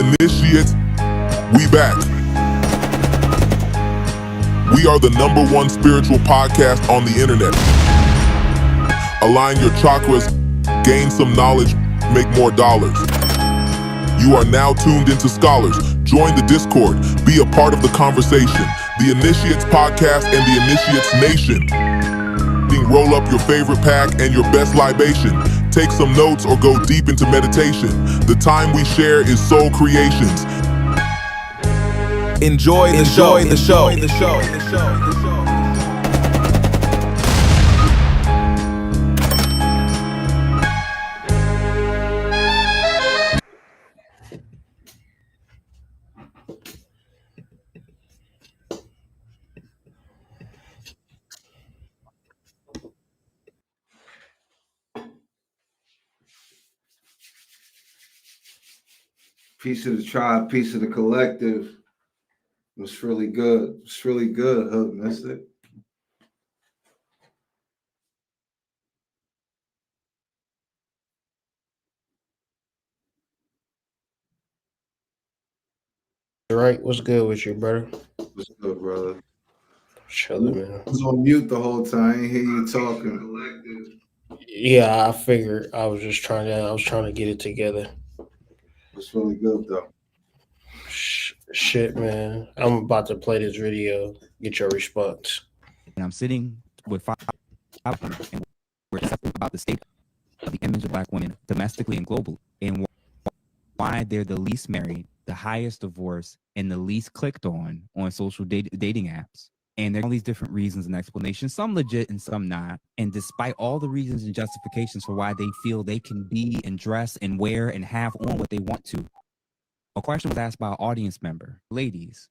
Initiates, we back. We are the #1 spiritual podcast on the internet. Align your chakras, gain some knowledge, make more dollars. You are now tuned into Scholars. Join the Discord, be a part of the conversation. The Initiates Podcast and the Initiates Nation. Roll up your favorite pack and your best libation. Take some notes or go deep into meditation. The time we share is soul creations. Enjoy the show. Piece of the tribe, piece of the collective. It was really good. It's really good. Hook, missed it. Right, what's good with you, brother? What's good, brother? Chilling, man. I was on mute the whole time. I didn't hear you talking. Yeah, I figured. I was trying to get it together. It's really good though. Shit, man. I'm about to play this video. Get your response. And I'm sitting with five and we're discussing about the state of the image of Black women domestically and globally, and why they're the least married, the highest divorce, and the least clicked on social dating apps. And there's all these different reasons and explanations, some legit and some not. And despite all the reasons and justifications for why they feel they can be and dress and wear and have on what they want to, a question was asked by an audience member. Ladies,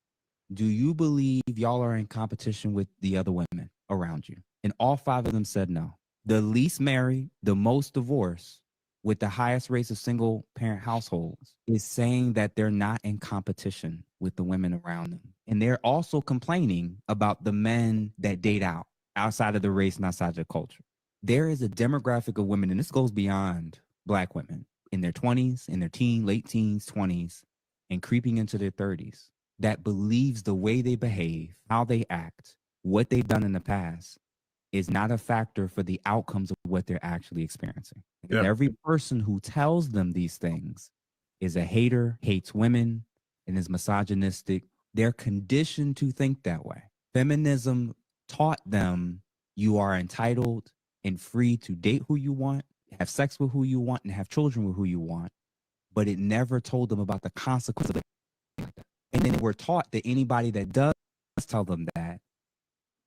do you believe y'all are in competition with the other women around you? And all five of them said no. The least married, the most divorced, with the highest rates of single parent households, is saying that they're not in competition with the women around them. And they're also complaining about the men that date outside of the race and outside of the culture. There is a demographic of women, and this goes beyond Black women, in their 20s, in their late teens, 20s, and creeping into their 30s, that believes the way they behave, how they act, what they've done in the past is not a factor for the outcomes of what they're actually experiencing. Yeah. Every person who tells them these things is a hater, hates women, and is misogynistic. They're conditioned to think that way. Feminism taught them you are entitled and free to date who you want, have sex with who you want, and have children with who you want. But it never told them about the consequences of it. And then we're taught that anybody that does tell them that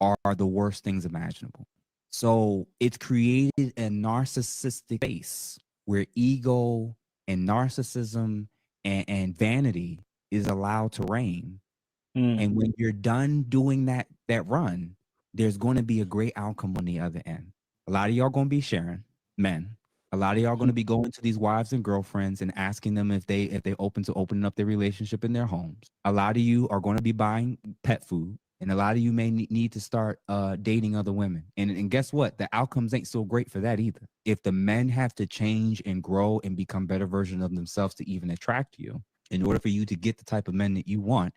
are the worst things imaginable. So it's created a narcissistic space where ego and narcissism and vanity is allowed to reign. And when you're done doing that run, there's going to be a great outcome on the other end. A lot of y'all going to be sharing, men. A lot of y'all going to be going to these wives and girlfriends and asking them if they open to opening up their relationship in their homes. A lot of you are going to be buying pet food. And a lot of you may need to start dating other women. And guess what? The outcomes ain't so great for that either. If the men have to change and grow and become better versions of themselves to even attract you, in order for you to get the type of men that you want,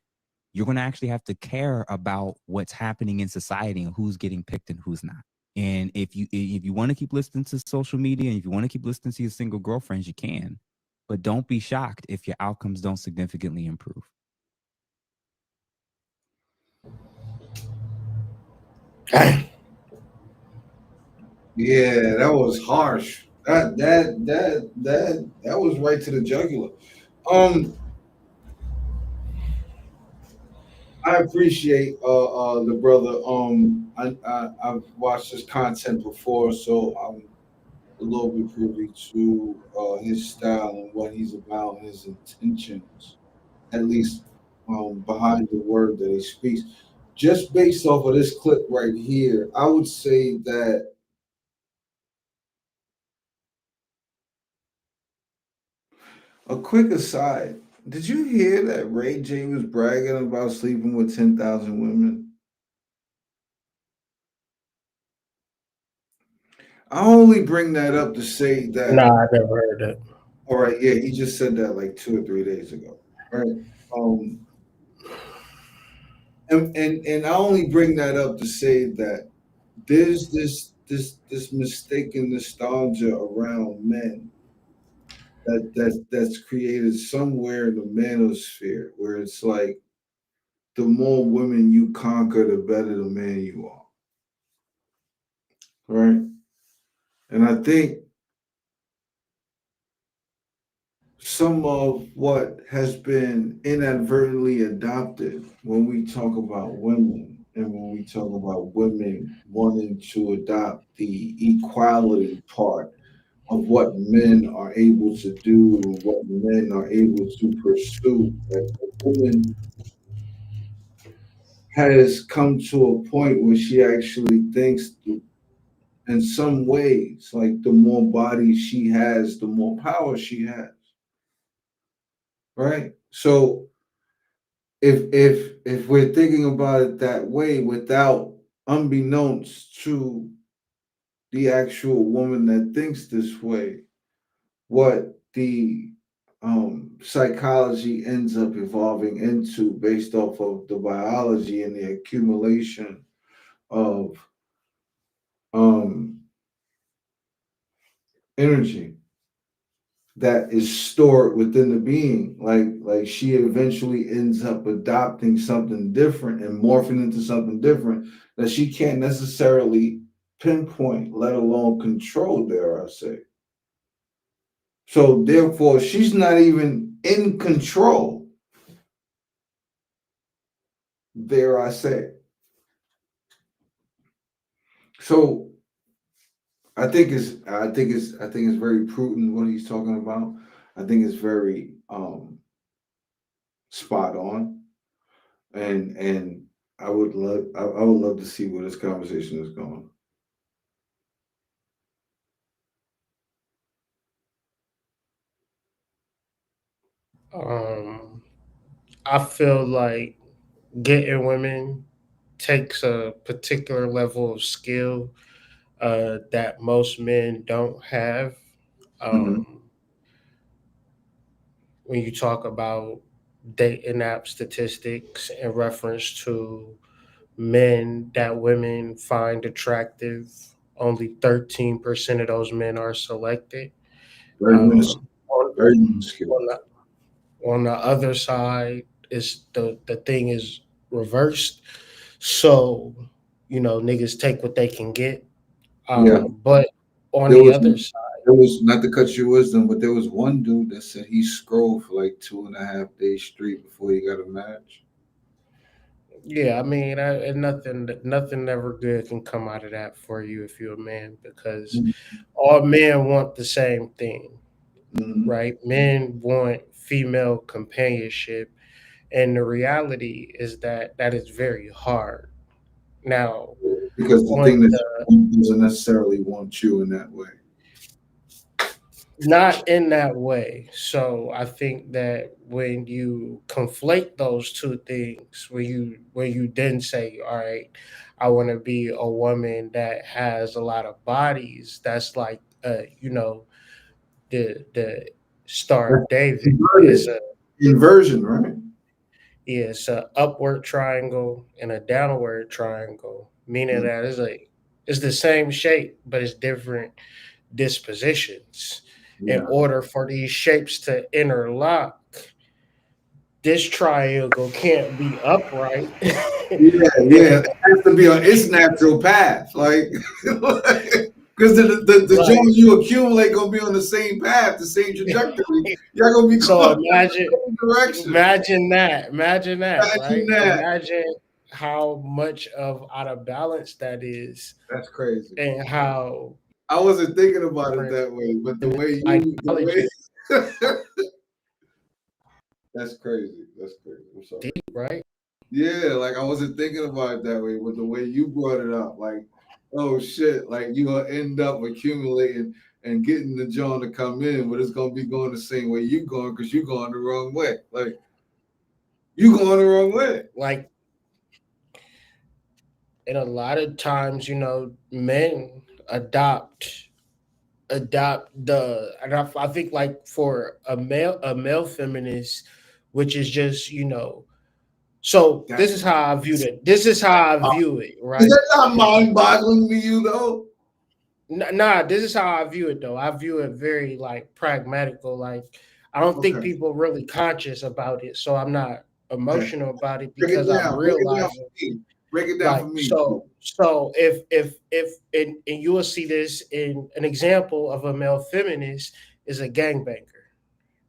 you're going to actually have to care about what's happening in society and who's getting picked and who's not. And if you want to keep listening to social media and if you want to keep listening to your single girlfriends, you can. But don't be shocked if your outcomes don't significantly improve. Yeah, that was harsh. That was right to the jugular. I appreciate the brother. I've watched his content before, so I'm a little bit privy to his style and what he's about, his intentions, at least behind the word that he speaks. Just based off of this clip right here, I would say that a quick aside. Did you hear that Ray J was bragging about sleeping with 10,000 women? I only bring that up to say that. Nah, I never heard that. All right, yeah, he just said that like 2 or 3 days ago. right? Um, and I only bring that up to say that there's this mistaken nostalgia around men that's created somewhere in the manosphere where it's like the more women you conquer, the better the man you are, right? And I think some of what has been inadvertently adopted when we talk about women and when we talk about women wanting to adopt the equality part of what men are able to do and what men are able to pursue. That a woman has come to a point where she actually thinks, in some ways, like the more bodies she has, the more power she has, right? So if we're thinking about it that way, without unbeknownst to the actual woman that thinks this way, what the psychology ends up evolving into based off of the biology and the accumulation of um, energy that is stored within the being. Like she eventually ends up adopting something different and morphing into something different that she can't necessarily pinpoint, let alone control, dare I say. So therefore, she's not even in control, dare I say. So I think it's very prudent what he's talking about. I think it's very spot on. And I would love to see where this conversation is going. Um, I feel like getting women takes a particular level of skill that most men don't have. Hmm. Um, when you talk about dating app statistics in reference to men that women find attractive, only 13% of those men are selected. Very minuscule. Um, on, Very minuscule. on, the, on the other side, is the thing is reversed. So, niggas take what they can get. Yeah. But on There the was other side, there was not to cut your wisdom, but there was one dude that said he scrolled for like 2.5 days straight before he got a match. yeah, I mean, and nothing ever good can come out of that for you if you're a man, because all men want the same thing, Mm-hmm. right? Men want female companionship, and the reality is that that is very hard. Now, Because the thing on that the doesn't necessarily want you in that way. not in that way. So I think that when you conflate those two things, when you then say, all right, I want to be a woman that has a lot of bodies, that's like the Star That's of David is inverted. a Inversion, right? is a upward triangle and a downward triangle, meaning Mm. that it's the same shape, but it's different dispositions. In Yeah. order for these shapes to interlock, this triangle can't be upright. Yeah, yeah. And- It has to be on its natural path. Like because the right. Jones you accumulate gonna be on the same path, the same trajectory. Y'all gonna be So going in the same direction. imagine that, Imagine right? that. Imagine how much of out of balance that is, That's crazy. and how I wasn't thinking about it different that way, but the the way the ideology way that's crazy. That's crazy. I'm sorry. deep, right? Yeah, like I wasn't thinking about it that way, but the way you brought it up, like, oh shit, like you gonna end up accumulating and getting the John to come in, but it's gonna be going the same way you going because you going the wrong way. Like you going the wrong way. Like, and a lot of times, men adopt adopt the and I think, like, for a male feminist, which is just, so this is how I view it. This is how I view it, right? Is that not mind-boggling to you, though? Nah, this is how I view it, though. I view it very like pragmatical. Like, I don't think Okay. people really conscious about it, so I'm not emotional about it Break it because I'm down. Break it down realizing. for me. Break it down Like for me. so if and you will see this in an example of a male feminist is a gangbanger,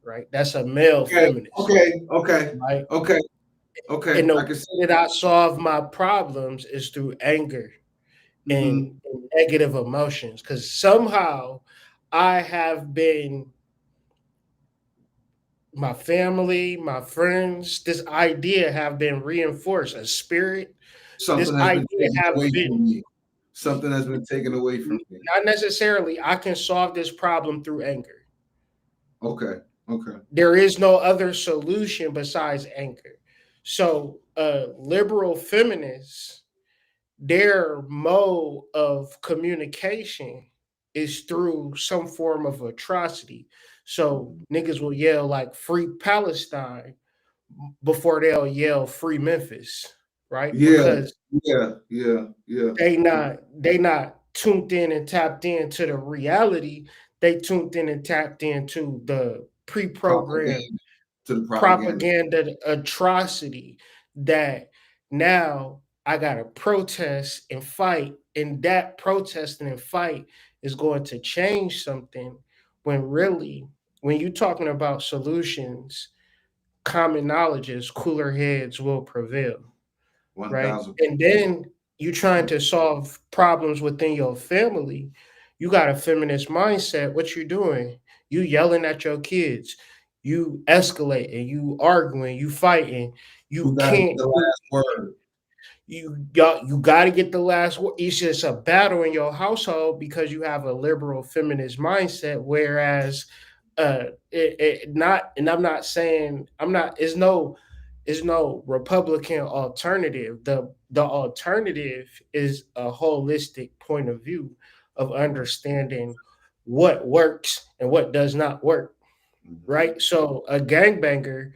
right? That's a male feminist, Okay. right? Okay. And the I way can see. that I solve my problems is through anger Mm-hmm. and negative emotions, because somehow I have been, my family, my friends, this idea have been reinforced. A spirit, this Something has been idea taken have away been. from me. Something has been taken away from me. Not necessarily. I can solve this problem through anger. Okay. There is no other solution besides anger. So, liberal feminists, their mode of communication is through some form of atrocity. So, niggas will yell like "Free Palestine" before they'll yell "Free Memphis," right? Yeah. Because Yeah. they not tuned in and tapped into the reality. They tuned in and tapped into the pre-programmed Propaganda to the propaganda. propaganda atrocity that now I gotta protest and fight, and that protesting and fight is going to change something, when really, when you're talking about solutions, common knowledge is cooler heads will prevail, right? 1,000. And then you trying to solve problems within your family. You got a feminist mindset. What you doing? You yelling at your kids. You escalating. You arguing. You fighting. Who You got can't. the last word? You got to get the last word. It's just a battle in your household because you have a liberal feminist mindset. Whereas, not, and I'm not saying I'm not. Is no Republican alternative. The alternative is a holistic point of view of understanding what works and what does not work. Right. So a gangbanger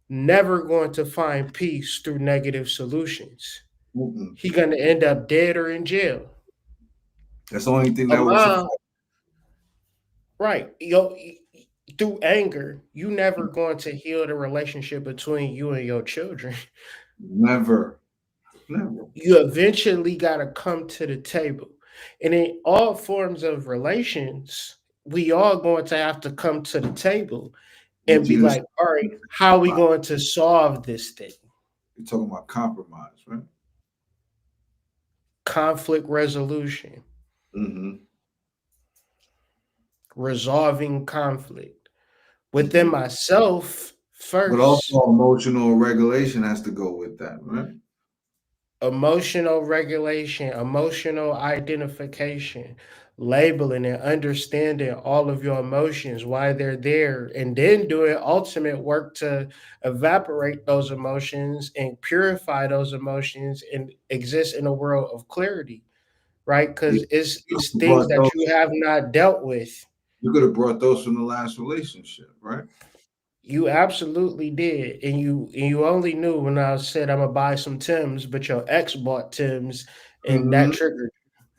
never going to find peace through negative solutions. Mm-mm. He gonna end up dead or in jail. That's the only thing A that will survive. mom, right? Through anger, you never going to heal the relationship between you and your children. Never. You eventually got to come to the table. And in all forms of relations, we all going to have to come to the table and But be you like, all right, how are we going to solve this thing? You're talking about compromise, right? Conflict resolution, Mm-hmm. resolving conflict within myself But first. also emotional regulation has to go with that, right? Emotional regulation, emotional identification, labeling and understanding all of your emotions, why they're there, and then doing ultimate work to evaporate those emotions and purify those emotions and exist in a world of clarity, right? Yeah. Because it's You things brought that those. you have not dealt with. You could have brought those from the last relationship, right? You absolutely did, and you only knew when I said I'm gonna buy some Tims, but your ex bought Tims, and Mm-hmm. that triggered.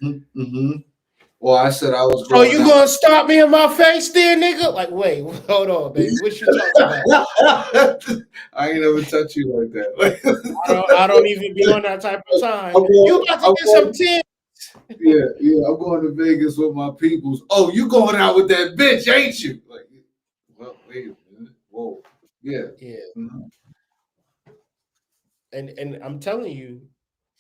Mm-hmm. Well, I said I was So going you out. gonna stop me in my face, then, nigga? Like, wait, hold on, baby. What you talking about? I ain't never touch you like that. I don't even be on that type of time. I'm You going, about to I'm get some going, Tims? yeah. I'm going to Vegas with my peoples. Oh, you going out with that bitch, ain't you? Like, well, wait a minute. Whoa. Yeah. Yeah, Mhm. and I'm telling you,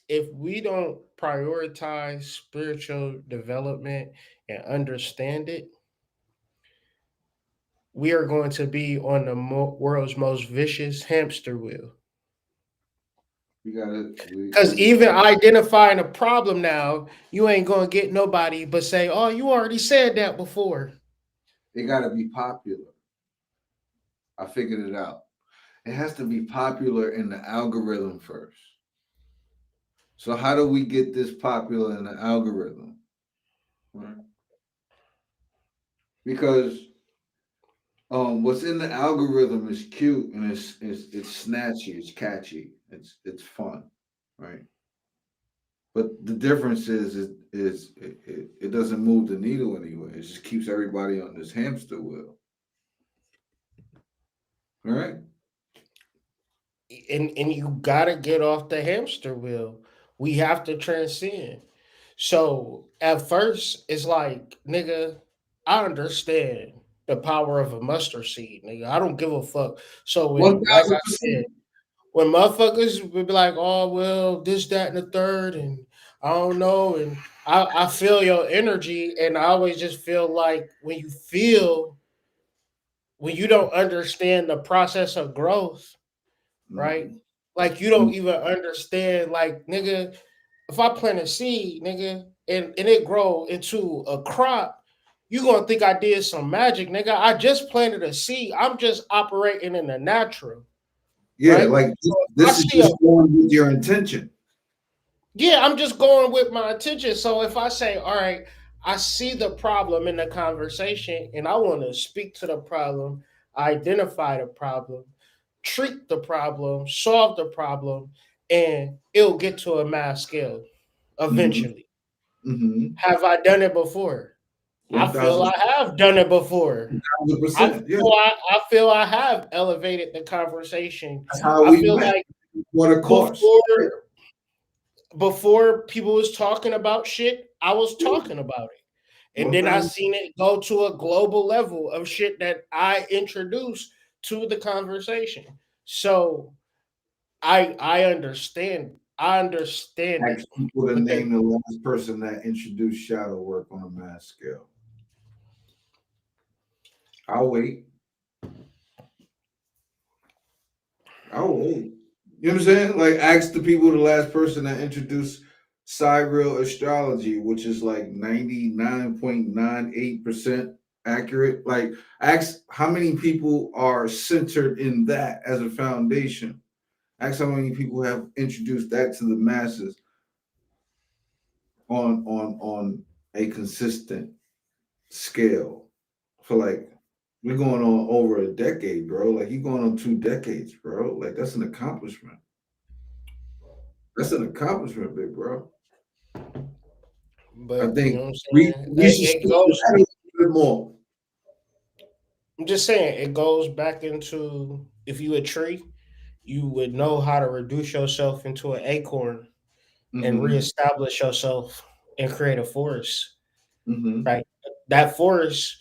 if we don't prioritize spiritual development and understand it, we are going to be on the world's most vicious hamster wheel. We gotta. Because even identifying a problem now, you ain't gonna get nobody but say, "Oh, you already said that before." It gotta be popular. I figured it out. It has to be popular in the algorithm first. So how do we get this popular in the algorithm? Right? Because What's in the algorithm is cute and it's snatchy, it's catchy, it's fun, right? But the difference is it doesn't move the needle anyway. It just keeps everybody on this hamster wheel. All right. And you gotta get off the hamster wheel. We have to transcend. So at first, it's like, nigga, I understand the power of a mustard seed, nigga. I don't give a fuck. So One when, like thousand I said, percent. when motherfuckers would be like, oh well, this, that, and the third, and I don't know, and I feel your energy, and I always just feel like when you don't understand the process of growth, right? Mhm. Like you don't even understand, like, nigga, if I plant a seed, nigga, and it grow into a crop, you gonna think I did some magic, nigga. I just planted a seed. I'm just operating in the natural, Yeah, right? like So if I this is see a just going with your intention. Yeah, I'm just going with my attention. So if I say, all right, I see the problem in the conversation and I want to speak to the problem, identify the problem, treat the problem, solve the problem, and it'll get to a mass scale Mm-hmm. eventually. Mm-hmm. Have I done it before? I One feel thousand I have done it before. percent. Yeah, I feel I have elevated the conversation. that's how I we feel met. like What a course. before people was talking about shit, I was talking about it. And One then I thousand. seen it go to a global level of shit that I introduced to the conversation. So I understand. I understand it. Ask people to But then name the last person that introduced shadow work on a mass scale. I'll wait. I'll wait. You know what I'm saying? Like, ask the people the last person that introduced sidereal astrology, which is like 99.98% accurate. Like, ask how many people are centered in that as a foundation. Ask how many people have introduced that to the masses on a consistent scale for like we're going on over a decade, bro. Like you going on 2 decades, bro. Like that's an accomplishment. That's an accomplishment, big bro. I but you know think what I'm we saying? we should It speak to goes that a little bit more. I'm just saying it goes back into if you a tree, you would know how to reduce yourself into an acorn and Mm-hmm. reestablish yourself and create a forest. Mm-hmm. Right? That forest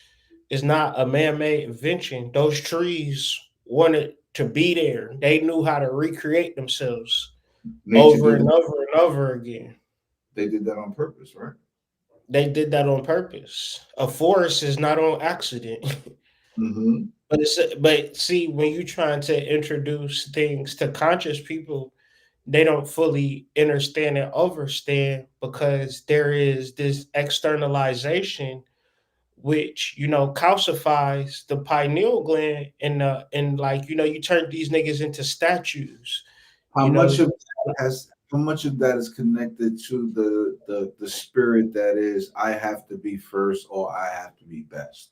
is not a man-made invention. Those trees wanted to be there. They knew how to recreate themselves Nature over did and that. over and over again. They did that on purpose, right? They did that on purpose. A forest is not on accident. Mm-hmm. But see, when you trying to introduce things to conscious people, they don't fully understand and understand because there is this externalization which calcifies the pineal gland and like you turn these niggas into statues. How You know, much of that has how much of that is connected to the spirit that is I have to be first or I have to be best?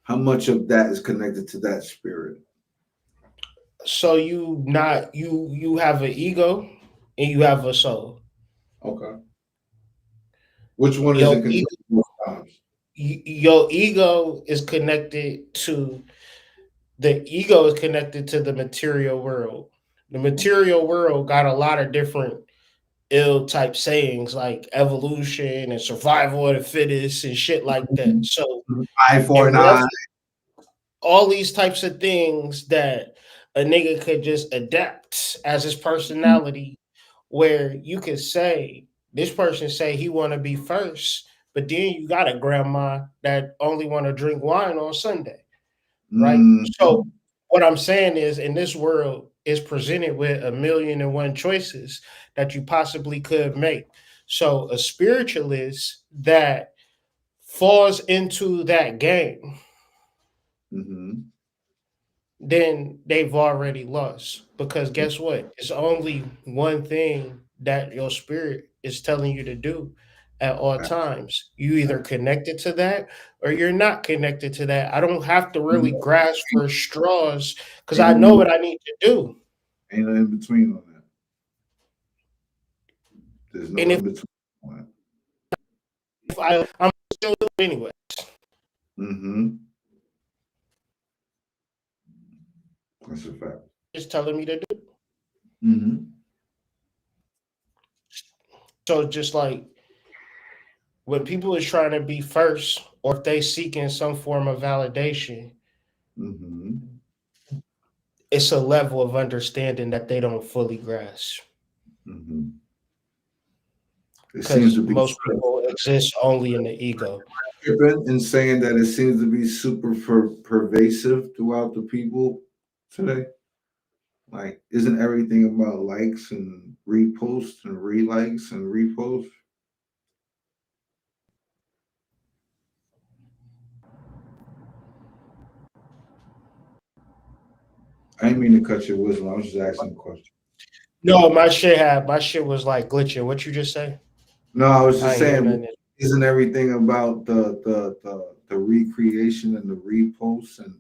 How much of that is connected to that spirit? so you have an ego and you have a soul. Okay. Which one is Your in control ego, most times? your ego is connected to the ego is connected to the material world. The material world got a lot of different ill type sayings like evolution and survival of the fittest and shit like that. Mhm. So I in for an eye. reference all these types of things that a nigga could just adapt as his personality, where you could say this person say he want to be first, but then you got a grandma that only want to drink wine on Sunday, right? So Mhm. what I'm saying is, in this world, is presented with a million and one choices that you possibly could make. So a spiritualist that falls into that game, Mhm. then they've already lost. Because guess what? It's only one thing that your spirit is telling you to do. at all times. You either connected to that or you're not connected to that. I don't have to really grasp for straws because I know what I need to do. Ain't no in between on that. There's no And in between on that. if I'm still doing it anyway. Mm-hmm. That's a fact. It's telling me to do. Mm-hmm. So just like when people is trying to be first, or if they seeking some form of validation, Mm-hmm. it's a level of understanding that they don't fully grasp. Mm-hmm. It Because seems to be most people exist only in the ego. in saying that it seems to be super pervasive throughout the people today. Like, isn't everything about likes and reposts and relikes and reposts? I didn't mean to cut your wisdom. I was just asking a question. No, my shit was like glitching. What you just say? No, I was I just ain't hear saying, nothing. isn't everything about the recreation and the reposts and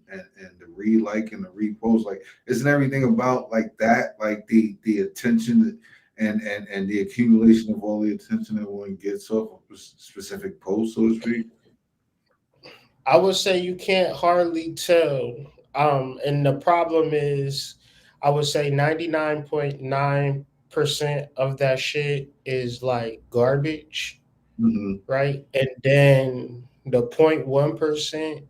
the relike and the repost, like isn't everything about like that, like the attention and the accumulation of all the attention that one gets off of a specific post, so to speak? I would say you can't hardly tell. And the problem is, I would say 99.9% of that shit is like garbage, Mm-hmm. right? And then the 0.1%,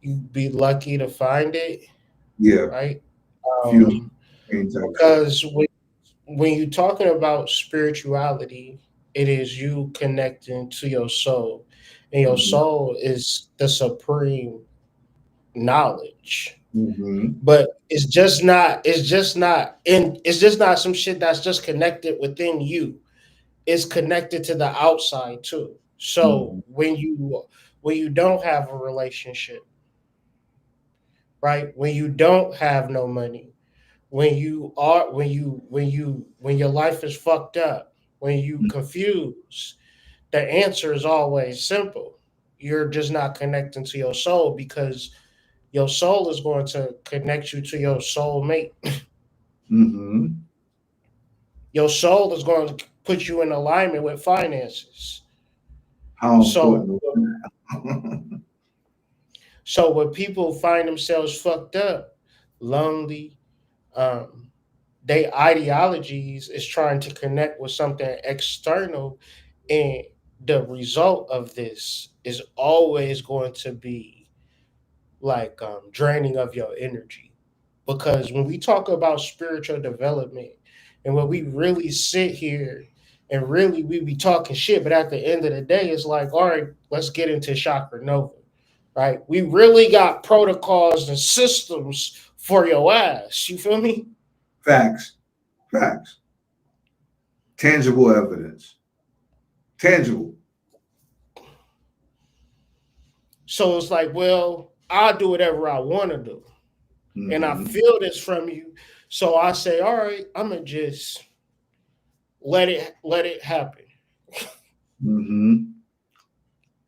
you'd be lucky to find it, Yeah, right? fusion Um, type shit. because when you're talking about spirituality, it is you connecting to your soul, and your Mm-hmm. soul is the supreme knowledge. Mm-hmm. But it's just not some shit that's just connected within you. It's connected to the outside too. So Mm-hmm. when you don't have a relationship, right? When you don't have no money, when your life is fucked up, when you confused, the answer is always simple. You're just not connecting to your soul because your soul is going to connect you to your soulmate. Mm-hmm. Your soul is going to put you in alignment with finances. How So, important. so when people find themselves fucked up, lonely, um, they ideologies is trying to connect with something external, and the result of this is always going to be like draining of your energy. Because when we talk about spiritual development and when we really sit here and really we be talking shit, but at the end of the day, it's like, all right, let's get into Chakra Nova, right? We really got protocols and systems for your ass. You feel me? Facts. Facts. Tangible evidence. Tangible. So it's like, well, I'll do whatever I want to do. And I Mm-hmm. feel this from you. So I say, all right, I'm gonna just let it happen. Mm-hmm.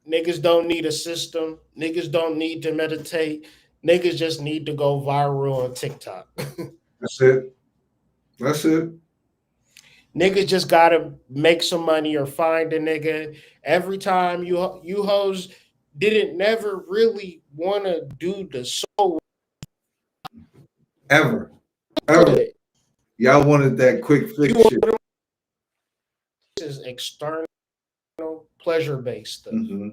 Niggas don't need a system. Niggas don't need to meditate. Niggas just need to go viral on TikTok. That's it. That's it. Niggas just gotta make some money or find a nigga. Every time you hoes didn't never really want to do the soul Ever. Ever. good. Y'all wanted that quick You fix want shit. this is external pleasure based stuff. Mm-hmm.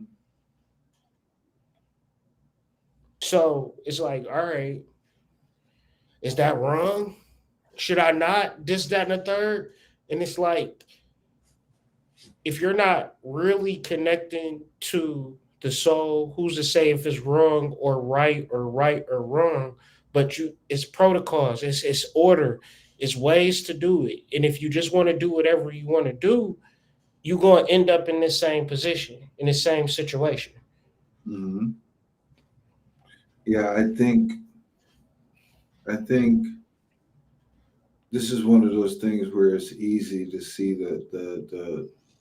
So it's like, all right, is that wrong? Should I not? This, that, and the third? And it's like, if you're not really connecting to the soul, who's to say if it's wrong or right or right or wrong? But it's protocols, it's order, it's ways to do it. And if you just want to do whatever you want to do, you're going to end up in the same position, in the same situation. Mm-hmm. Yeah, I think this is one of those things where it's easy to see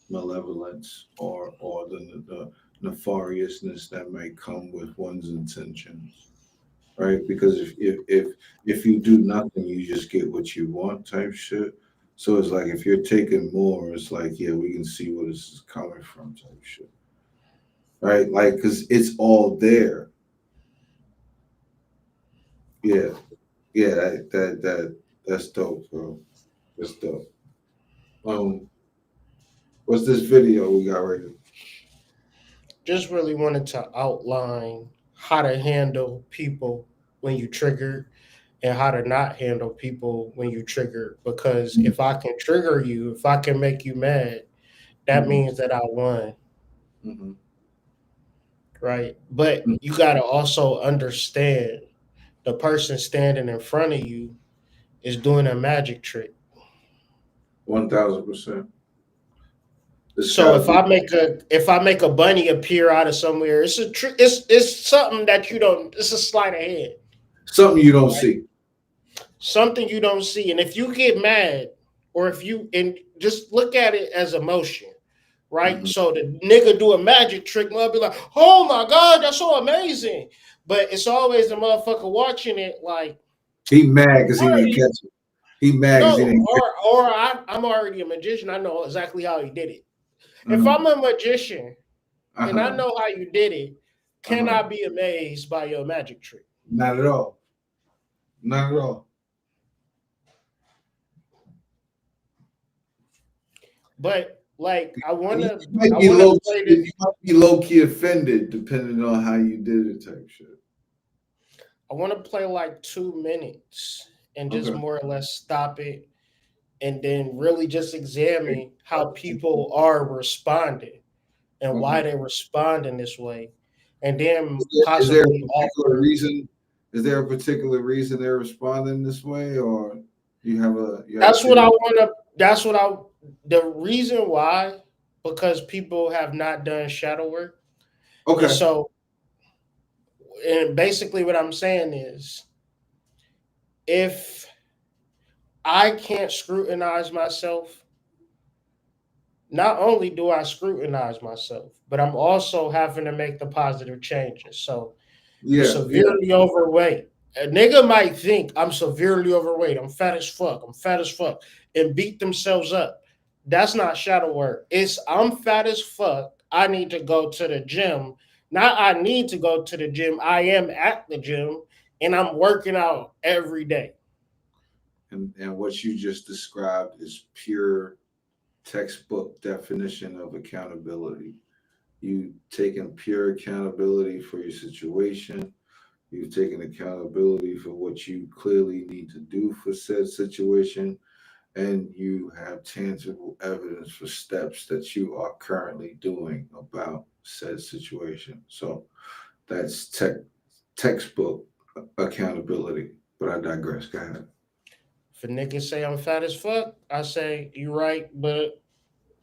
malevolence or the nefariousness that may come with one's intentions, right? Because if you do nothing, you just get what you want type shit. So it's like if you're taking more, it's like, yeah, we can see where this is coming from type shit, right? Like, because it's all there. Yeah, yeah, that's dope, bro. That's dope. Um, what's this video we got right here? Just really wanted to outline how to handle people when you trigger and how to not handle people when you trigger. Because if I can trigger you, if I can make you mad, that Mhm, means that I won, mhm, right? But mhm. you got to also understand the person standing in front of you is doing a magic trick. 1000%. This So guy, if I make a bunny appear out of somewhere, it's a it's something that you don't. It's a sleight of hand, something you don't right? see. Something you don't see. And if you get mad, or if you and just look at it as emotion, right? Mhm. So the nigga do a magic trick, mother be like, "Oh my god, that's so amazing!" But it's always the motherfucker watching it, like, He mad because he didn't already catch it. He mad because he no, didn't catch I'm already a magician. I know exactly how he did it. it. If Uh-huh. I'm a magician and I Uh-huh. know how you did it, can Uh-huh. I be amazed by your magic trick? Not at all. Not at all. But like, I You wanna, might I be wanna low play key, this. you might be low key offended depending on how you did it type shit. I want to play like 2 minutes and just Okay. more or less stop it, and then really just examine how people are responding and why Okay. they respond in this way, and then Is there a possibly particular offer. reason? Is there a particular reason they're responding this way, or you have a That's what I theory? want to. That's what I. The reason why, because people have not done shadow work, and Okay. so, and basically what I'm saying is, if I can't scrutinize myself, not only do I scrutinize myself, but I'm also having to make the positive changes. So you Yeah. Yeah. severely overweight. A nigga might think I'm severely overweight. I'm fat as fuck. I'm fat as fuck, and beat themselves up. That's not shadow work. It's I'm fat as fuck. I need to go to the gym. Not I need to go to the gym. I am at the gym and I'm working out every day. And what you just described is pure textbook definition of accountability. You taking pure accountability for your situation. You've taken accountability for what you clearly need to do for said situation, and you have tangible evidence for steps that you are currently doing about said situation. So that's textbook accountability. But I digress. Go ahead. If a nigga say I'm fat as fuck, I say you right, but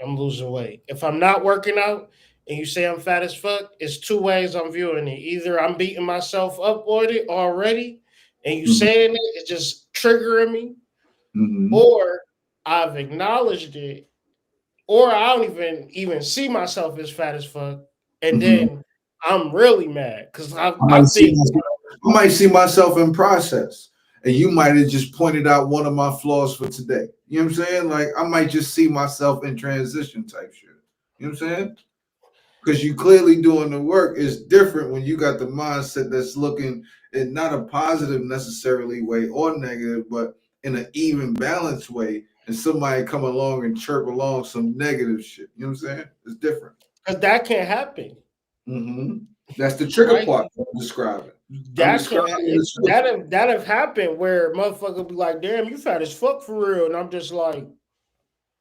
I'm losing weight. If I'm not working out and you say I'm fat as fuck, it's two ways I'm viewing it. Either I'm beating myself up on it already, and you Mhm, saying it, it's just triggering me, mhm, or I've acknowledged it, or I don't even see myself as fat as fuck, and mhm. then I'm really mad because I, I I might see think myself, I might see myself in process, and you might have just pointed out one of my flaws for today. You know what I'm saying? Like I might just see myself in transition type shit. You know what I'm saying? Because you clearly doing the work is different when you got the mindset that's looking in not a positive necessarily way or negative, but in an even balanced way. And somebody come along and chirp along some negative shit. You know what I'm saying? It's different. because that can't happen, That's the trigger right? part I'm describing. I'm That can describing the switch. that have happened where motherfucker be like, damn, you fat as fuck for real, and I'm just like,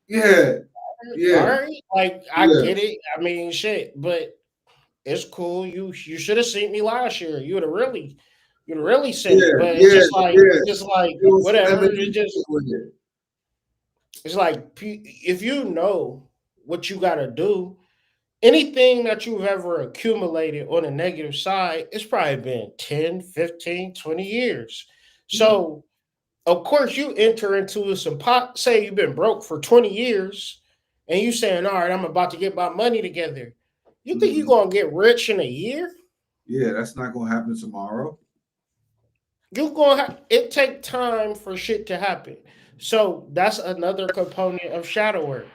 Yeah, all yeah, right, like I yeah, get it. I mean, shit, but it's cool. You should have seen me last year. You'd have really seen it. yeah, But it's yeah, just like yeah. There was some whatever. energy with it. It's like if you know what you got to do, anything that you've ever accumulated on the negative side, it's probably been 10, 15, 20 years. Yeah. So of course you enter into some pot. Say you've been broke for 20 years, and you saying, all right, I'm about to get my money together. You think you're Mhm. gonna get rich in a year? Yeah, that's not gonna happen tomorrow. You're gonna have it take time for shit to happen. So that's another component of shadow work.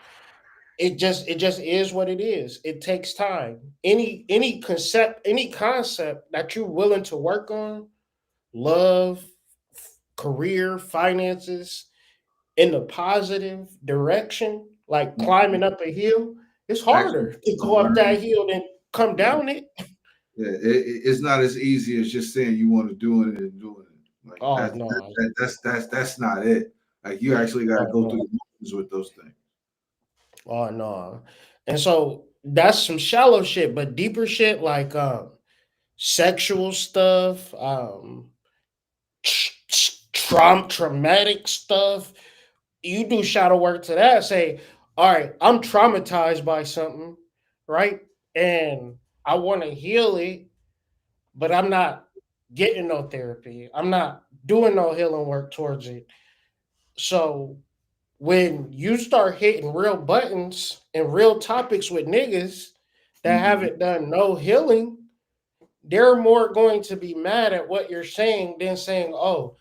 It just is what it is. It takes time. Any concept that you're willing to work on, love, career, finances, in the positive direction, like Mhm. climbing up a hill, it's Actually, harder to go up that learn. hill than come Yeah, down it. yeah. It's not as easy as just saying you want to do it and doing it. Like Oh no, that's not it. Like you actually got to oh go through no, the motions with those things. oh no. And so that's some shallow shit, but deeper shit like sexual stuff, traumatic stuff. You do shadow work to that. Say, all right, I'm traumatized by something, right? And I want to heal it, but I'm not getting no therapy. I'm not doing no healing work towards it. So when you start hitting real buttons and real topics with niggas that Mhm. haven't done no healing, they're more going to be mad at what you're saying than saying, "Oh,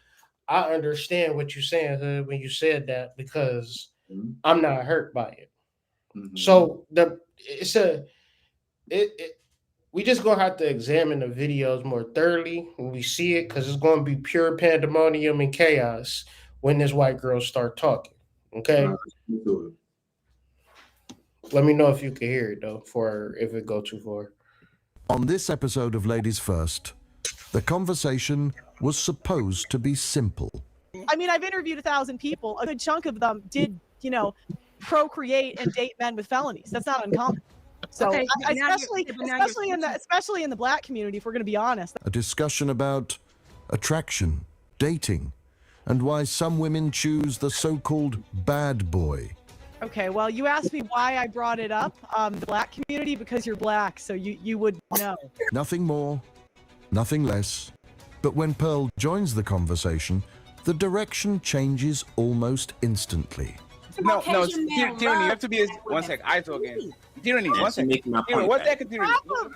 I understand what you're saying, Hood, when you said that because Mhm. I'm not hurt by it." Mhm. So it we just gonna have to examine the videos more thoroughly when we see it because it's gonna be pure pandemonium and chaos when this white girl start talking. All Okay, right, let's do it. let me know if you can hear it though, for if it go too far. On this episode of Ladies First, the conversation was supposed to be simple. I mean, I've interviewed 1,000 people. A good chunk of them did, procreate and date men with felonies. That's not uncommon. So, Okay, now especially in the black community, if we're going to be honest. A discussion about attraction, dating, and why some women choose the so-called bad boy. Okay, well, you asked me why I brought it up, the black community, because you're black, so you would know. Nothing more, nothing less. But when Pearl joins the conversation, the direction changes almost instantly. No, Tyranny, you have to be one sec. I talk again. Tyranny, one sec. Tyranny, one second, Tyranny.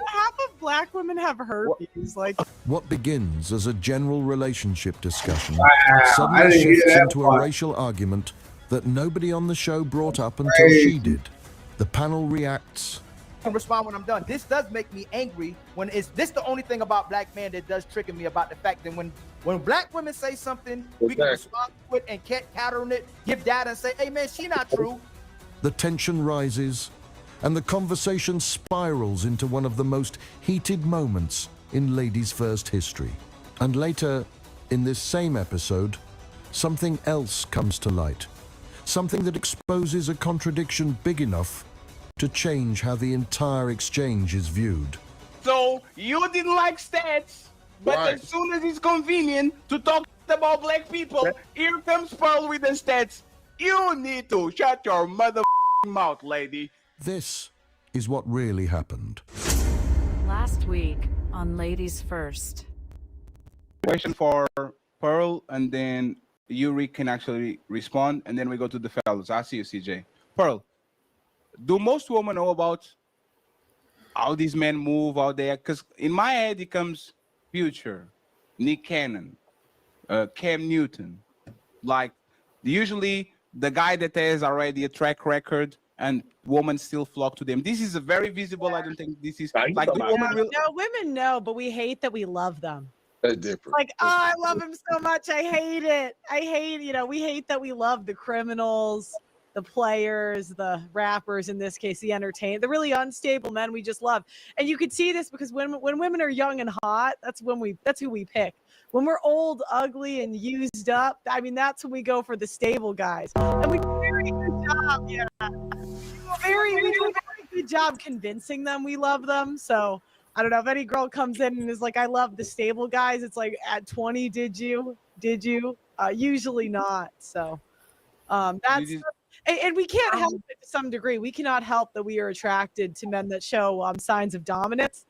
Half of black women have herpes. Like, What begins as a general relationship discussion I suddenly didn't hear shifts that into a part. racial argument that nobody on the show brought up until she did. The panel reacts, Can respond when I'm done. This does make me angry when it's this the only thing about black men that does trigger me about the fact that when black women say something, we can respond to it and counter on it, give data and say, hey man, she not true. the tension rises, and the conversation spirals into one of the most heated moments in Ladies First history. And later, in this same episode, something else comes to light. Something that exposes a contradiction big enough to change how the entire exchange is viewed. So you didn't like stats, but as soon as it's convenient to talk about black people, here comes Pearl with the stats. You need to shut your mother mouth, lady. This is what really happened. Last week on Ladies First. Question for Pearl, and then Yuri can actually respond, and then we go to the fellas. I see you, CJ. Pearl, do most women know about how these men move out there? Because in my head, it comes Future, Nick Cannon, Cam Newton. Like, usually the guy that has already a track record and women still flock to them. This is a very visible. I don't think this is like the woman will. no, women know, but we hate that we love them. That's different. Like, oh, I love him so much. I hate it. We hate that we love the criminals, the players, the rappers, in this case, the entertainers, the really unstable men we just love. And you could see this because when women are young and hot, that's who we pick. When we're old, ugly, and used up, I mean, that's when we go for the stable guys. And we do a very good job, we do a very good job convincing them we love them. So I don't know if any girl comes in and is like, I love the stable guys. It's like, at 20, did you? Usually not. So that's, and we can't help it to some degree. We cannot help that we are attracted to men that show signs of dominance.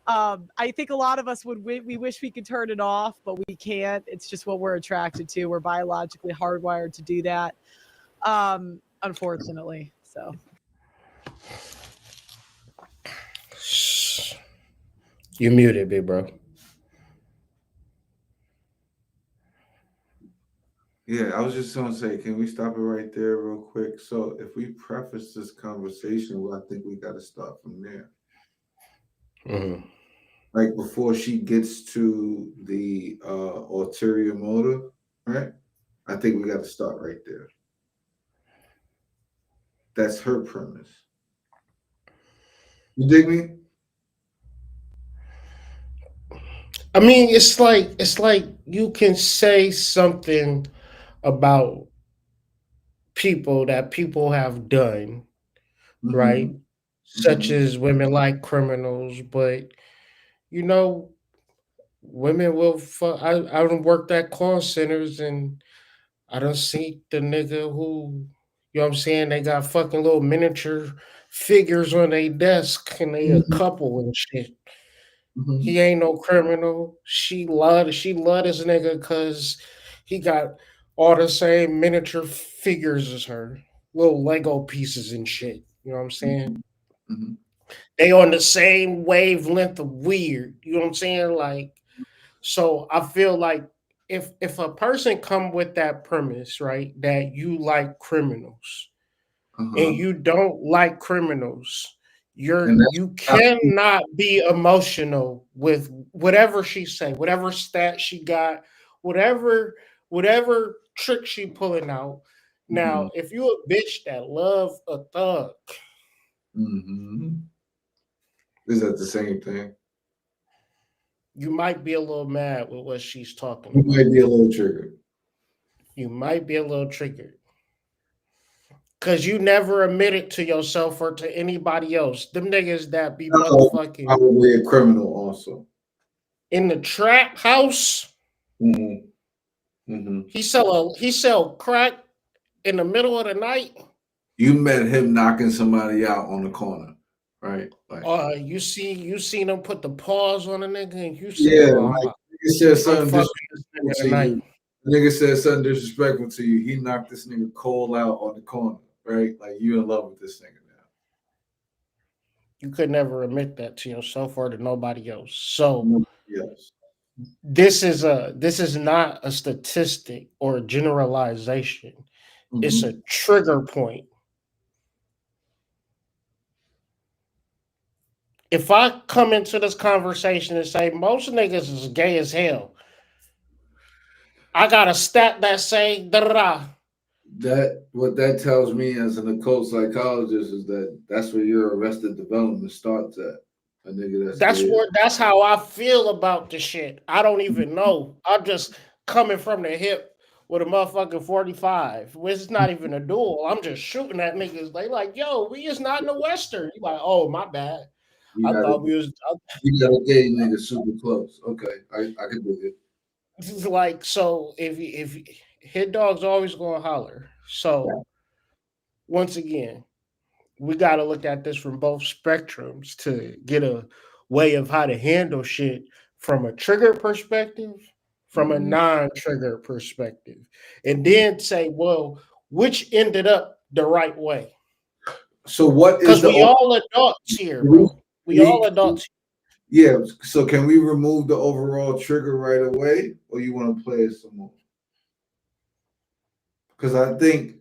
I think a lot of us we wish we could turn it off, but we can't. It's just what we're attracted to. We're biologically hardwired to do that, unfortunately. So You muted, big bro. Yeah, I was just gonna say, can we stop it right there real quick? So if we preface this conversation, well, I think we got to start from there. Mhm. Like before she gets to the ulterior motive, right? I think we got to start right there. That's her premise. You dig me? I mean, it's like you can say something about people that people have done, right? Mm-hmm. Such as women like criminals, but you know, women will. I don't work at call centers, and I don't see the nigga who, you know what I'm saying? They got fucking little miniature figures on their desk, and they a Mm-hmm. couple and shit. Mm-hmm. He ain't no criminal. She love this nigga because he got all the same miniature figures as her, little Lego pieces and shit. You know what I'm saying? Mm-hmm. They on the same wavelength of weird. You know what I'm saying? Like, so I feel like if a person come with that premise, right, that you like criminals and Uh-huh. you don't like criminals, And that's you not, cannot be emotional with whatever she say, whatever stat she got, whatever whatever trick she pulling out. mm-hmm. Now, if you a bitch that love a thug, Mm-hmm. Is that the same thing? you might be a little mad with what she's talking You about. might be a little triggered. You might be a little triggered. Cause you never admitted to yourself or to anybody else. Them niggas that be No, motherfucking probably a criminal also. in the trap house. Mm-hmm. Mm-hmm. He sell crack in the middle of the night. You met him knocking somebody out on the corner, right? Like, You seen him put the paws on a nigga, and you said, yeah, "Oh, like nigga said I'm something fucking this disrespectful nigga to tonight." you. Nigga said something disrespectful to you. He knocked this nigga cold out on the corner, right? Like you in love with this nigga now. You could never admit that to yourself or to nobody else. So Yes. this is not a statistic or a generalization. It's Mm-hmm. a trigger point. If I come into this conversation and say most niggas is gay as hell, I got a stat that say da da da. That what that tells me as an occult psychologist is that that's where your arrested development starts at. A nigga that's gay. That's how I feel about the shit. I don't even know. I'm just coming from the hip with a motherfucking 45. It's not even a duel. I'm just shooting at niggas. They like, yo, we is not in the Western. You like, oh my bad. You I got thought we was you got a gay nigga super close. Okay, I can do it. like so if hit dog's always gonna holler. So once again, we got to look at this from both spectrums to get a way of how to handle shit from a trigger perspective, from a Mhm. non-trigger perspective, and then say, well, which ended up the right way? So what is Because the we all adults here, we, bro. We all adults. yeah, so can we remove the overall trigger right away, or you want to play it some more? Because I think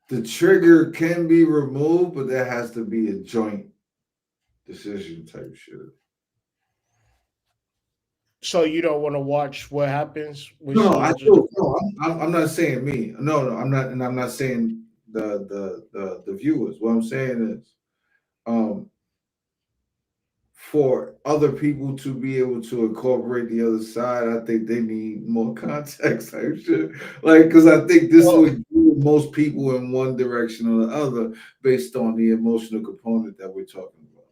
the trigger can be removed, but there has to be a joint decision type shit. So you don't want to watch what happens when No, she I answers the do. No, I'm not saying me. No, I'm not, and I'm not saying the viewers. What I'm saying is, um, for other people to be able to incorporate the other side, I think they need more context type shit. Like, because I think this well, would move most people in one direction or the other based on the emotional component that we're talking about.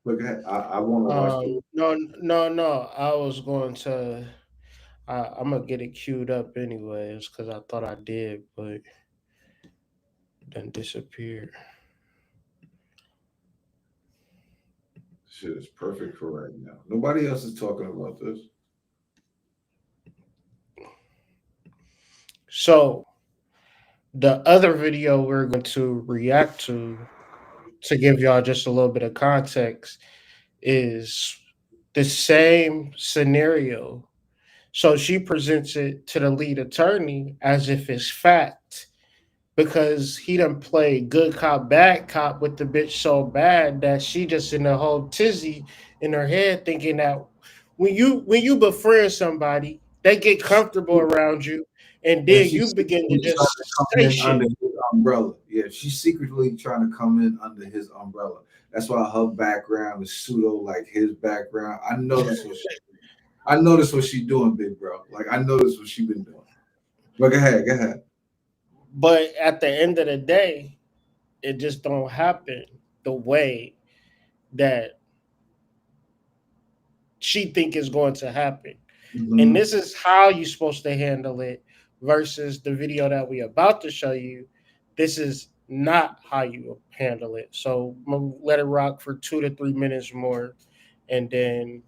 Look, I want to watch the. no. I was going to. I'm gonna get it queued up anyways because I thought I did, but it then disappeared. Shit is perfect for right now. Nobody else is talking about this. So the other video we're going to react to to give y'all just a little bit of context, is the same scenario. So she presents it to the lead attorney as if it's fact because he done played good cop, bad cop with the bitch so bad that she just in the whole tizzy in her head thinking that when you befriend somebody, they get comfortable around you, and And then she's you begin to secretly just trying to come say in shit. under his umbrella. Yeah, she's secretly trying to come in under his umbrella. That's why her background is pseudo like his background. I noticed what she's doing, big bro. Like I noticed what she been doing. But go ahead. But at the end of the day, it just don't happen the way that she think is going to happen. Mhm. And this is how you're supposed to handle it versus the video that we about to show you. This is not how you handle it. So I'm gonna let it rock for 2 to 3 minutes more, and then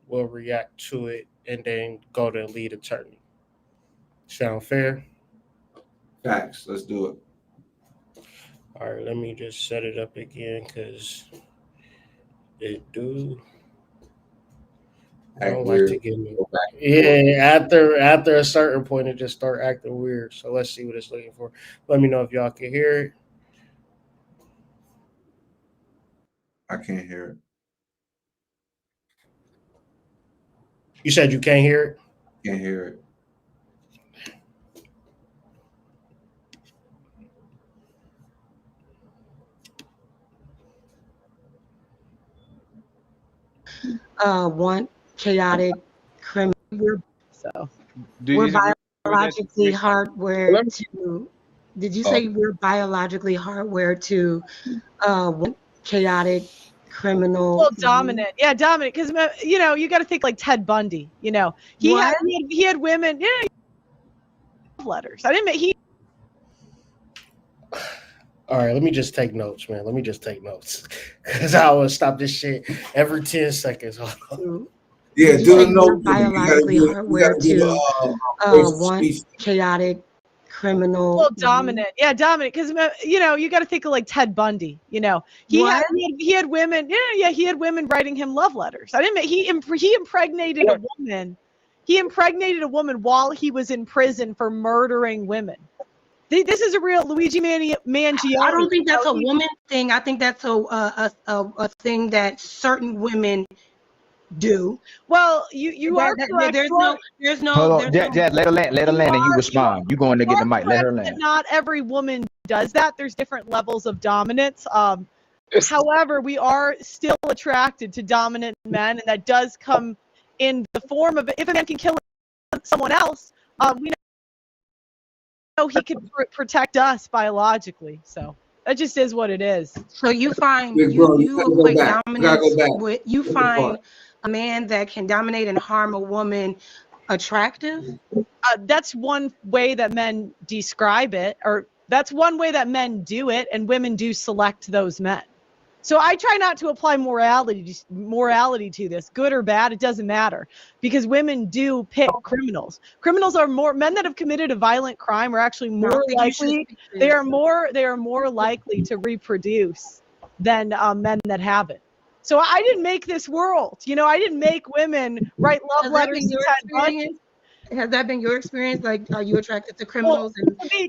we'll react to it and then go to lead attorney. Sound fair? Facts. Let's do it. All right, let me just set it up again because it do. I Act don't weird. like to get me. Go back. Yeah, after a certain point, it just start acting weird. So let's see what it's looking for. Let me know if y'all can hear it. I can't hear it. You said you can't hear it? Can't hear it. One chaotic criminal. So Do We're you disagree with that? biologically hardwired to. Did you Oh. say we're biologically hardwired to one chaotic criminal? well, dominant, yeah, dominant. Because you got to think like Ted Bundy. He had What? he had women. Yeah, love letters. I didn't make he. All right, let me just take notes, man. Let me just take notes because I will stop this shit every 10 seconds. Hold on. Yeah, Did do you the say note. we're biologically hardwired to one chaotic criminal? Well, dominant, yeah, dominant. Because you got to think of like Ted Bundy. He What? had women. Yeah, he had women writing him love letters. I didn't make he impregnated a woman. He impregnated a woman while he was in prison for murdering women. This is a real Luigi Mangione. I don't think that's a woman thing. I think that's a thing that certain women do. Well, you are correct. There's no. Hold on, there's Jad, let her land, and you respond. You going to get the mic? Let her correct that land. not every woman does that. There's different levels of dominance. However, we are still attracted to dominant men, and that does come in the form of if a man can kill someone else, we know he could protect us biologically. So that just is what it is. So you find Big bro, you you gotta go equate back. You gotta dominance go back. with you find a man that can dominate and harm a woman attractive? That's one way that men describe it, or that's one way that men do it, and women do select those men. So I try not to apply morality to this, good or bad, it doesn't matter, because women do pick criminals. Criminals are men that have committed a violent crime are actually more likely. They are more likely to reproduce than men that haven't. So I didn't make this world. I didn't make women write love letters to Ted Bundy. Has that been your experience? Like, are you attracted to Well, criminals?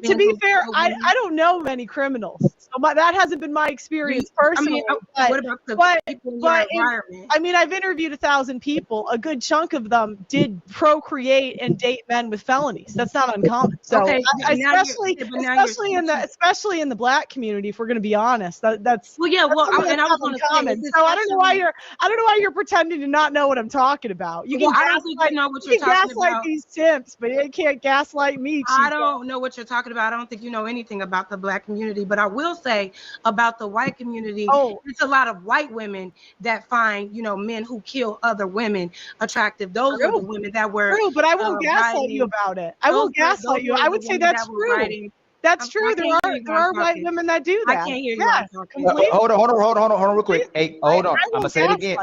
to be fair, I don't know many criminals, so that hasn't been my experience personally. What about the people in your environment? I've interviewed 1,000 people. A good chunk of them did procreate and date men with felonies. That's not uncommon. So, okay, especially in the black community, if we're going to be honest, that's well, yeah. Well, that's uncommon. So I don't know why you're pretending to not know what I'm talking about. You can I don't think you know what you're talking about. These simps, but you can't gaslight me. I don't know what you're talking about. I don't think you know anything about the black community, but I will say about the white community, it's a lot of white women that find, men who kill other women attractive. Those are the women that were true, but I won't gaslight you about it. I won't gaslight you. I would say that's true. That's true. There are white women that do that. I can't hear you. Yeah, Hold on, real quick. Hey, hold on. I'm gonna say it again.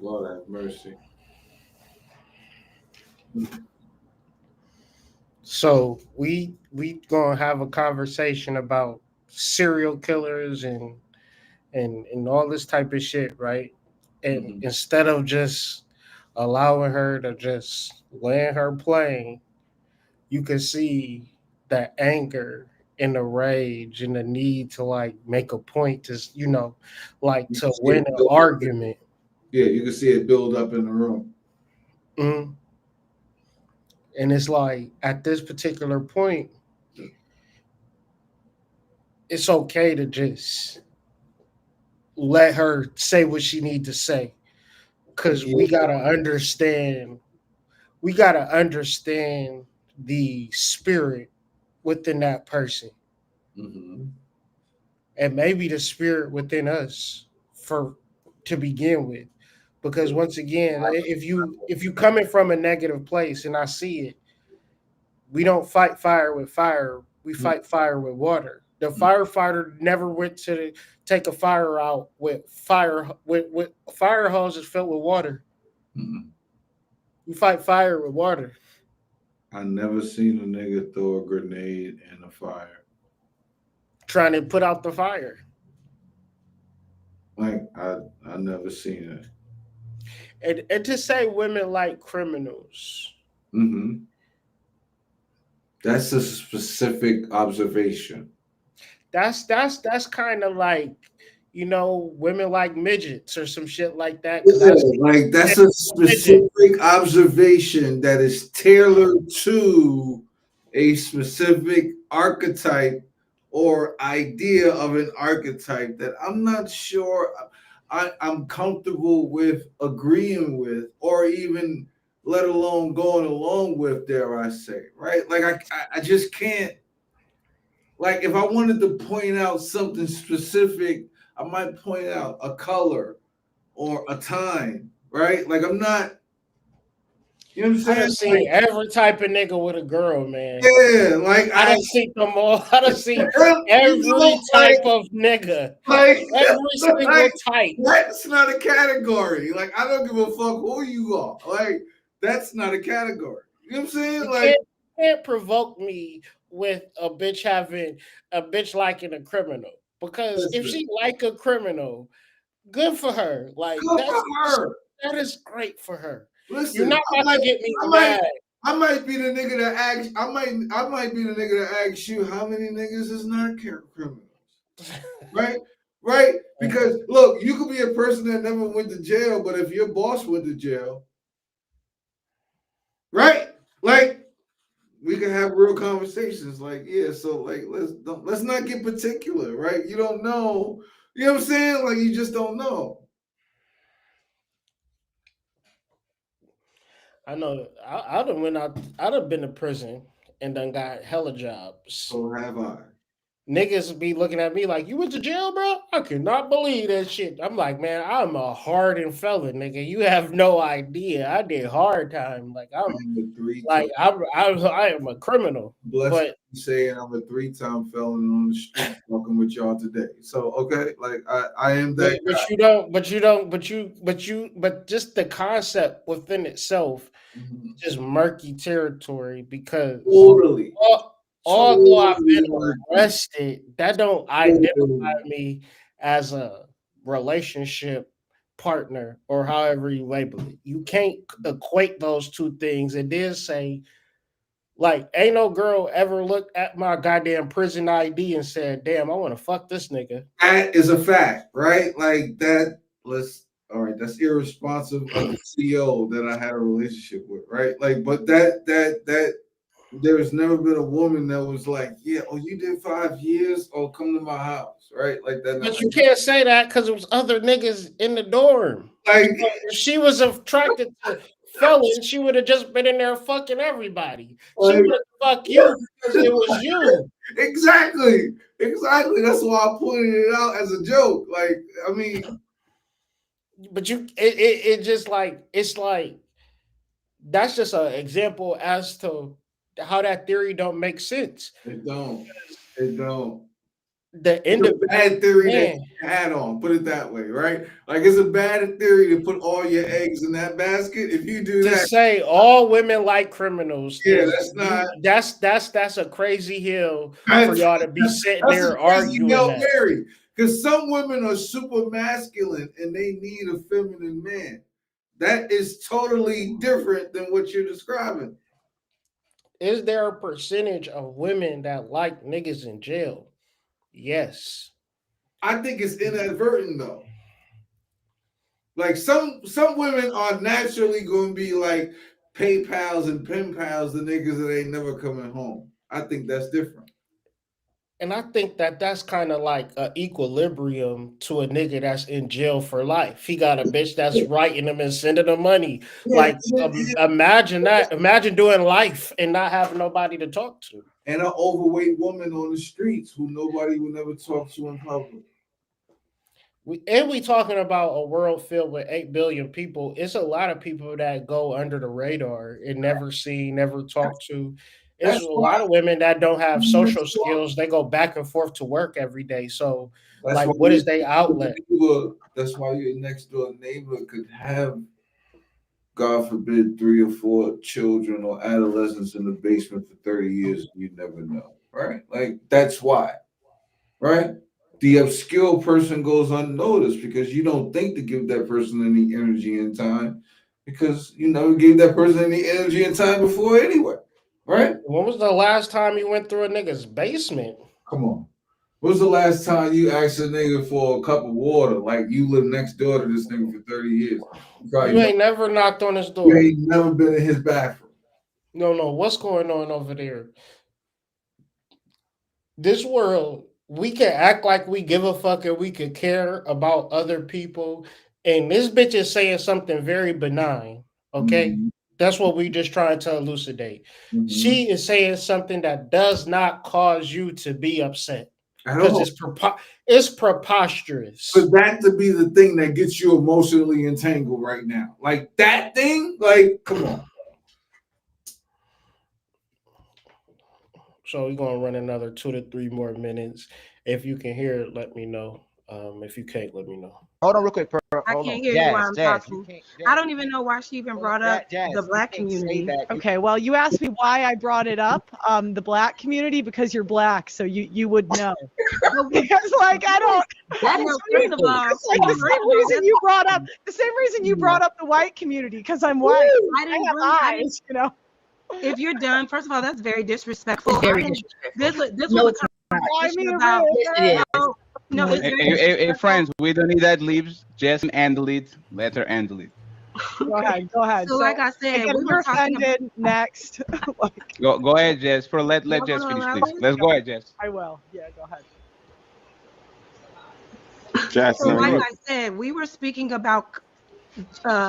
Lord have mercy. So we gonna have a conversation about serial killers and all this type of shit, right? And instead of just allowing her to just land her plane, you can see the anger and the rage and the need to like make a point to like You to can see win it an build up. argument. Yeah, you can see it build up in the room. Mhm. And it's like at this particular point, it's okay to just let her say what she need to say, because Yeah. we gotta understand the spirit within that person, and maybe the spirit within us for to begin with. Because once again, if you coming from a negative place, and I see it, we don't fight fire with fire, we fight fire with water. The firefighter never went to take a fire out with fire hoses filled with water. You fight fire with water. I never seen a nigga throw a grenade in a fire. Trying to put out the fire. Like I never seen it. And to say women like criminals. That's a specific observation. That's kind of like, women like midgets or some shit like that. Like that's a specific observation that is tailored to a specific archetype or idea of an archetype that I'm not sure I'm comfortable with agreeing with, or even let alone going along with, dare I say, right? Like I just can't. Like if I wanted to point out something specific, I might point out a color or a time, right? Like I'm not, you know what I'm saying? I done seen every type of nigga with a girl, man. Yeah, like I done seen them all. I done seen every type of nigga. Like every single type. That's not a category. Like I don't give a fuck who you are. Like that's not a category. You know what I'm saying? You can't provoke me with a bitch liking a criminal, because if she like a criminal, good for her. Like that is great for her. Listen, you're not about to get me mad. I might be the nigga that asks. I might be the nigga that asks you how many niggas is not criminals, right? Right? Because look, you could be a person that never went to jail, but if your boss went to jail, right? Like we can have real conversations. Like so like let's not get particular, right? You don't know. You know what I'm saying? Like you just don't know. I know. I'd have been to prison and done got hella jobs. So have I. Niggas be looking at me like, you went to jail, bro? I cannot believe that shit. I'm like, man, I'm a hardened fella, nigga. You have no idea. I did hard time. Like I am a criminal. Bless you saying I'm a 3-time felon on the street walking with y'all today. So okay, like I am that. But just the concept within itself, just murky territory, because totally. Although I've been arrested, that don't identify me as a relationship partner or however you label it. You can't equate those two things. It did say, like, ain't no girl ever looked at my goddamn prison ID and said, damn, I want to fuck this nigga. That is a fact, right? Like that, all right, that's irresponsible of the CEO that I had a relationship with, right? Like, but that there's never been a woman that was like, yeah, oh, you did 5 years? Oh, come to my house, right? Like that. But you can't say that because it was other niggas in the dorm. Like, if she was attracted to fellas, she would have just been in there fucking everybody. She would have fucked you because it was you. Exactly. That's why I pointed it out as a joke. Like, I mean, but it just like, it's like, that's just an example as to how that theory don't make sense. It don't. the It's a bad theory that man, you had on. Put it that way, right? Like it's a bad theory to put all your eggs in that basket. If you do to that, say all women like criminals, yeah, is that's a crazy hill for that's y'all to be sitting that's a there crazy arguing Hail that. Mary. Because some women are super masculine and they need a feminine man. That is totally different than what you're describing. Is there a percentage of women that like niggas in jail? Yes. I think it's inadvertent though. Like some women are naturally going to be like pay pals and pen pals, the niggas that ain't never coming home. I think that's different. And I think that that's kind of like an equilibrium to a nigga that's in jail for life. He got a bitch that's writing him and sending him money. Like, imagine that. Imagine doing life and not having nobody to talk to. And an overweight woman on the streets who nobody would never talk to in public. We talking about a world filled with 8 billion people. It's a lot of people that go under the radar and never see, never talk to. There's a lot of women that don't have social skills. They go back and forth to work every day. So, like, what is their outlet? That's why your next door neighbor could have, God forbid, 3 or 4 children or adolescents in the basement for 30 years. You never know, right? Like, that's why, right? The obscure person goes unnoticed because you don't think to give that person any energy and time because you never gave that person any energy and time before anyway. Right? When was the last time you went through a nigga's basement? Come on. When was the last time you asked a nigga for a cup of water? Like you live next door to this nigga for 30 years. You ain't never knocked on his door. You ain't never been in his bathroom. No. What's going on over there? This world, we can act like we give a fuck and we could care about other people. And this bitch is saying something very benign. Okay? Mm-hmm. That's what we just trying to elucidate. Mm-hmm. She is saying something that does not cause you to be upset because it's preposterous. For that to be the thing that gets you emotionally entangled right now, like that thing, like come on. So we're gonna run another 2 to 3 more minutes. If you can hear it, let me know. If you can't, let me know. Hold on real quick. I can't hear you while I'm talking. I don't even know why she even brought up the black community. Okay, well, you asked me why I brought it up, the black community, because you're black, so you would know. Because, like, I don't. That is first of all, it's like the same reason you brought up the white community, because I'm white. I have eyes, you know. If you're done, first of all, that's very disrespectful. Very disrespectful. This no, was about. Yes, it is. No, hey, friends, we don't need ad libs. Just end the lead. Let her end the lead. Go ahead. So, like I said, we were offended. Next. Go ahead, Jess. Let Jess finish, please. Let's go ahead, Jess. I will. Yeah, go ahead. Jess, so, like I said, we were speaking about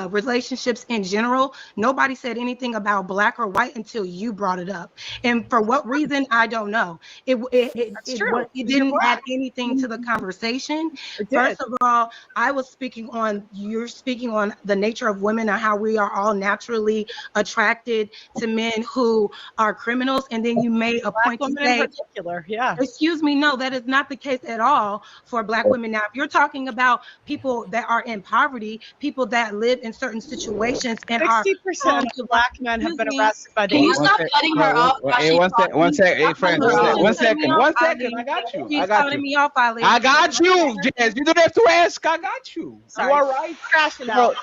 relationships in general. Nobody said anything about black or white until you brought it up, and for what reason I don't know. It didn't add anything to the conversation. First of all, you're speaking on the nature of women and how we are all naturally attracted to men who are criminals, and then you made a point to say, in particular, yeah. Excuse me, no, that is not the case at all for black women. Now, if you're talking about people that are in poverty, people that live in certain situations and 60% of black men have been arrested by the. Can you stop cutting her off? Hey, one sec. Hey, friends, one second. I got you. She's cutting me off, Ali. I got you, Jess. You don't have to ask. I got you. Sorry. You all right? Crashing out.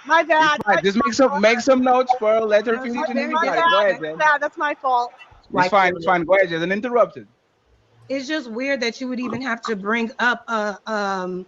My bad. Just make some notes, Pearl. Let her finish. Go ahead, Jess. That's my fault. It's fine. Go ahead, Jess. Uninterrupted. It's just weird that you would even have to bring up a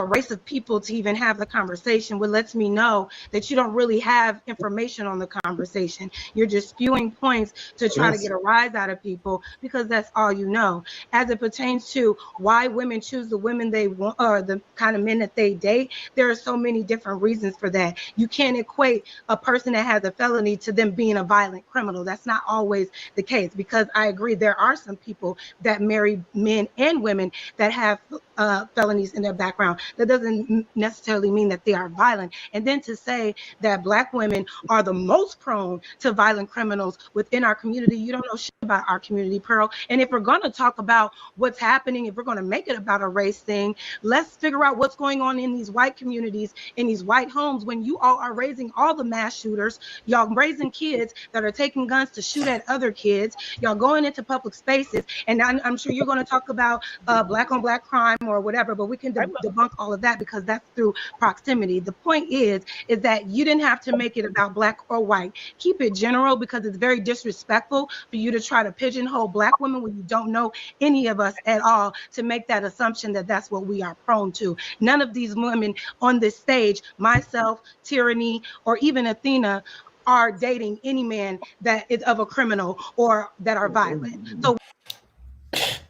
race of people to even have the conversation, which lets me know that you don't really have information on the conversation. You're just spewing points to try to get a rise out of people because that's all you know. As it pertains to why women choose the women they want or the kind of men that they date, there are so many different reasons for that. You can't equate a person that has a felony to them being a violent criminal. That's not always the case, because I agree there are some people that that marry men and women that have felonies in their background. That doesn't necessarily mean that they are violent. And then to say that Black women are the most prone to violent criminals within our community, you don't know shit about our community, Pearl. And if we're going to talk about what's happening, if we're going to make it about a race thing, let's figure out what's going on in these white communities, in these white homes, when you all are raising all the mass shooters, y'all raising kids that are taking guns to shoot at other kids, y'all going into public spaces. And I'm sure you're going to talk about Black on Black crime or whatever, but we can debunk all of that because that's through proximity. The point is that you didn't have to make it about Black or white. Keep it general, because it's very disrespectful for you to try to pigeonhole Black women when you don't know any of us at all, to make that assumption that that's what we are prone to. None of these women on this stage, myself, Tyranny, or even Athena, are dating any man that is of a criminal or that are violent. So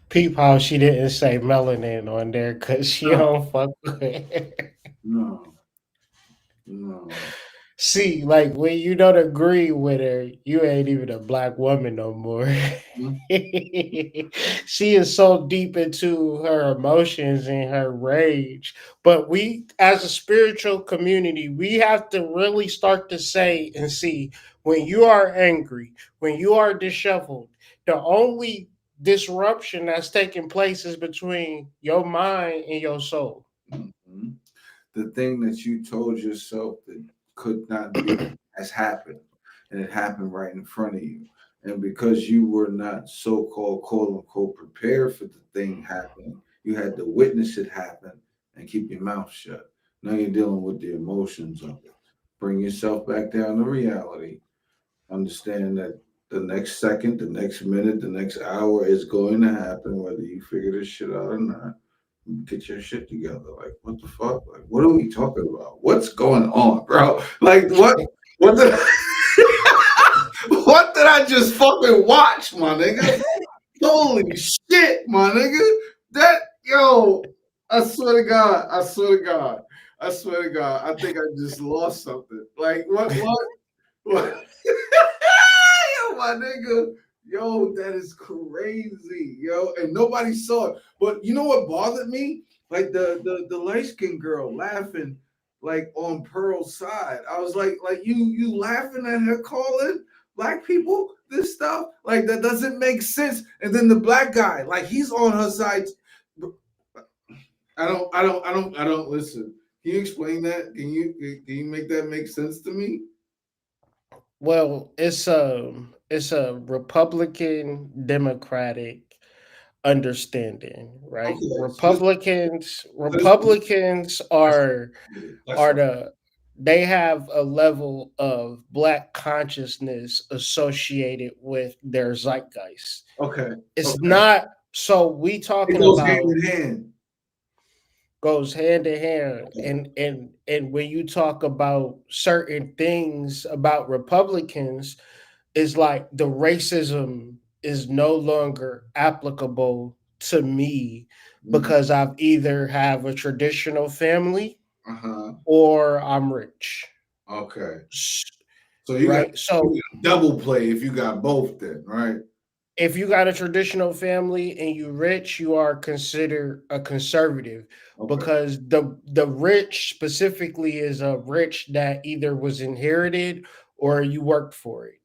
Peep how she didn't say melanin on there because she don't fuck with it. No. See, like when you don't agree with her, you ain't even a Black woman no more. She is so deep into her emotions and her rage. But we, as a spiritual community, we have to really start to say and see, when you are angry, when you are disheveled, the only disruption that's taking place is between your mind and your soul. Mm-hmm. The thing that you told yourself that could not be has happened, and it happened right in front of you. And because you were not so-called, quote unquote, prepared for the thing happening, you had to witness it happen and keep your mouth shut. Now you're dealing with the emotions of it. Bring yourself back down to reality. Understand that the next second, the next minute, the next hour is going to happen, whether you figure this shit out or not. Get your shit together. Like, what the fuck? Like, what are we talking about? What's going on, bro? Like, what did what did I just fucking watch, my nigga? Holy shit, my nigga. I swear to God, I think I just lost something. Like, what? Yo, my nigga. Yo, that is crazy, yo, and nobody saw it. But you know what bothered me? Like the light-skinned girl laughing, like on Pearl's side. I was like you laughing at her calling Black people this stuff? Like, that doesn't make sense. And then the Black guy, like, he's on her side. I don't listen. Can you explain that? Can you make that make sense to me? Well, it's a Republican Democratic understanding, right? Okay. Republicans are they have a level of Black consciousness associated with their zeitgeist. Okay. It's not, so we talking goes about hand in hand. Goes hand in hand. And when you talk about certain things about Republicans, it's like the racism is no longer applicable to me because I've either have a traditional family or I'm rich. Okay. So you right? got double play if you got both then, right? If you got a traditional family and you rich, you are considered a conservative because the rich specifically is a rich that either was inherited or you worked for it.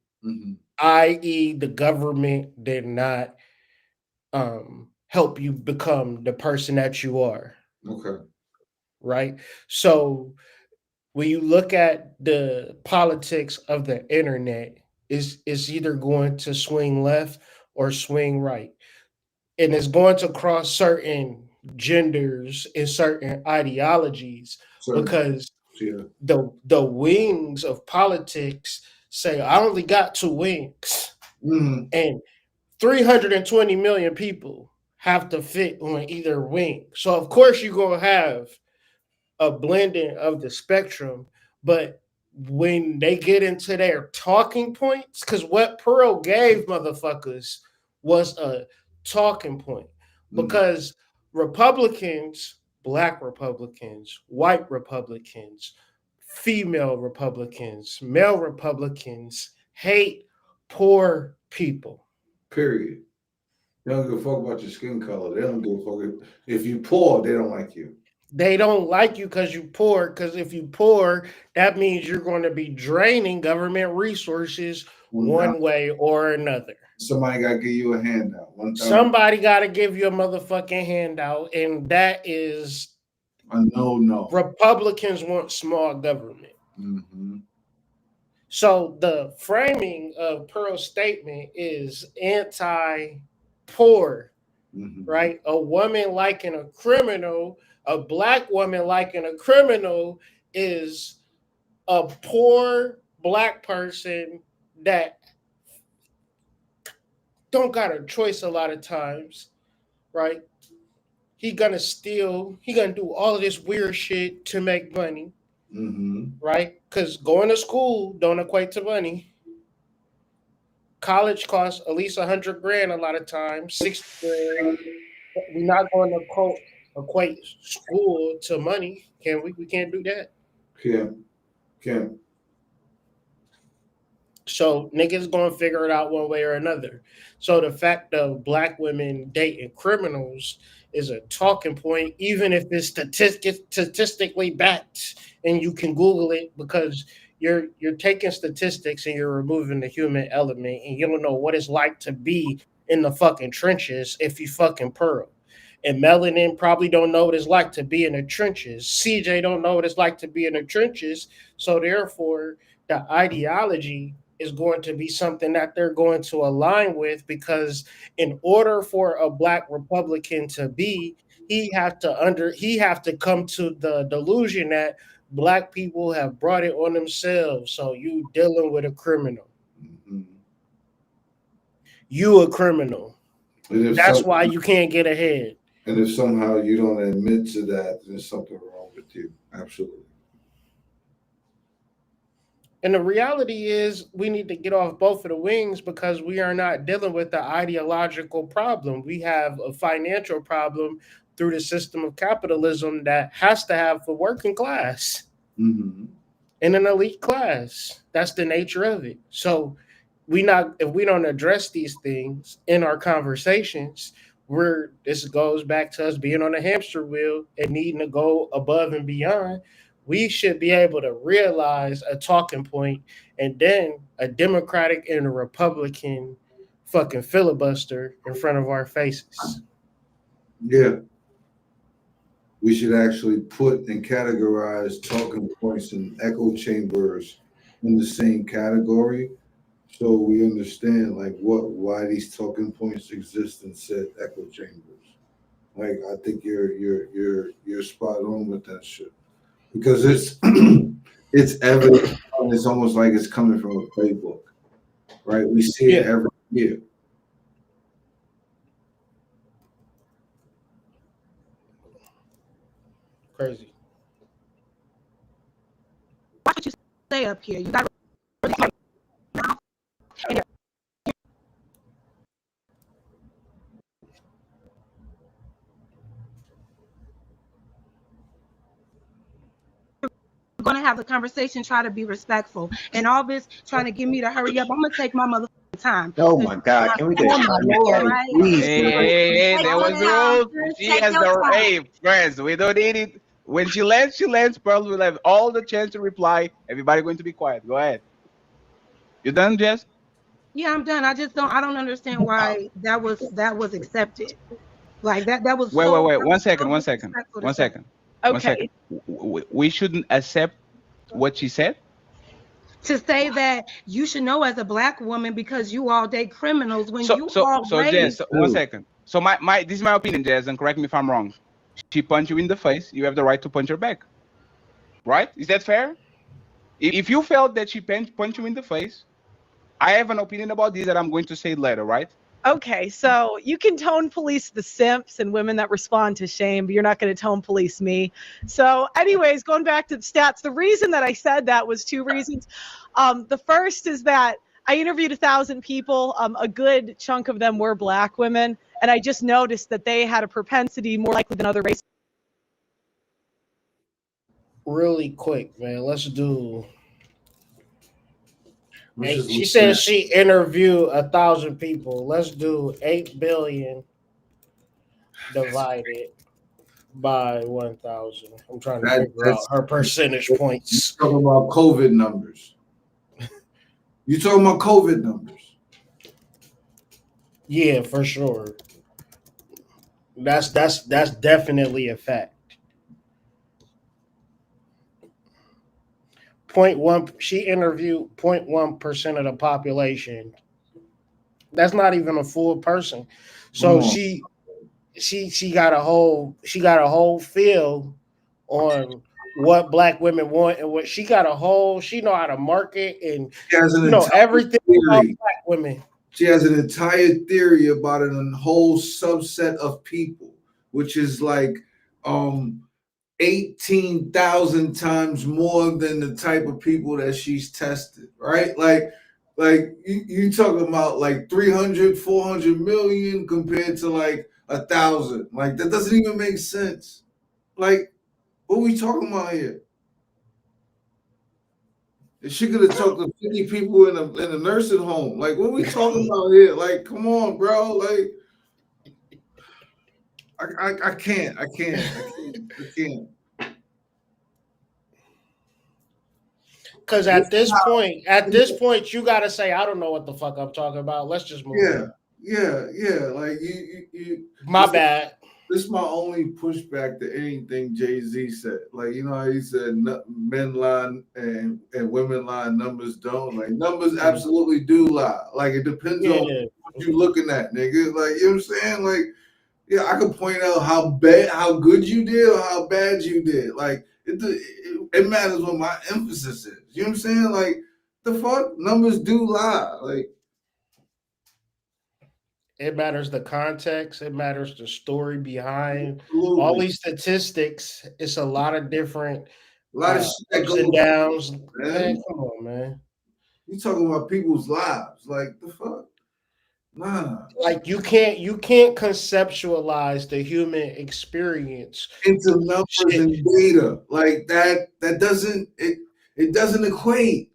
I.e., the government did not help you become the person that you are. Okay. Right? So when you look at the politics of the internet, is either going to swing left or swing right. And it's going to cross certain genders and certain ideologies because the wings of politics say, I only got two wings. And 320 million people have to fit on either wing. So of course you're going to have a blending of the spectrum, but when they get into their talking points, because what Pearl gave motherfuckers was a talking point, because Republicans, Black Republicans, white Republicans, female Republicans, male Republicans hate poor people. Period. They don't give a fuck about your skin color. They don't give a fuck if you poor. They don't like you. They don't like you because you poor. Because if you poor, that means you're going to be draining government resources one way or another. Somebody got to give you a handout. Somebody got to give you a motherfucking handout, and that is a no. Republicans want small government. Mm-hmm. So the framing of Pearl's statement is anti-poor, right? A woman liking a criminal, a black woman liking a criminal is a poor black person that don't got a choice a lot of times, right? He gonna steal, he gonna do all of this weird shit to make money, right? Because going to school don't equate to money. College costs at least $100,000 a lot of times, $60,000. We're not going to equate school to money, can we? We can't do that. Can't. So niggas gonna figure it out one way or another. So the fact of black women dating criminals is a talking point, even if it's statistically backed, and you can Google it, because you're taking statistics and you're removing the human element, and you don't know what it's like to be in the fucking trenches if you fucking Pearl. And Melanin probably don't know what it's like to be in the trenches. CJ don't know what it's like to be in the trenches. So therefore, the ideology is going to be something that they're going to align with, because in order for a black Republican to be, he have to come to the delusion that black people have brought it on themselves. So you dealing with a criminal. You a criminal. That's why you can't get ahead. And if somehow you don't admit to that, there's something wrong with you. Absolutely. And the reality is we need to get off both of the wings, because we are not dealing with the ideological problem. We have a financial problem through the system of capitalism that has to have the working class and an elite class. That's the nature of it. So if we don't address these things in our conversations, this goes back to us being on a hamster wheel and needing to go above and beyond. We should be able to realize a talking point, and then a Democratic and a Republican fucking filibuster in front of our faces. Yeah. We should actually put and categorize talking points and echo chambers in the same category, so we understand why these talking points exist in said echo chambers. Like, I think you're spot on with that shit, because it's it's evident, and it's almost like it's coming from a playbook, right? We see it every year. Crazy. Why should you stay up here? You got going to have the conversation, try to be respectful, and all this trying to get me to hurry up. I'm gonna take my motherfucking time. Oh my God, can we just please? Hey, there was the rule. She has the hey, friends. We don't need it. When she lands, Pearl will have all the chance to reply. Everybody going to be quiet. Go ahead. You done, Jess? Yeah, I'm done. I don't understand why that was accepted. Like that was wait. 1 second. Okay. We shouldn't accept what she said. To say that you should know as a black woman because you all date criminals when so Jess, 1 second. So this is my opinion, Jess, and correct me if I'm wrong. She punched you in the face. You have the right to punch her back. Right? Is that fair? If you felt that she punched you in the face, I have an opinion about this that I'm going to say later, right? Okay, so you can tone police the simps and women that respond to shame, but you're not going to tone police me. So anyways, going back to the stats, the reason that I said that was two reasons. The first is that I interviewed 1,000 people. A good chunk of them were black women. And I just noticed that they had a propensity more likely than other races. Really quick, man. Let's do She said she interviewed 1,000 people. Let's do 8 billion divided by 1,000. I'm trying to figure out her percentage points. You're talking about COVID numbers. You talking about COVID numbers? Yeah, for sure. That's definitely a fact. 0.1. She interviewed 0.1% of the population. That's not even a full person. So she got a whole feel on what black women want and what she got a whole. She know how to market and everything about black women. She has an entire theory about a whole subset of people, which is like 18,000 times more than the type of people that she's tested, right? Like you talking about like 300, 400 million compared to like 1,000. Like that doesn't even make sense. Like, what are we talking about here? If she could have talked to 50 people in a nursing home. Like, what are we talking about here? Like, come on, bro. Like, I can't. Because at this point, you gotta say, I don't know what the fuck I'm talking about. Let's just move on. Yeah. Like you. My bad. This is my only pushback to anything Jay-Z said. Like, you know how he said men lie and women lie, numbers don't. Like, numbers absolutely do lie. Like, it depends on what you're looking at, nigga. Like, you know what I'm saying? Like, yeah, I could point out how good you did or how bad you did. Like, it matters what my emphasis is. You know what I'm saying? Like, the fuck? Numbers do lie. Like, it matters the context. It matters the story behind all these statistics. It's a lot of different shit that ups and downs. Man, come on, man. You talking about people's lives? Like, the fuck? Nah. Like you can't conceptualize the human experience into numbers and data. Like that doesn't it doesn't equate.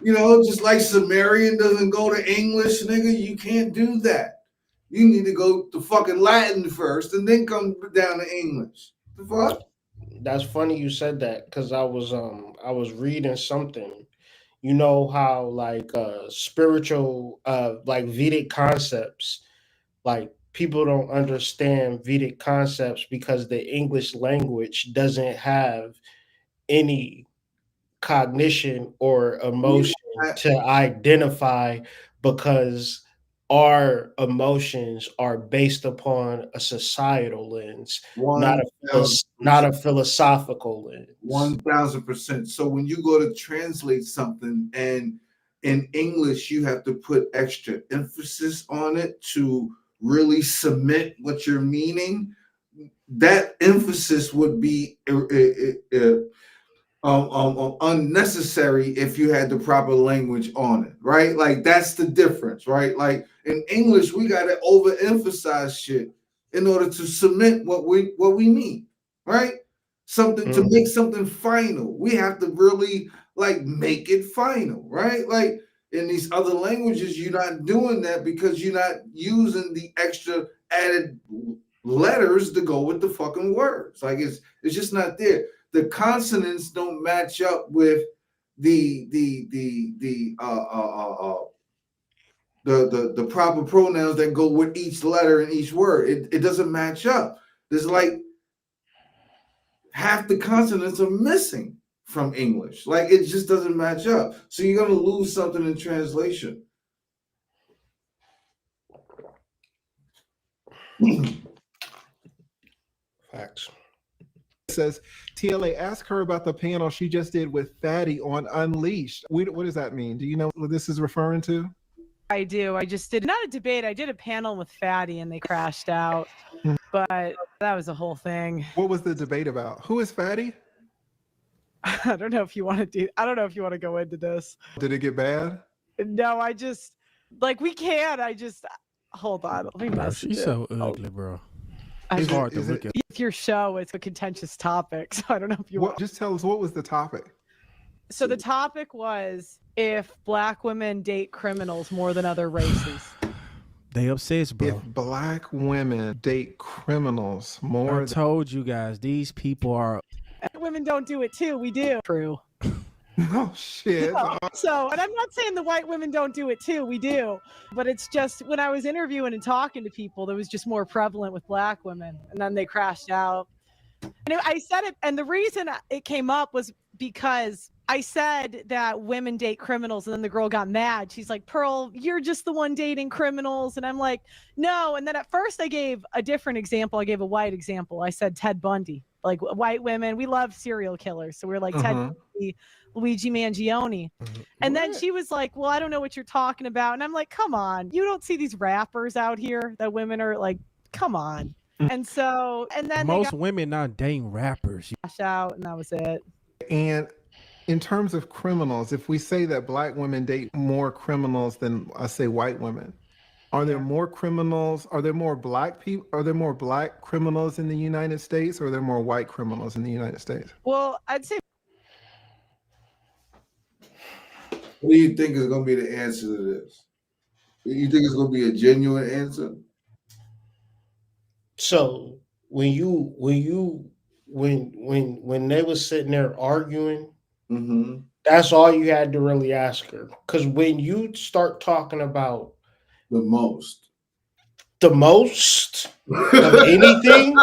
You know, just like Sumerian doesn't go to English, nigga, you can't do that. You need to go to fucking Latin first and then come down to English. The fuck? That's funny you said that because I was reading something. You know how like spiritual like Vedic concepts, like people don't understand Vedic concepts because the English language doesn't have any cognition or emotion to identify because our emotions are based upon a societal lens, not a philosophical lens. 1,000%. So when you go to translate something and in English, you have to put extra emphasis on it to really submit what you're meaning. That emphasis would be unnecessary if you had the proper language on it, right? Like that's the difference, right? Like in English, we gotta overemphasize shit in order to submit what we mean, right? Something to make something final. We have to really like make it final, right? Like in these other languages, you're not doing that because you're not using the extra added letters to go with the fucking words. Like it's just not there. The consonants don't match up with the proper pronouns that go with each letter and each word. It doesn't match up. There's like half the consonants are missing from English. Like it just doesn't match up. So you're gonna lose something in translation. Facts. Says TLA, ask her about the panel she just did with Fatty on Unleashed. What does that mean? Do you know what this is referring to? I do. I just did not a debate. I did a panel with Fatty and they crashed out. But that was a whole thing. What was the debate about? Who is Fatty? I don't know if you want to go into this. Did it get bad? No, I just we can't. Hold on. Let me mess She's so ugly, bro. It's hard to look at. It's your show. It's a contentious topic, so I don't know if you want. Just tell us what was the topic. So the topic was if black women date criminals more than other races. They obsessed, bro. If black women date criminals more I told you guys, these people are. Women don't do it too. We do. True. Oh shit. So, and I'm not saying the white women don't do it too. We do. But it's just when I was interviewing and talking to people, that was just more prevalent with black women. And then they crashed out. And I said it, and the reason it came up was because I said that women date criminals, and then the girl got mad. She's like, Pearl, you're just the one dating criminals. And I'm like, no. And then at first I gave a different example. I gave a white example. I said Ted Bundy. Like white women, we love serial killers. So we're like Ted Bundy, Luigi Mangione. And then she was like, well, I don't know what you're talking about. And I'm like, come on. You don't see these rappers out here that women are like, come on. And so, and then most women not dating rappers. Out, and that was it. And in terms of criminals, if we say that black women date more criminals than I say white women, are there more criminals? Are there more black people? Are there more black criminals in the United States, or are there more white criminals in the United States? Well, I'd say. What do you think is going to be the answer to this? You think it's going to be a genuine answer? So when they was sitting there arguing, that's all you had to really ask her. Because when you start talking about the most of anything,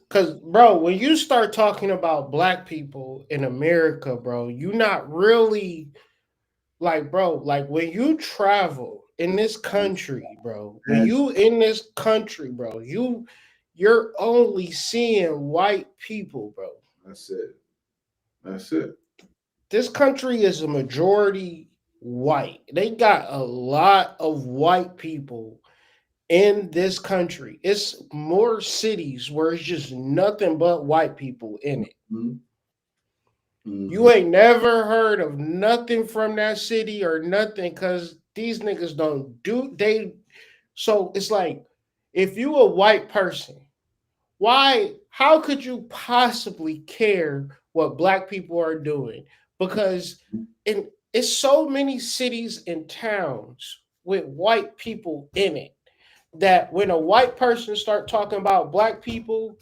because bro, when you start talking about black people in America, bro, you're not really like, bro, like when you travel in this country, bro, when you in this country, bro, you're only seeing white people, bro. That's it. This country is a majority white. They got a lot of white people in this country. It's more cities where it's just nothing but white people in it. You ain't never heard of nothing from that city or nothing, because these niggas don't do they. So it's like, if you a white person, how could you possibly care what black people are doing? Because it's so many cities and towns with white people in it that when a white person start talking about black people,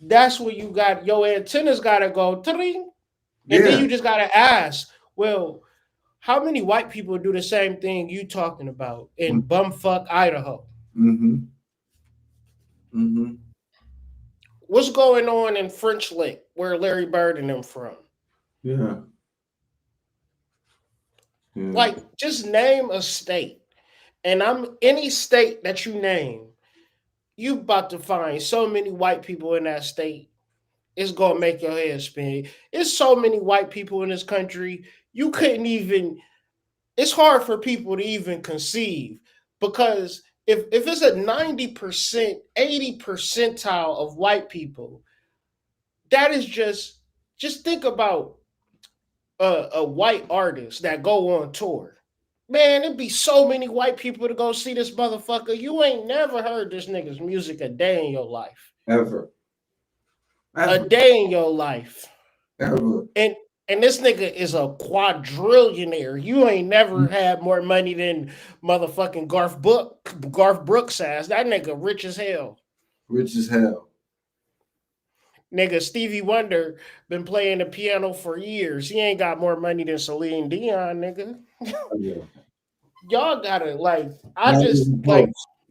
that's when you got your antennas gotta go tring, and then you just gotta ask, well, how many white people do the same thing you talking about in bumfuck Idaho? What's going on in French Lick, where Larry Bird and them from? Yeah. Like, just name a state. And any state that you name, you about to find so many white people in that state. It's gonna make your head spin. It's so many white people in this country, you couldn't even. It's hard for people to even conceive, because if it's a 90%, 80 percentile of white people, that is just think about a white artist that go on tour. Man, it'd be so many white people to go see this motherfucker. You ain't never heard this nigga's music a day in your life. Ever. A day in your life. Ever. And this nigga is a quadrillionaire. You ain't never had more money than motherfucking Garth Brooks ass. That nigga rich as hell. Rich as hell. Nigga, Stevie Wonder been playing the piano for years. He ain't got more money than Celine Dion, nigga. Yeah. Y'all gotta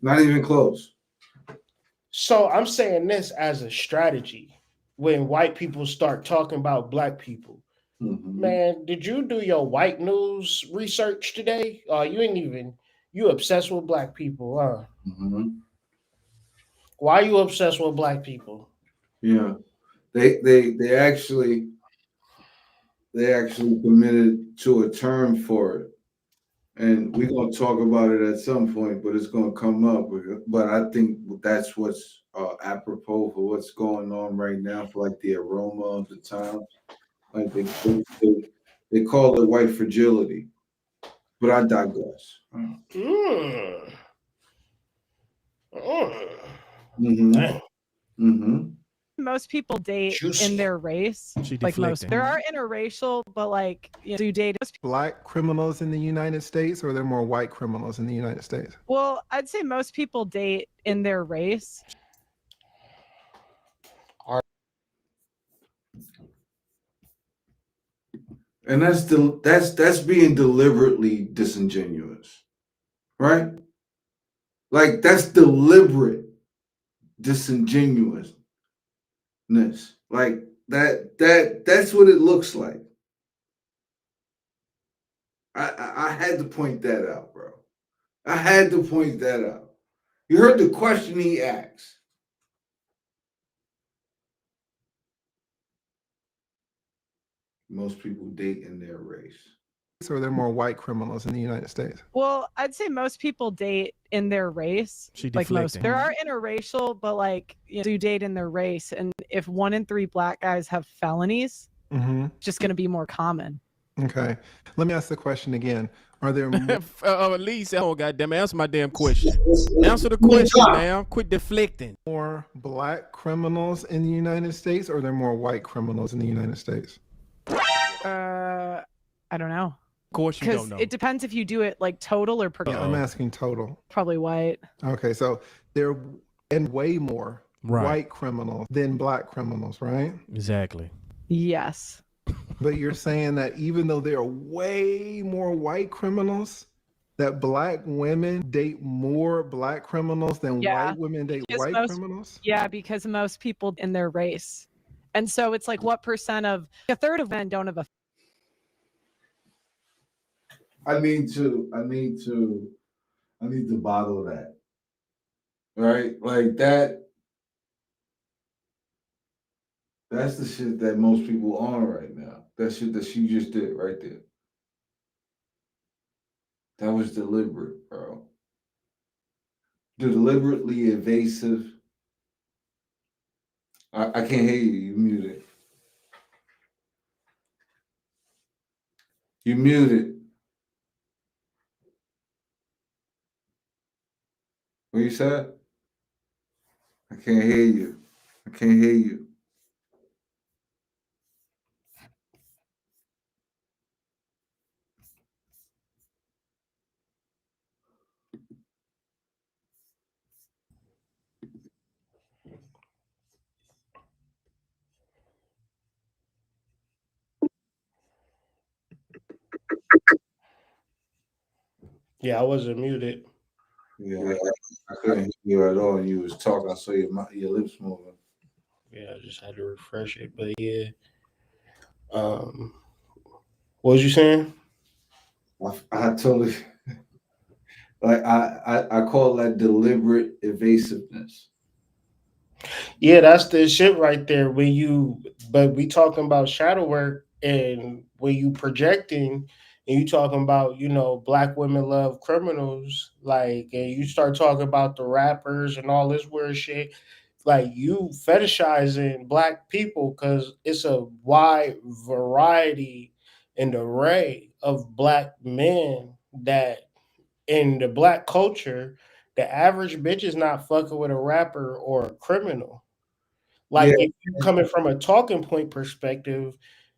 not even close. So I'm saying this as a strategy. When white people start talking about black people, man, did you do your white news research today? You obsessed with black people, huh? Why are you obsessed with black people? Yeah, they actually committed to a term for it, and we're gonna talk about it at some point. But it's gonna come up. But I think that's what's apropos for what's going on right now, for like the aroma of the time. Like they call it white fragility. But I digress. most people date Juicy. in their race. She Like most, deflecting. there are interracial, but like do date. Black criminals in the United States, or are there more white criminals in the United States? Well, I'd say most people date in their race. And that's being deliberately disingenuous, right? Like that's deliberate disingenuousness. Like that's what it looks like. I had to point that out, bro. I had to point that out. You heard the question he asked. Most people date in their race. Or are there more white criminals in the United States? Well, I'd say most people date in their race. She Like most, deflecting. there are interracial, but like do date in their race. And if 1 in 3 black guys have felonies, Mm-hmm. it's just going to be more common. Okay. Let me ask the question again. Are there more, Lee said, "Oh goddamn, answer my damn question. Answer the question, man. Quit deflecting." more black criminals in the United States, or are there more white criminals in the United States? I don't know. Of course you don't Because know. it depends if you do it like total or per. Yeah, I'm asking total. Probably white. Okay, so there and way more Right. white criminals than black criminals, right? Exactly. Yes. But you're saying that even though there are way more white criminals, that black women date more black criminals than Yeah. white women date Because white most- criminals? Yeah, because most people in their race. And so it's like what percent of a third of men don't have a I need to bottle that. Right? Like that's the shit that most people on right now. That shit that she just did right there. That was deliberate, bro. Deliberately evasive. I can't hear you. You muted. You muted. What you said? I can't hear you. I can't hear you. Yeah, I wasn't muted. Yeah, I couldn't hear you at all. You was talking. I saw your lips moving. Yeah, I just had to refresh it. But yeah. What was you saying? I totally like I call that deliberate evasiveness. Yeah, that's the shit right there. But we talking about shadow work, and when you projecting and you talking about, black women love criminals, like, and you start talking about the rappers and all this weird shit, like you fetishizing black people because it's a wide variety and array of black men that in the black culture, the average bitch is not fucking with a rapper or a criminal. Like Yeah. if you're coming from a talking point perspective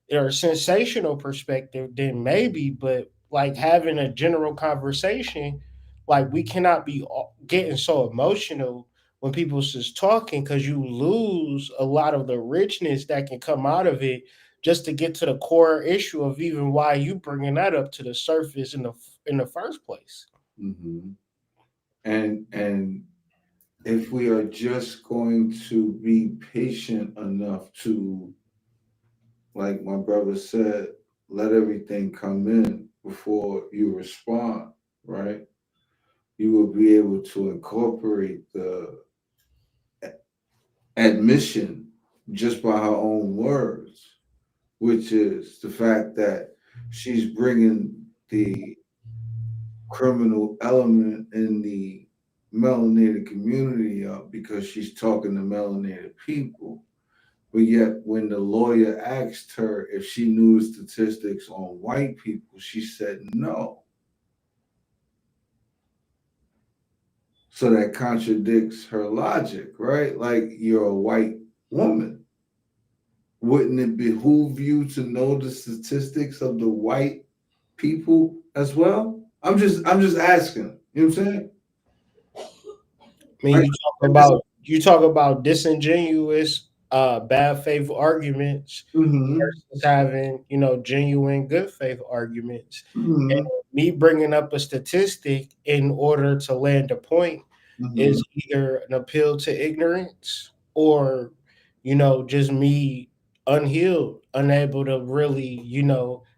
or a sensational perspective, then maybe, but like having a general conversation, like we cannot be getting so emotional when people's just talking because you lose a lot of the richness that can come out of it just to get to the core issue of even why you bringing that up to the surface in the first place. Mm-hmm. And if we are just going to be patient enough to, like my brother said, let everything come in before you respond, right? You will be able to incorporate the admission just by her own words, which is the fact that she's bringing the criminal element in the melanated community up because she's talking to melanated people. But yet, when the lawyer asked her if she knew the statistics on white people, she said no. So that contradicts her logic, right? Like, you're a white woman. wouldn't it behoove you to know the statistics of the white people as well? I'm just asking. You know what I'm saying? I mean, you talk about disingenuous, bad faith arguments versus having, genuine good faith arguments. And me bringing up a statistic in order to land a point is either an appeal to ignorance or, just me unhealed, unable to really,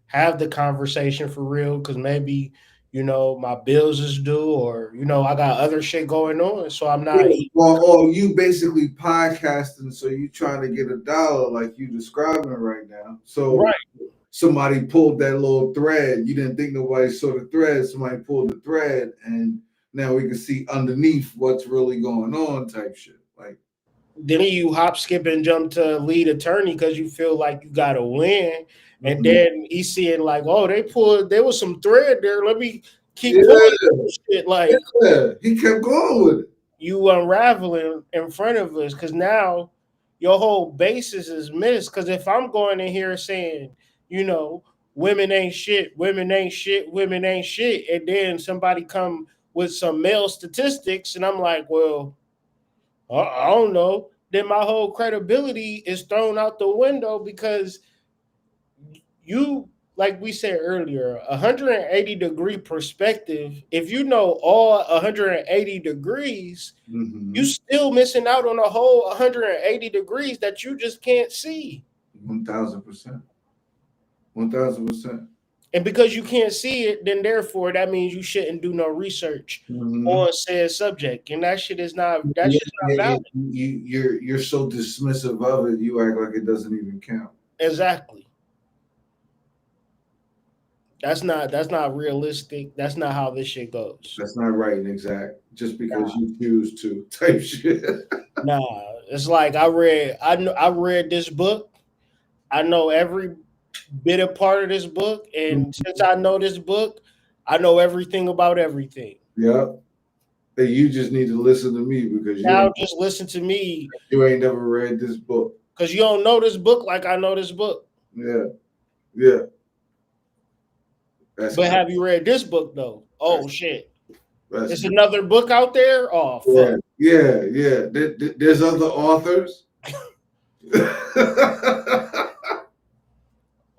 have the conversation for real because maybe my bills is due or, I got other shit going on. So I'm not. Well, you basically podcasting, so you trying to get $1 like you describing right now. So somebody pulled that little thread. You didn't think nobody saw the thread. Somebody pulled the thread, and now we can see underneath what's really going on type shit. Like, then you hop, skip, and jump to lead attorney because you feel like you got to win. And then he's seeing like, oh, there was some thread there. Let me keep pulling shit. Like, he kept going with it. You unraveling in front of us because now your whole basis is missed. Because if I'm going in here saying, women ain't shit, women ain't shit, women ain't shit, and then somebody come with some male statistics, and I'm like, well, I don't know, then my whole credibility is thrown out the window because you, like we said earlier, 180-degree perspective, if you know all 180 degrees, you still missing out on a whole 180 degrees that you just can't see. 1,000%. 1,000%. And because you can't see it, then therefore that means you shouldn't do no research on said subject, and that shit is not valid. You're so dismissive of it, you act like it doesn't even count. Exactly. That's not realistic. That's not how this shit goes. That's not right and exact. Just because you choose to type shit. Nah, it's like I read this book. I know every bit of part of this book, and since I know this book, I know everything about everything. Yeah. And you just need to listen to me because just listen to me. You ain't never read this book. Because you don't know this book like I know this book. Yeah. Yeah. But have you read this book though? Oh shit. There's another book out there? Oh fuck. Yeah. There's other authors.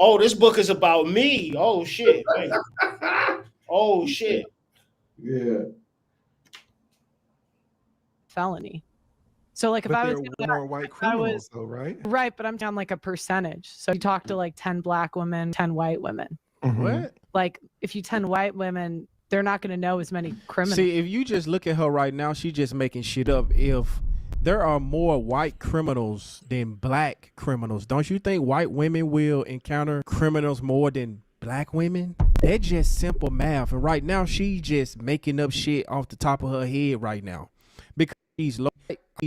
Oh, this book is about me. Oh shit. Wait. Oh shit. Yeah. Felony. So like if I was more white criminals though, right? Right, but I'm down like a percentage. So you talk to like 10 black women, 10 white women. What? Like if you 10 white women, they're not going to know as many criminals. See, if you just look at her right now, she's just making shit up. If there are more white criminals than black criminals, don't you think white women will encounter criminals more than black women? That's just simple math. And right now, she's just making up shit off the top of her head right now because he's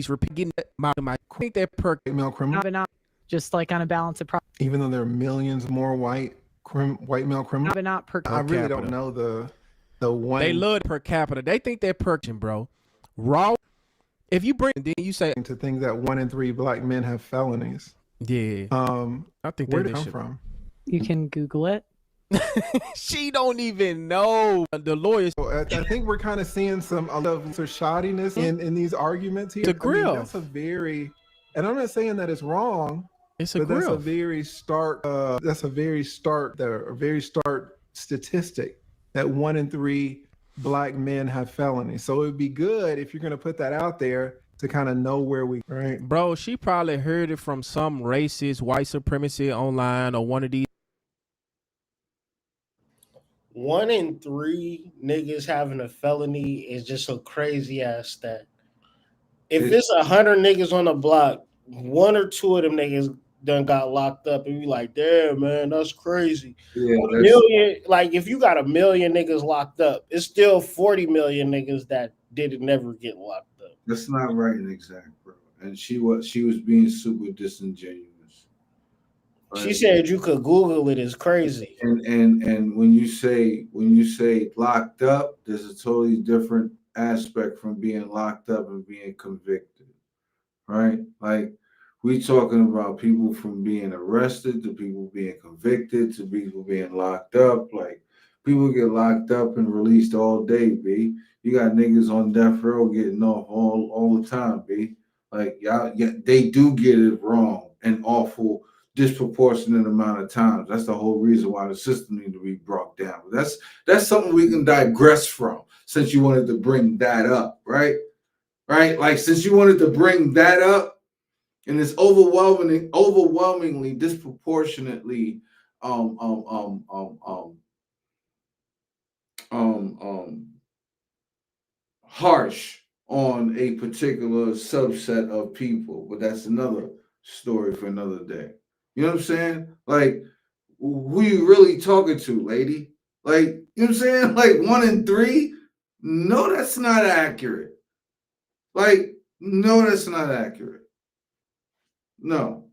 repeating my. I think that per male criminal, but not just like on a balance of. Even though there are millions more white male criminals, but not per capita. I really don't know the one. They love per capita. They think they're bro. Raw. If you bring, then you say to think that 1 in 3 black men have felonies. Yeah. I think where did it come from? You can Google it. She don't even know the lawyers. I think we're kind of seeing some shoddiness in these arguments here. The grill. I mean, that's a very, and I'm not saying that it's wrong. It's a but grill. That's a very stark. That's a very stark statistic that 1 in 3 black men have felonies. So it would be good if you're going to put that out there to kind of know where we right. Bro, she probably heard it from some racist white supremacy online or one of these. 1 in 3 niggas having a felony is just a crazy ass stat. If it's 100 niggas on the block, 1 or 2 of them niggas done got locked up, and be like, damn man, that's crazy. Yeah, a million, like if you got 1 million niggas locked up, it's still 40 million niggas that didn't never get locked up. That's not right and exact, bro. And she was being super disingenuous. Right? She said you could Google it. It's crazy. And when you say locked up, there's a totally different aspect from being locked up and being convicted, right? Like We talking about people from being arrested to people being convicted to people being locked up. Like people get locked up and released all day, B. You got niggas on death row getting off all the time, B. Like y'all, yeah, they do get it wrong and awful, disproportionate amount of times. That's the whole reason why the system needs to be brought down. That's something we can digress from since you wanted to bring that up, right? Right? Like since you wanted to bring that up. And it's overwhelmingly, disproportionately um, um, um, um, harsh on a particular subset of people. But that's another story for another day. You know what I'm saying? Like, who you really talking to, lady? Like, you know what I'm saying? Like 1 in 3? No, that's not accurate. Like, no, that's not accurate. No.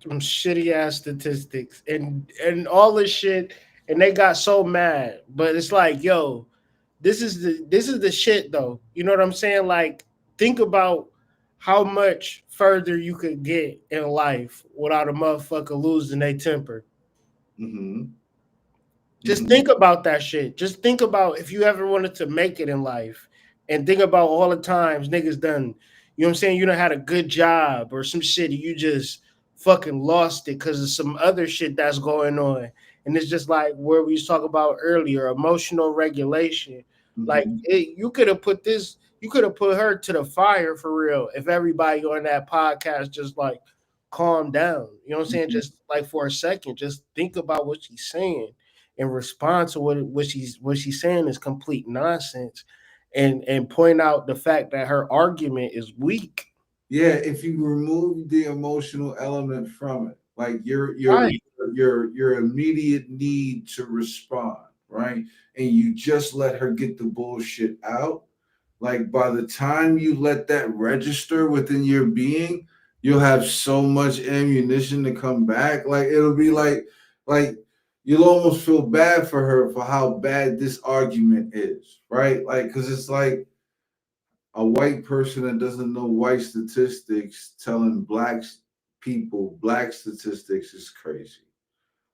Some shitty ass statistics and all this shit, and they got so mad. But it's like, yo, this is the shit though. You know what I'm saying? Like, think about how much further you could get in life without a motherfucker losing their temper. Just think about that shit. Just think about if you ever wanted to make it in life, and think about all the times niggas done, you know what I'm saying? You done had a good job or some shit, and you just fucking lost it because of some other shit that's going on. And it's just like where we was talking about earlier, emotional regulation. Like you could have put her to the fire for real if everybody on that podcast just like calm down. You know what I'm saying? Just like for a second, just think about what she's saying and respond to what she's saying is complete nonsense, and point out the fact that her argument is weak. Yeah, if you remove the emotional element from it, like your immediate need to respond, right? And you just let her get the bullshit out. Like by the time you let that register within your being, you'll have so much ammunition to come back. Like it'll be like you'll almost feel bad for her for how bad this argument is, right? Like because it's like a white person that doesn't know white statistics telling black people black statistics is crazy.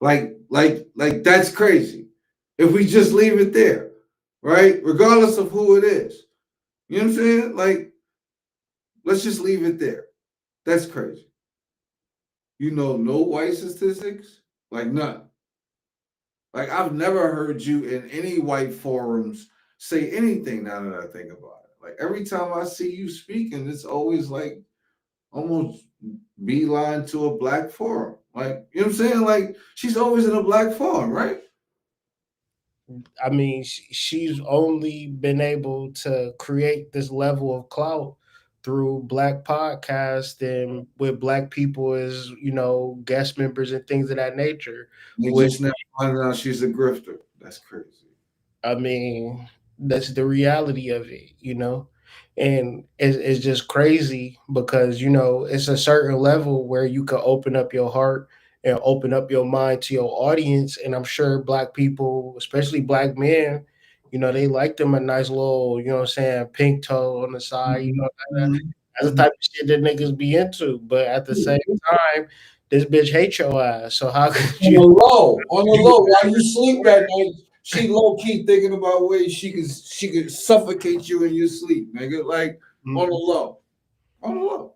Like that's crazy. If we just leave it there, right? Regardless of who it is. You know what I'm saying? Like, let's just leave it there. That's crazy. You know, no white statistics? Like none. Like I've never heard you in any white forums say anything now that I think about it. Like every time I see you speaking, it's always like almost beeline to a black forum. Like, you know what I'm saying? Like she's always in a black forum, right? I mean, she's only been able to create this level of clout through black podcasts and with black people as, you know, guest members and things of that nature. You Which, just now finding out she's a grifter. That's crazy. I mean, that's the reality of it, you know? And it's just crazy because, you know, it's a certain level where you can open up your heart and open up your mind to your audience. And I'm sure black people, especially black men, you know, they like them a nice little, you know what I'm saying, pink toe on the side, you know, that's the type of shit that niggas be into. But at the same time, this bitch hates your ass. So how could you On the low, while you sleep at night, she low key thinking about ways she could suffocate you in your sleep, nigga. Like on the low. On the low.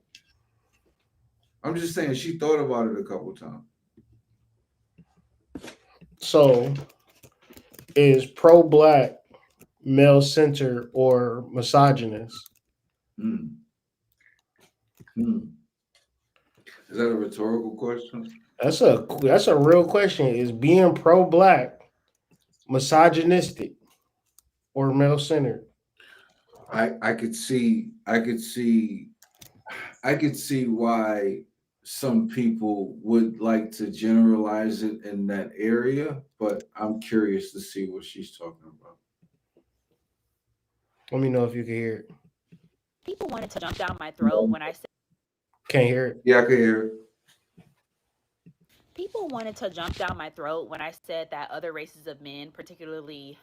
I'm just saying she thought about it a couple times. So is pro-black, male-centered, or misogynist? Is that a rhetorical question? That's a real question. Is being pro-black misogynistic or male-centered? I could see why some people would like to generalize it in that area, but I'm curious to see what she's talking about. Let me know if you can hear it. People wanted to jump down my throat when I said. Can't hear it. Yeah, I can hear it. People wanted to jump down my throat when I said that other races of men, particularly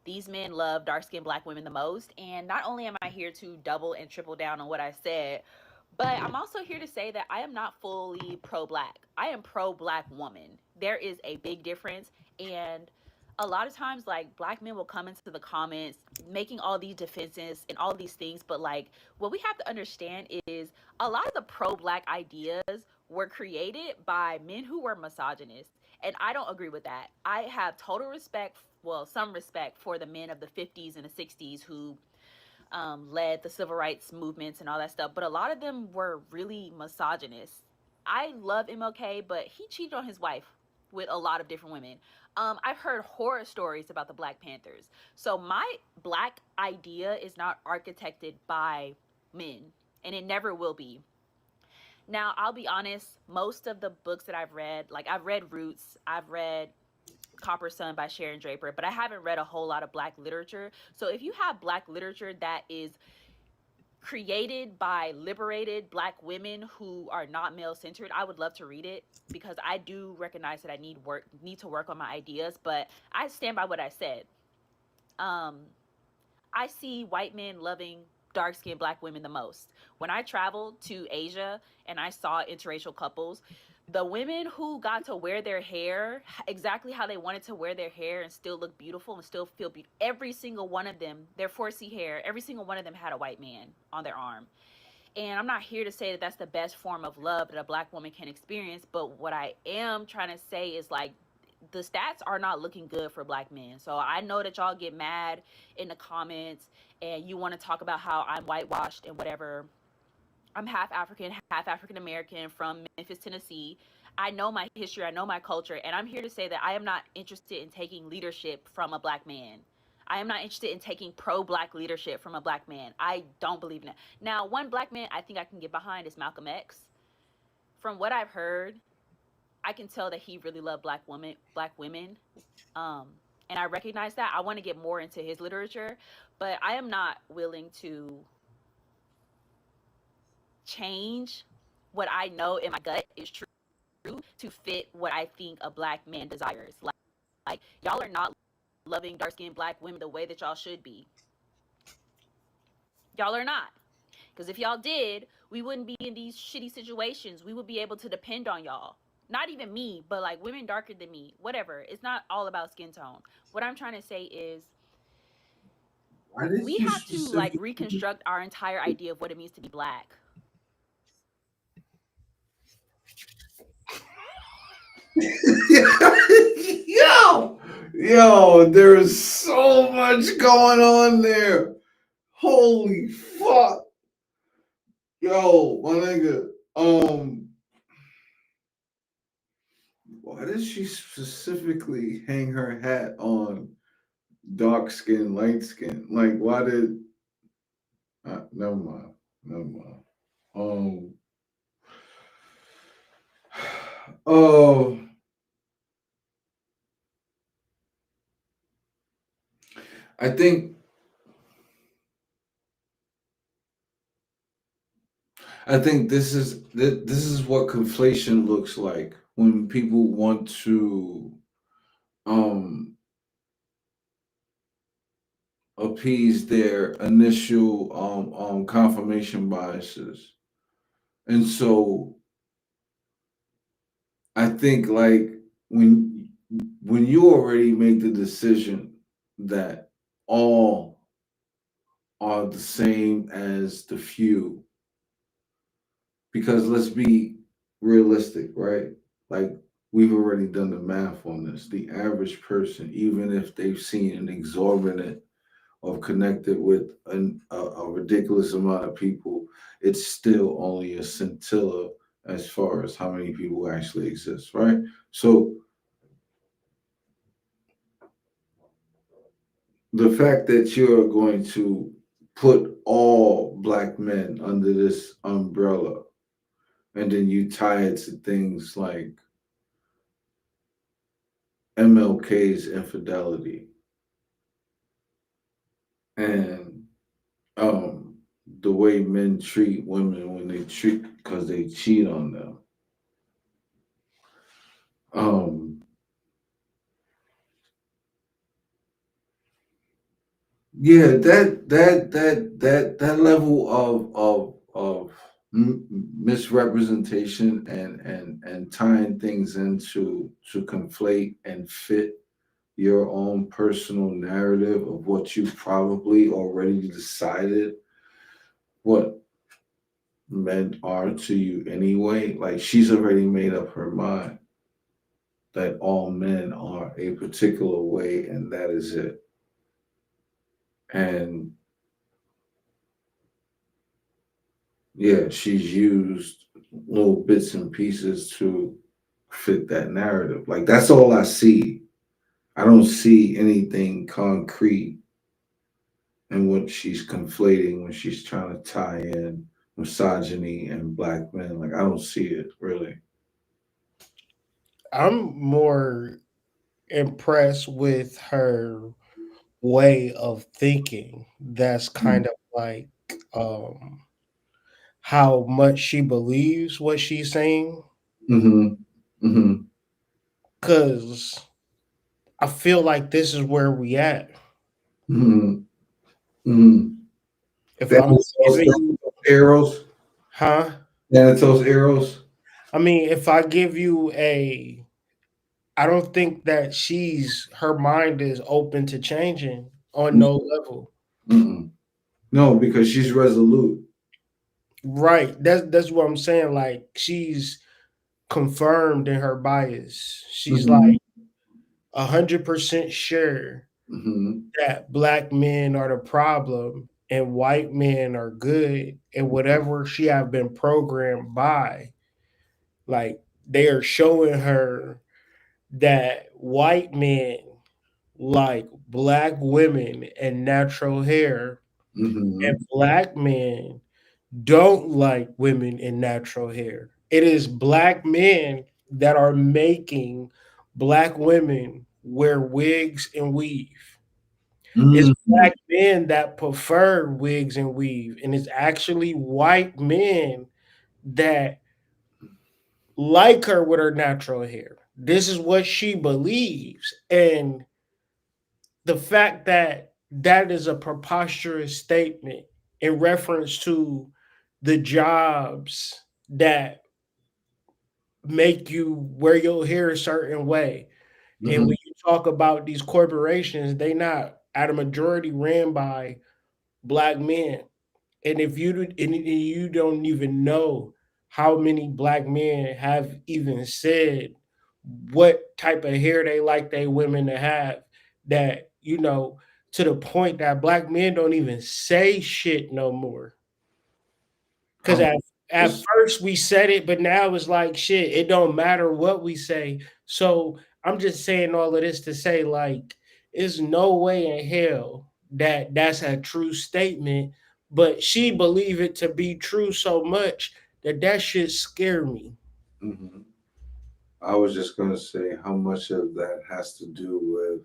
these men love dark-skinned Black women the most. And not only am I here to double and triple down on what I said, but I'm also here to say that I am not fully pro-Black. I am pro-Black woman. There is a big difference. And a lot of times, like, Black men will come into the comments making all these defenses and all these things. But, like, what we have to understand is a lot of the pro-Black ideas were created by men who were misogynists. And I don't agree with that. I have total respect, well, some respect for the men of the 50s and the 60s who led the civil rights movements and all that stuff, but a lot of them were really misogynist. I love MLK, but he cheated on his wife with a lot of different women. I've heard horror stories about the Black Panthers. So my Black idea is not architected by men, and it never will be. Now, I'll be honest, most of the books that I've read, like I've read Roots, I've read Copper Sun by Sharon Draper, but I haven't read a whole lot of Black literature. So if you have Black literature that is created by liberated Black women who are not male-centered, I would love to read it, because I do recognize that I need to work on my ideas, but I stand by what I said. I see white men loving dark-skinned Black women the most. When I traveled to Asia and I saw interracial couples, the women who got to wear their hair exactly how they wanted to wear their hair and still look beautiful and still feel beautiful, every single one of them, their 4C hair, every single one of them had a white man on their arm. And I'm not here to say that that's the best form of love that a Black woman can experience, but what I am trying to say is, like, the stats are not looking good for Black men. So I know that y'all get mad in the comments and you want to talk about how I'm whitewashed and whatever. I'm half African, half African American from Memphis, Tennessee. I know my history, I know my culture, and I'm here to say that I am not interested in taking leadership from a Black man. I am not interested in taking pro-Black leadership from a Black man. I don't believe in it. Now, one Black man I think I can get behind is Malcolm X. From what I've heard, I can tell that he really loved Black women. And I recognize that. I want to get more into his literature, but I am not willing to change what I know in my gut is true to fit what I think a Black man desires. Like y'all are not loving dark-skinned Black women the way that y'all should be. Y'all are not. Because if y'all did, we wouldn't be in these shitty situations. We would be able to depend on y'all. Not even me, but like women darker than me, whatever. It's not all about skin tone. What I'm trying to say is we have to like reconstruct our entire idea of what it means to be Black. Yo, there is so much going on there. Holy fuck. Yo, my nigga, why did she specifically hang her hat on dark skin, light skin? Like, why did? Never mind. Oh, I think this is what conflation looks like when people want to appease their initial confirmation biases. And so I think like when you already make the decision that all are the same as the few, because let's be realistic, right? Like we've already done the math on this. The average person, even if they've seen an exorbitant of connected with a ridiculous amount of people, it's still only a scintilla as far as how many people actually exist, right? So the fact that you're going to put all Black men under this umbrella and then you tie it to things like MLK's infidelity and the way men treat women when they treat because they cheat on them. Yeah, that level of misrepresentation and tying things into to conflate and fit your own personal narrative of what you probably already decided what men are to you anyway. Like she's already made up her mind that all men are a particular way and that is it. And yeah, she's used little bits and pieces to fit that narrative. Like that's all I see. I don't see anything concrete in what she's conflating when she's trying to tie in misogyny and black men. Like I don't see it really. I'm more impressed with her way of thinking. That's kind of like um how much she believes what she's saying. Mm-hmm. Mm-hmm. Cause I feel like this is where we at. Mm-hmm. Mm-hmm. If I'm giving you, arrows, huh? Thanatos arrows. I mean, if I give you a, I don't think that her mind is open to changing on no level. Mm-mm. No, because she's resolute. Right. That's what I'm saying. Like she's confirmed in her bias. She's Mhm. like 100% sure Mhm. that black men are the problem and white men are good, and whatever she have been programmed by, like they are showing her that white men like black women and natural hair, and Mhm. black men don't like women in natural hair. It is black men that are making black women wear wigs and weave. It's Mhm. black men that prefer wigs and weave, and it's actually white men that like her with her natural hair. This is what she believes. And the fact that that is a preposterous statement in reference to the jobs that make you wear your hair a certain way. And Mhm. when you talk about these corporations, they not at a majority ran by black men. And if you don't even know how many black men have even said what type of hair they like they women to have, that to the point that black men don't even say shit no more. Because Um, at first we said it, but now it's like shit. It don't matter what we say. So I'm just saying all of this to say, like, there's no way in hell that that's a true statement. But she believe it to be true so much that that shit scare me. mhm. I was just gonna say how much of that has to do with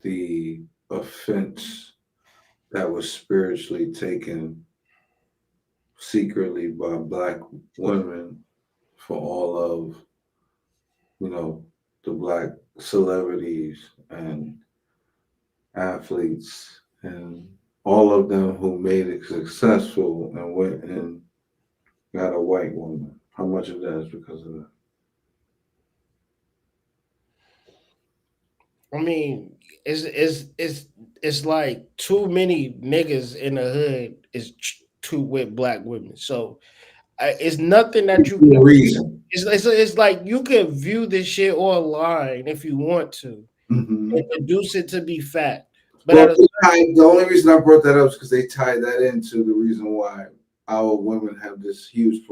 the offense that was spiritually taken secretly by black women for all of the black celebrities and athletes and all of them who made it successful and went and got a white woman. How much of that is because of that? I mean, it's like too many niggas in the hood is too with black women. So it's nothing that you The can. reason. It's like you can view this shit online if you want to Mm-hmm. and deduce it to be fact. But Well, at a the only reason I brought that up is because they tied that into the reason why our women have this huge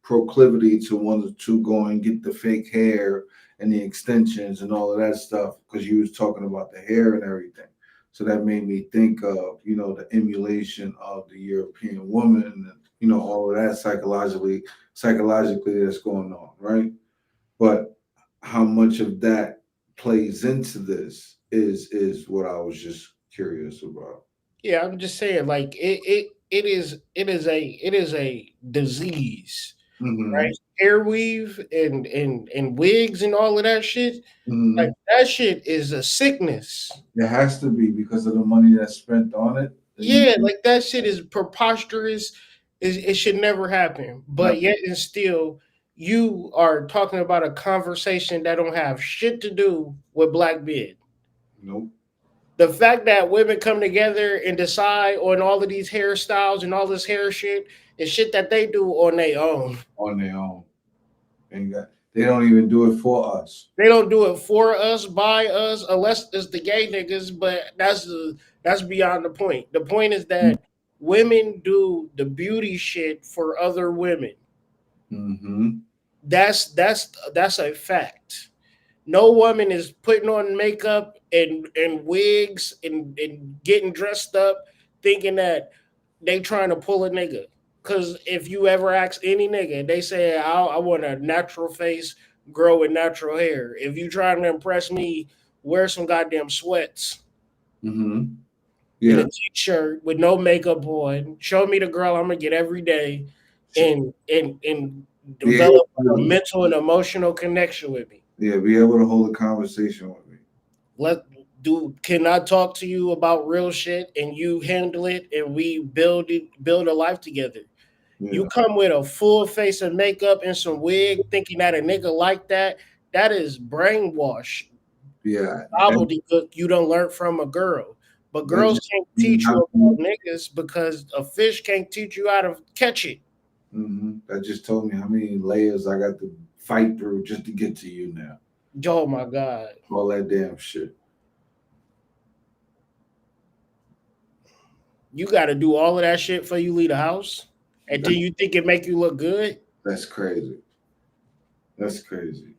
proclivity to want to go and get the fake hair and the extensions and all of that stuff because you was talking about the hair and everything. So that made me think of the emulation of the European woman and all of that psychologically that's going on, right? But how much of that plays into this is what I was just curious about. yeah, I'm just saying like it is a disease right? Hair weave and wigs and all of that shit. Like that shit is a sickness. It has to be because of the money that's spent on it. Yeah, like that shit is preposterous. It should never happen. But yet and still, you are talking about a conversation that don't have shit to do with black men. Nope. The fact that women come together and decide on all of these hairstyles and all this hair shit is shit that they do on their own. On their own. They don't even do it for us. They don't do it for us, by us, unless it's the gay niggas, but that's beyond the point. The point is that women do the beauty shit for other women. That's a fact. No woman is putting on makeup and wigs and getting dressed up thinking that they trying to pull a nigga. Because if you ever ask any nigga, they say, I want a natural face, girl with natural hair. If you trying to impress me, wear some goddamn sweats. In a t-shirt with no makeup on. Show me the girl I'm gonna get every day and develop a mental and emotional connection with me. Yeah, be able to hold a conversation with me. Can I talk to you about real shit and you handle it and we build a life together? Yeah. You come with a full face of makeup and some wig thinking that a nigga like that is brainwash. Yeah. Gobbledygook you don't learn from a girl. But girls can't teach you about niggas because a fish can't teach you how to catch it. That just told me how many layers I got to fight through just to get to you now. Oh my God. All that damn shit. You got to do all of that shit before you leave the house? And do you think it make you look good? That's crazy. That's crazy.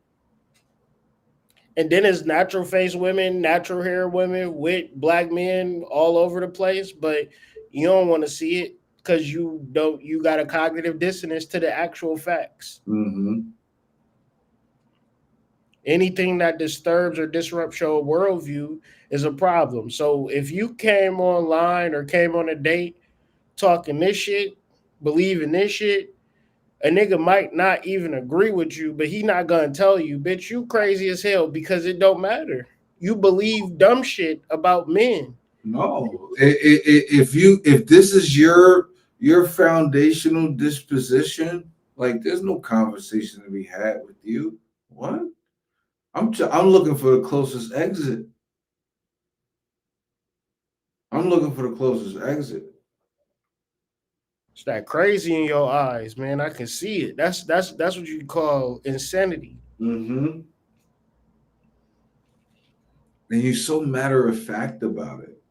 And then it's natural face women, natural hair women with black men all over the place, but you don't want to see it because you got a cognitive dissonance to the actual facts. Anything that disturbs or disrupts your worldview is a problem. So if you came online or came on a date talking this shit, believing this shit, a nigga might not even agree with you, but he not gonna tell you, bitch, you crazy as hell because it don't matter. You believe dumb shit about men. No, if this is your foundational disposition, like there's no conversation to be had with you. What? I'm looking for the closest exit. It's that crazy in your eyes, man. I can see it. That's what you call insanity. And you're so matter of fact about it.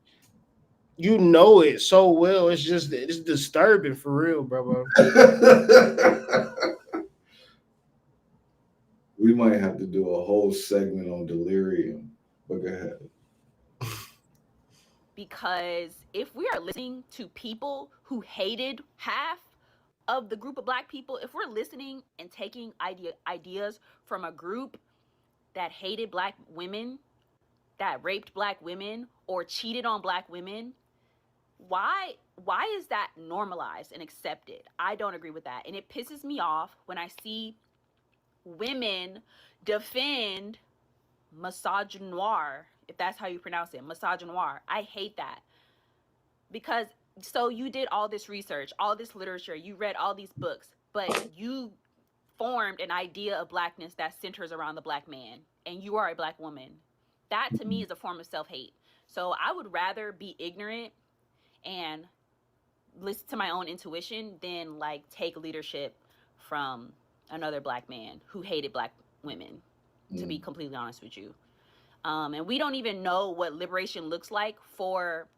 You know it so well. It's disturbing for real, bro. We might have to do a whole segment on delirium. But go ahead. Because if we are listening to people who hated half of the group of black people, if we're listening and taking ideas from a group that hated black women, that raped black women or cheated on black women, why is that normalized and accepted? I don't agree with that. And it pisses me off when I see women defend misogynoir, if that's how you pronounce it, misogynoir. I hate that. Because so you did all this research, all this literature, you read all these books, but you formed an idea of blackness that centers around the black man, and you are a black woman. That to me is a form of self-hate. So I would rather be ignorant and listen to my own intuition than like take leadership from another black man who hated black women, to be completely honest with you. And we don't even know what liberation looks like for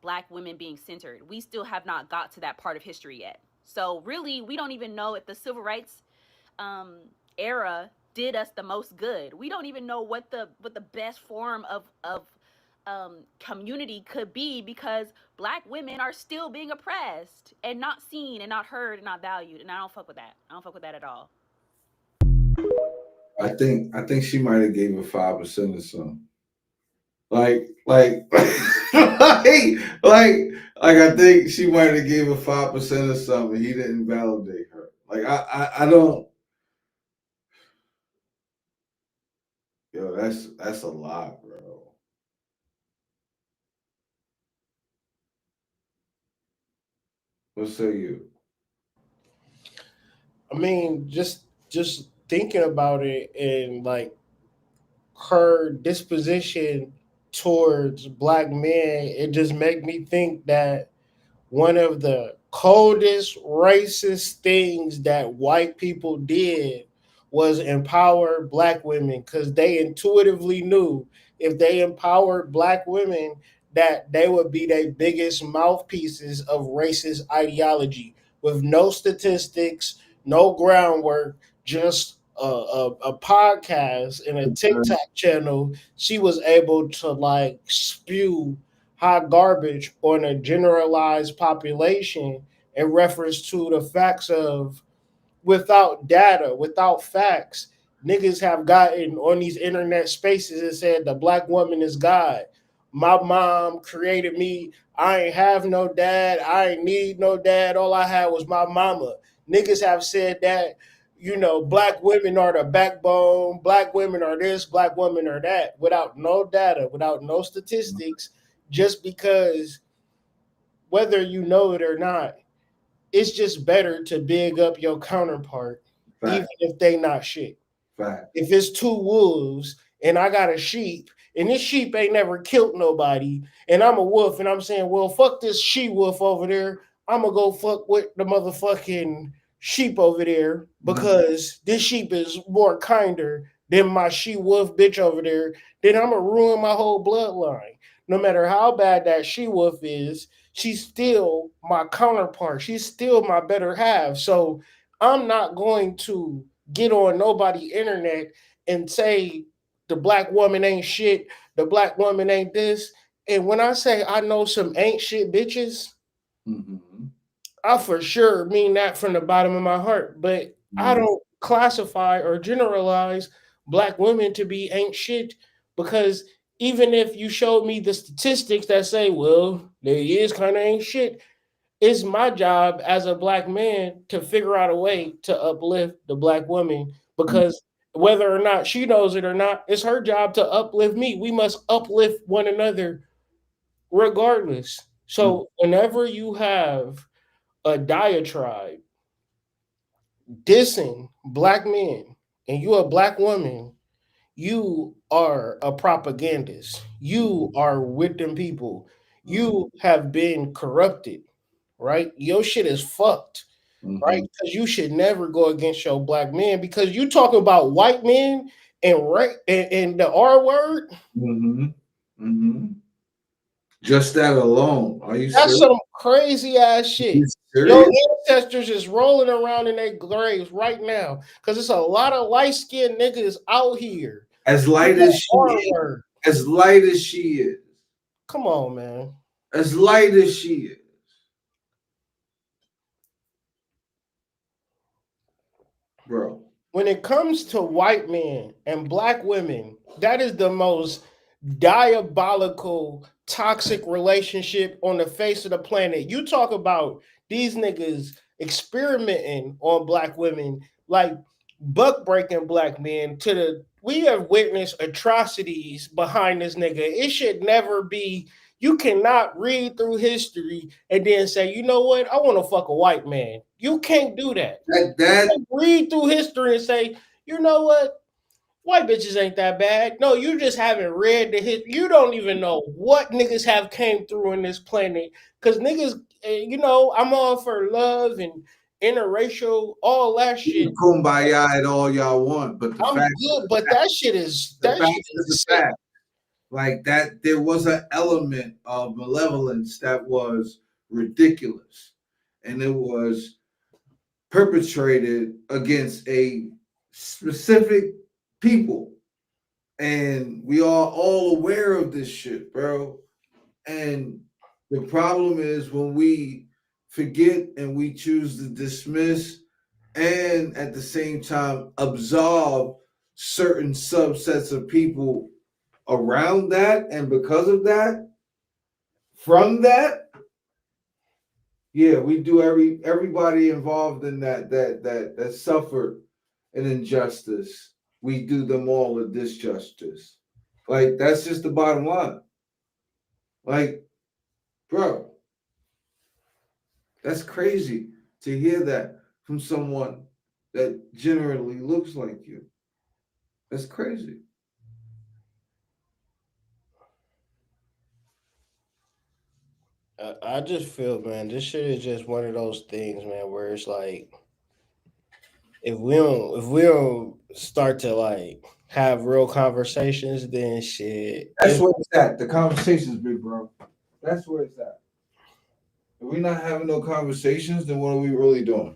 black women being centered. We still have not got to that part of history yet. So really, we don't even know if the civil rights era did us the most good. We don't even know what the best form of community could be, because black women are still being oppressed and not seen and not heard and not valued. And I don't fuck with that. I don't fuck with that at all. I think she might have gave her 5% or something. Like I think she might have gave her 5% or something. He didn't validate her. Like I don't. Yo, that's a lot, bro. What say you? I mean, just thinking about it and like her disposition towards black men, it just make me think that one of the coldest racist things that white people did was empower black women because they intuitively knew if they empowered black women that they would be their biggest mouthpieces of racist ideology with no statistics, no groundwork, just a podcast and a TikTok channel. She was able to like spew hot garbage on a generalized population in reference to the facts of without data, without facts, niggas have gotten on these internet spaces and said the black woman is God. My mom created me. I ain't have no dad. I ain't need no dad. All I had was my mama. Niggas have said that, you know, black women are the backbone, black women are this, black women are that, without no data, without no statistics, just because whether you know it or not, it's just better to big up your counterpart, even if they not shit. If it's two wolves and I got a sheep, and this sheep ain't never killed nobody, and I'm a wolf, and I'm saying, well, fuck this she wolf over there. I'm gonna go fuck with the motherfucking sheep over there because this sheep is more kinder than my she wolf bitch over there. Then I'm gonna ruin my whole bloodline. No matter how bad that she wolf is, she's still my counterpart. She's still my better half. So I'm not going to get on nobody internet and say the black woman ain't shit, the black woman ain't this. And when I say I know some ain't shit bitches, I for sure mean that from the bottom of my heart. But I don't classify or generalize black women to be ain't shit because even if you showed me the statistics that say, well, there is kind of ain't shit, it's my job as a black man to figure out a way to uplift the black woman because whether or not she knows it or not, it's her job to uplift me. We must uplift one another regardless. So whenever you have a diatribe dissing black men and you're a black woman, you are a propagandist. You are with them people. You have been corrupted, right? Your shit is fucked, right? Because you should never go against your black men because you talking about white men and right and the R word. Just that alone. Are you That's serious? some crazy ass shit. Your ancestors is rolling around in their graves right now because it's a lot of light skinned niggas out here. As light as she is. As light as she is. Come on, man. As light as she is. Bro. When it comes to white men and black women, that is the most diabolical, toxic relationship on the face of the planet. You talk about these niggas experimenting on black women, like buck breaking black men to the we have witnessed atrocities behind this nigga. It should never be. You cannot read through history and then say, you know what, I want to fuck a white man. You can't do that. You can't read through history and say, you know what, white bitches ain't that bad. No, you just haven't read the history. You don't even know what niggas have came through in this planet. Because niggas, you know, I'm all for love and interracial, all that shit. Kumbaya at all y'all want, but the I'm fact good, but that shit is the fact is the fact. Like that, there was an element of malevolence that was ridiculous, and it was perpetrated against a specific people, and we are all aware of this shit, bro. And the problem is when we forget and we choose to dismiss and at the same time absolve certain subsets of people around that, and because of that, from that, Yeah, we do everybody involved in that suffered an injustice. We do them all a disjustice. Like that's just the bottom line. Like, bro, that's crazy to hear that from someone that generally looks like you. That's crazy. I just feel, man, this shit is just one of those things, man, where it's like if we don't start to like have real conversations, then shit. That's where it's at. The conversations, big bro. That's where it's at. If we're not having no conversations, then what are we really doing?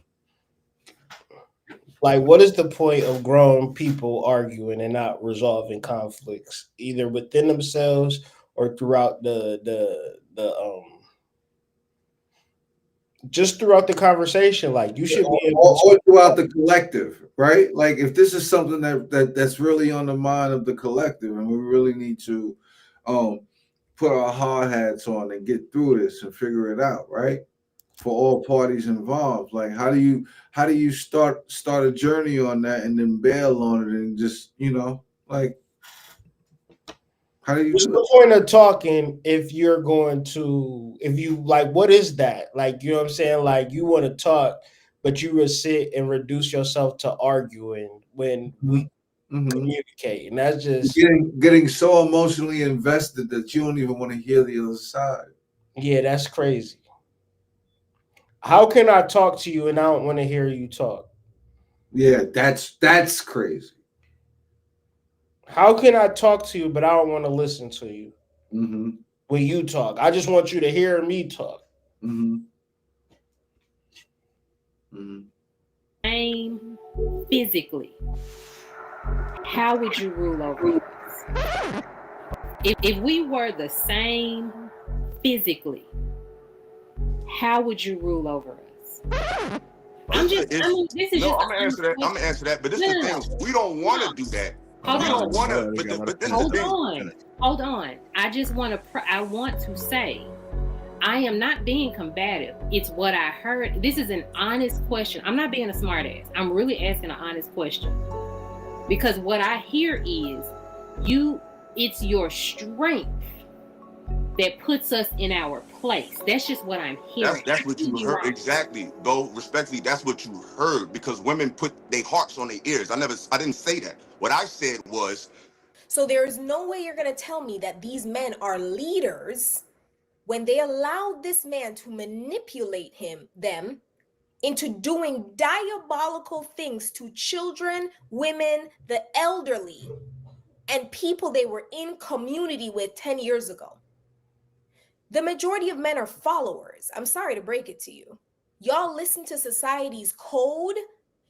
Like, what is the point of grown people arguing and not resolving conflicts, either within themselves or throughout the just throughout the conversation? Like, you should be able or throughout the collective, right? Like if this is something that's really on the mind of the collective, and we really need to put our hard hats on and get through this and figure it out, right? For all parties involved. Like how do you start a journey on that and then bail on it and just, like how do you What's do the point of talking if you're going to, if you like, what is that? Like, you know what I'm saying? Like, you want to talk, but you would sit and reduce yourself to arguing when we communicate. And that's just getting so emotionally invested that you don't even want to hear the other side. Yeah, that's crazy. How can I talk to you and I don't want to hear you talk? Yeah, that's crazy. How can I talk to you but I don't want to listen to you Mm-hmm. when you talk? I just want you to hear me talk. Mm-hmm. Same physically, how would you rule over us? If we were the same physically, how would you rule over us? I'm gonna answer that. I'm gonna answer that. But this is the thing: we don't want to do that. Hold we on. don't want to. But this is the thing. Hold on. I just want to. I want to say, I am not being combative. It's what I heard. This is an honest question. I'm not being a smartass. I'm really asking an honest question because what I hear is it's your strength that puts us in our place. That's just what I'm hearing. That's what you heard. Exactly. Though respectfully, that's what you heard because women put their hearts on their ears. I didn't say that. What I said was. So there is no way you're going to tell me that these men are leaders when they allowed this man to manipulate them into doing diabolical things to children, women, the elderly, and people they were in community with 10 years ago. The majority of men are followers. I'm sorry to break it to you. Y'all listen to society's code.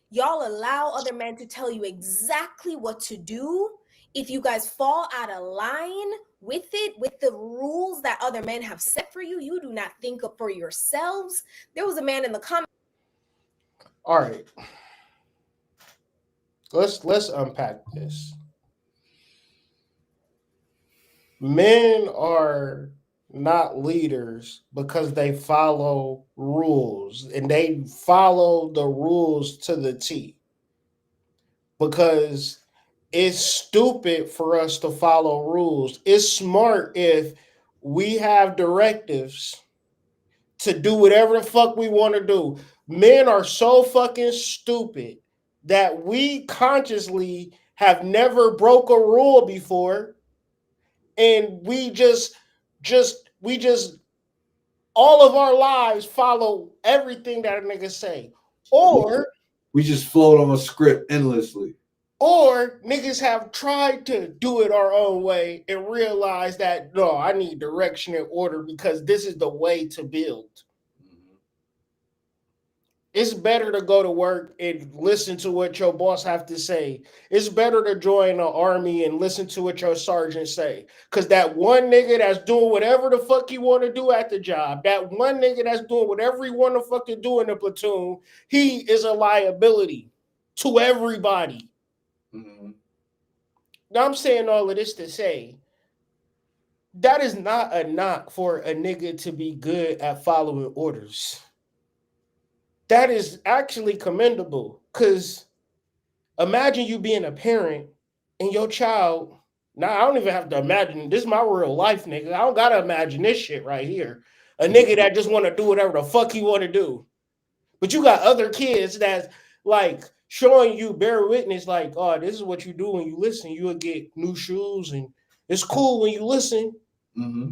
Y'all allow other men to tell you exactly what to do. If you guys fall out of line with it, with the rules that other men have set for you, you do not think up for yourselves. There was a man in the comments. All right. Let's unpack this. Men are not leaders because they follow rules and they follow the rules to the T. Because it's stupid for us to follow rules. It's smart if we have directives to do whatever the fuck we want to do. Men are so fucking stupid that we consciously have never broke a rule before. And we just all of our lives follow everything that a nigga say. Or we just float on a script endlessly. Or niggas have tried to do it our own way and realize that, no, I need direction and order because this is the way to build. It's better to go to work and listen to what your boss have to say. It's better to join the army and listen to what your sergeant say. Because that one nigga that's doing whatever the fuck you want to do at the job, that one nigga that's doing whatever you want to fucking do in the platoon, he is a liability to everybody. Now I'm saying all of this to say that is not a knock for a nigga to be good at following orders. that is actually commendable. Because imagine you being a parent and your child. Now I don't even have to imagine. This is my real life, nigga. I don't gotta imagine this shit right here. A nigga that just want to do whatever the fuck he want to do. But you got other kids that's like showing you, bear witness, like, oh, this is what you do when you listen. You'll get new shoes, and it's cool when you listen. Mm-hmm.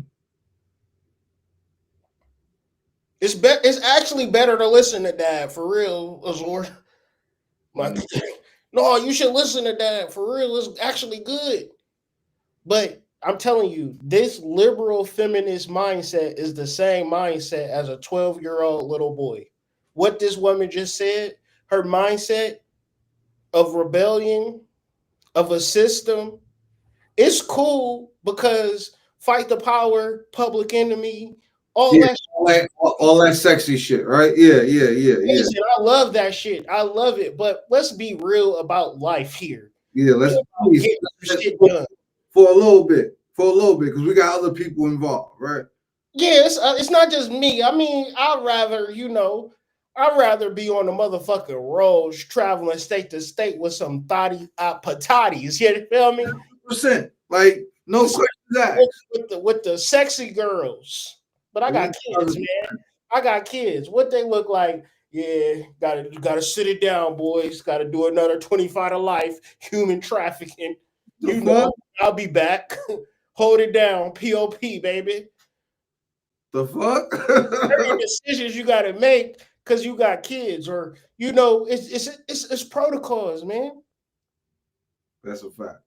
It's actually better to listen to dad, for real, Azor. Like, no, you should listen to dad, for real. It's actually good. But I'm telling you, this liberal feminist mindset is the same mindset as a 12-year-old little boy. What this woman just said, her mindset of rebellion, of a system, it's cool because fight the power, public enemy, all that sexy shit, right? Yeah. Listen, I love that shit. I love it. But let's be real about life here. Yeah, let's get shit done for a little bit, because we got other people involved, right? Yeah, it's not just me. I mean, I'd rather be on the motherfucking roads traveling state to state with some patatis. You feel me? 100%. Like, no question that. With the sexy girls. But I got kids, man. I got kids. What they look like? Yeah, you gotta sit it down, boys. Gotta do another 25 to life, human trafficking. You know, I'll be back. Hold it down, POP, baby. The fuck? Certain decisions you gotta make because you got kids, or it's protocols, man. That's a fact.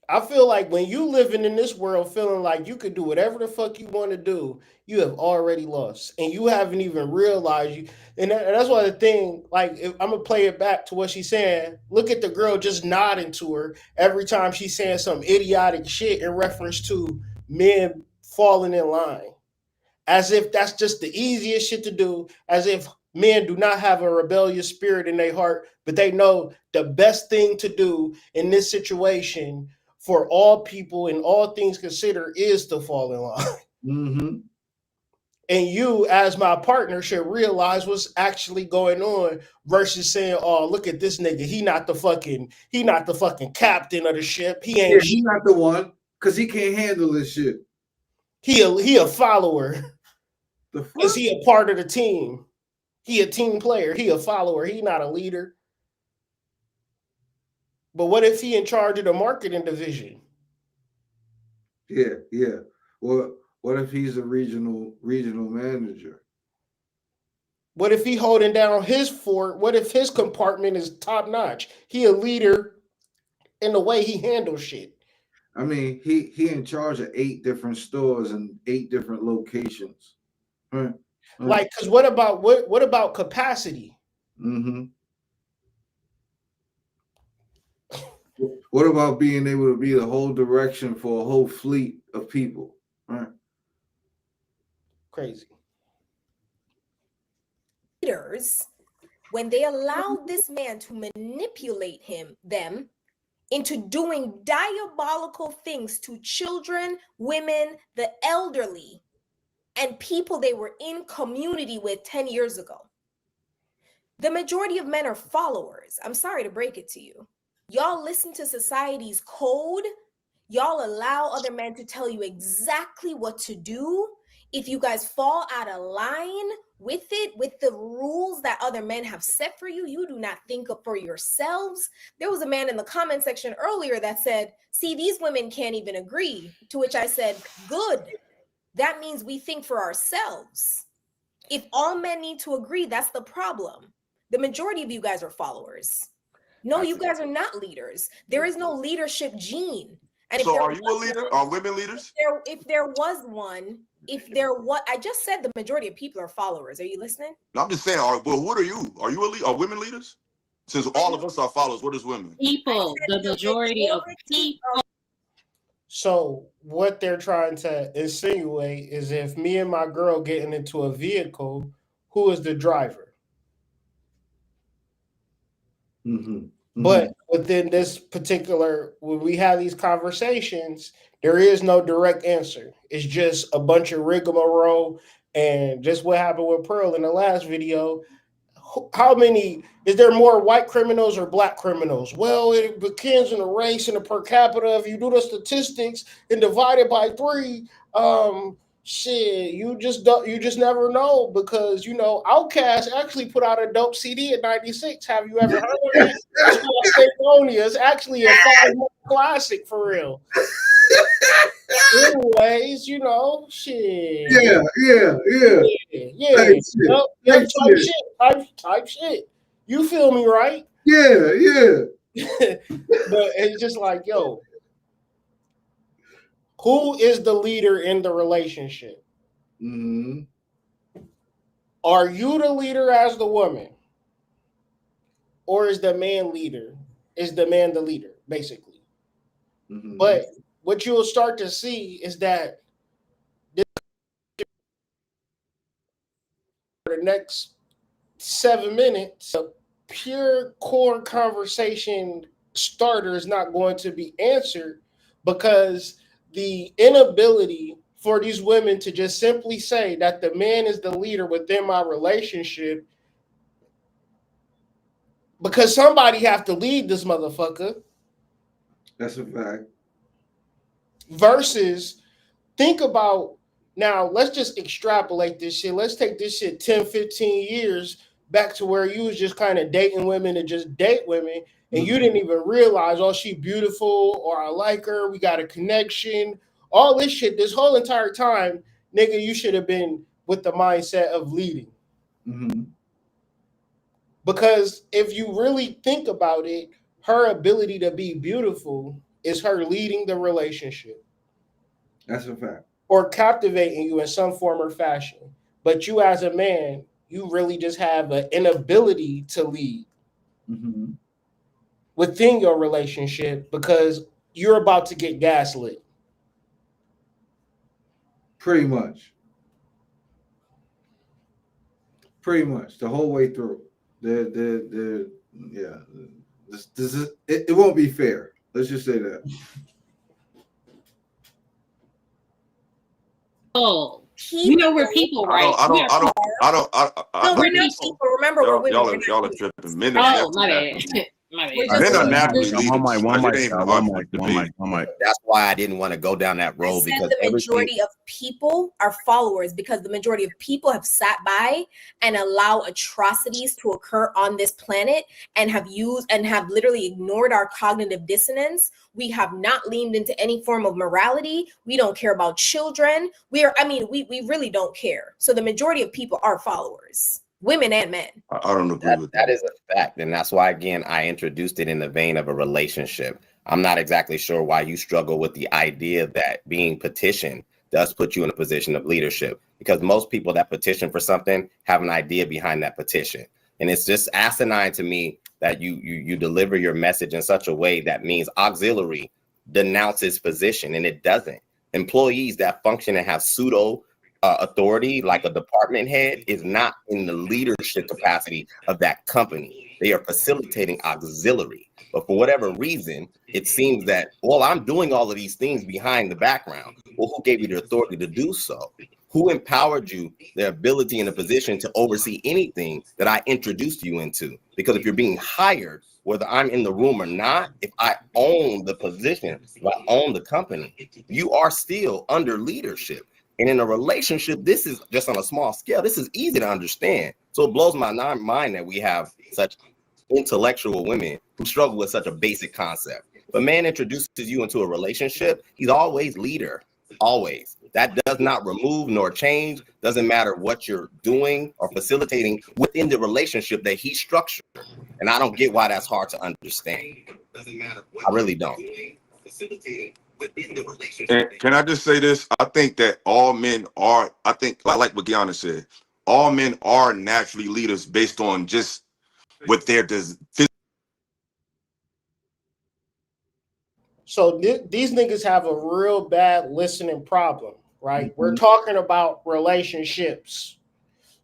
I feel like when you living in this world feeling like you could do whatever the fuck you want to do, you have already lost, and you haven't even realized you. And that's why the thing, like, if I'm gonna play it back to what she's saying. Look at the girl just nodding to her every time she's saying some idiotic shit in reference to men falling in line, as if that's just the easiest shit to do. As if men do not have a rebellious spirit in their heart, but they know the best thing to do in this situation for all people and all things considered is to fall in line. Mm-hmm. And you, as my partner, should realize what's actually going on versus saying, "Oh, look at this nigga. He not the fucking captain of the ship. He ain't. He's not the one because he can't handle this shit. He a follower. Because he a part of the team. He a team player. He a follower. He not a leader. But what if he in charge of the marketing division? Yeah. What if he's a regional manager? What if he holding down his fort? What if his compartment is top notch? He a leader in the way he handles shit. I mean, he in charge of 8 different stores and 8 different locations. Right. Like, because what about capacity? Mm-hmm. What about being able to be the whole direction for a whole fleet of people? Right. Crazy. Leaders, when they allowed this man to manipulate them into doing diabolical things to children, women, the elderly, and people they were in community with 10 years ago. The majority of men are followers. I'm sorry to break it to you. Y'all listen to society's code. Y'all allow other men to tell you exactly what to do. If you guys fall out of line with it, with the rules that other men have set for you, you do not think of for yourselves. There was a man in the comment section earlier that said, see, these women can't even agree. To which I said, good. That means we think for ourselves. If all men need to agree, that's the problem. The majority of you guys are followers. No, you guys are not leaders. There is no leadership gene. And so are you a leader? Are women leaders? If there was one, I just said the majority of people are followers. Are you listening? No, I'm just saying, well, what are you? Are you a leader? Are women leaders? Since all of us are followers, what is women? People, the majority of people. So what they're trying to insinuate is if me and my girl getting into a vehicle, who is the driver? Mm-hmm. But within this particular, when we have these conversations, There is no direct answer. It's just a bunch of rigmarole, and just what happened with Pearl in the last video. How many is there more white criminals or black criminals? Well, it depends on the race and the per capita. If you do the statistics and divide it by 3, shit, you just never know, because Outkast actually put out a dope CD in '96. Have you ever heard of it? It's called Staphonia. It's actually a 5-month classic for real. Anyways, shit. Yeah. Type shit. You feel me, right? Yeah. But it's just like, yo, who is the leader in the relationship? Mm-hmm. Are you the leader as the woman? Or is the man leader? Is the man the leader, basically? Mm-hmm. But what you'll start to see is that for the next 7 minutes, a pure core conversation starter is not going to be answered, because the inability for these women to just simply say that the man is the leader within my relationship, because somebody have to lead this motherfucker. That's a fact. Versus, think about, now let's just extrapolate this shit. Let's take this shit 10, 15 years back to where you was just kind of dating women to just date women, and you didn't even realize, oh, she beautiful, or I like her, we got a connection, all this shit. This whole entire time, nigga, you should have been with the mindset of leading. Mm-hmm. Because if you really think about it, her ability to be beautiful is her leading the relationship. That's a fact. Or captivating you in some form or fashion. But you as a man, you really just have an inability to lead within your relationship, because you're about to get gaslit. Pretty much the whole way through. It won't be fair. Let's just say that. Oh, you know we're people, right? I don't. We're not people. Remember, we're women. Y'all are tripping. Men Oh, my bad. My bad. Men are naturally One leaders. mic. That's why I didn't want to go down that road, because the majority of people are followers, because the majority of people have sat by and allow atrocities to occur on this planet, and have used and have literally ignored our cognitive dissonance. We have not leaned into any form of morality. We don't care about children. We really don't care. So the majority of people are followers. Women and men. I don't agree with that. That is a fact. And that's why, again, I introduced it in the vein of a relationship. I'm not exactly sure why you struggle with the idea that being petitioned does put you in a position of leadership, because most people that petition for something have an idea behind that petition. And it's just asinine to me that you deliver your message in such a way that means auxiliary denounces position, and it doesn't. Employees that function and have pseudo authority, like a department head, is not in the leadership capacity of that company. They are facilitating auxiliary. But for whatever reason, it seems that, well, I'm doing all of these things behind the background. Well, who gave you the authority to do so? Who empowered you, the ability and the position to oversee anything that I introduced you into? Because if you're being hired, whether I'm in the room or not, if I own the position, if I own the company, you are still under leadership. And in a relationship, this is just on a small scale. This is easy to understand. So it blows my mind that we have such intellectual women who struggle with such a basic concept. If a man introduces you into a relationship, he's always leader, always. That does not remove nor change. Doesn't matter what you're doing or facilitating within the relationship that he structured. And I don't get why that's hard to understand. I really don't. And can I just say this? I think that all men are, I like what Gianna said, all men are naturally leaders based on just what their So these niggas have a real bad listening problem, right? We're talking about relationships.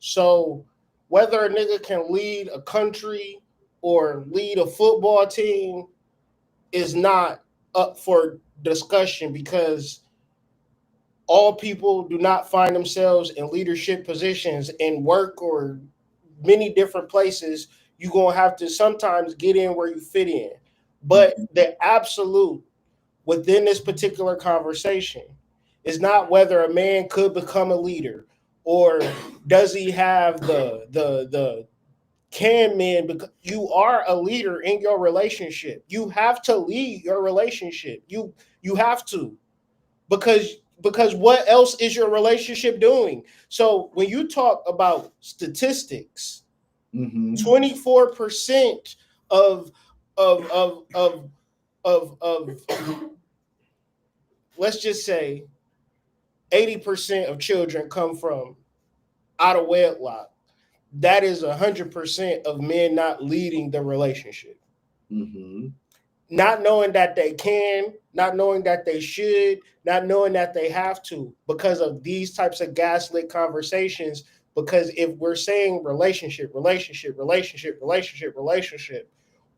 So whether a nigga can lead a country or lead a football team is not up for discussion because all people do not find themselves in leadership positions in work or many different places. You're going to have to sometimes get in where you fit in. But the absolute within this particular conversation is not whether a man could become a leader or does he have the can men you are a leader in your relationship. You have to lead your relationship. You have to because what else is your relationship doing? So when you talk about statistics, 24% of let's just say 80% of children come from out of wedlock. That is 100% of men not leading the relationship. Not knowing that they can, not knowing that they should, not knowing that they have to because of these types of gaslit conversations. Because if we're saying relationship,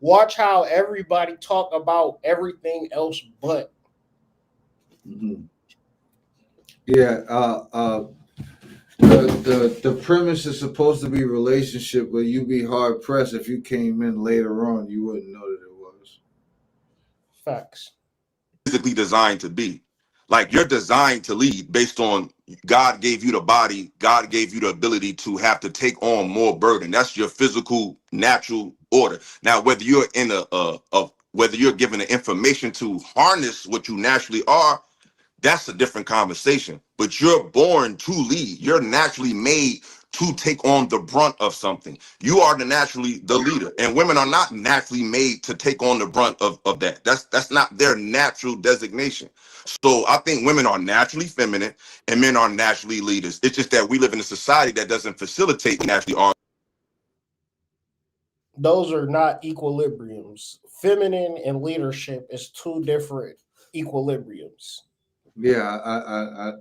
watch how everybody talk about everything else but. Yeah, the premise is supposed to be relationship, but you'd be hard pressed if you came in later on, you wouldn't know that it was. Facts. Physically designed to be. Like you're designed to lead based on God gave you the body, God gave you the ability to have to take on more burden. That's your physical natural order. Now, whether you're in whether you're given the information to harness what you naturally are, that's a different conversation. But you're born to lead. You're naturally made to take on the brunt of something. You are the leader. And women are not naturally made to take on the brunt of that. That's not their natural designation. So I think women are naturally feminine and men are naturally leaders. It's just that we live in a society that doesn't facilitate naturally are. Those are not equilibriums. Feminine and leadership is two different equilibriums. Yeah,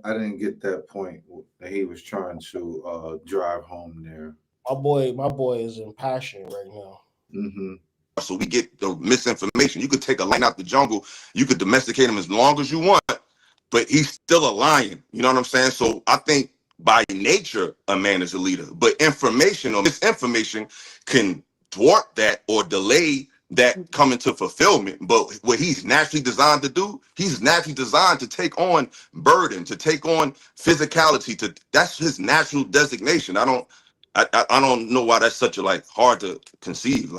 I didn't get that point that he was trying to drive home there. My boy is in passion right now. So we get the misinformation. You could take a lion out the jungle, you could domesticate him as long as you want, but he's still a lion. You know what I'm saying? So I think by nature, a man is a leader, but information or misinformation can thwart that or delay that coming to fulfillment. But what he's naturally designed to do, he's naturally designed to take on burden, to take on physicality. That's his natural designation. I don't know why that's such a hard to conceive.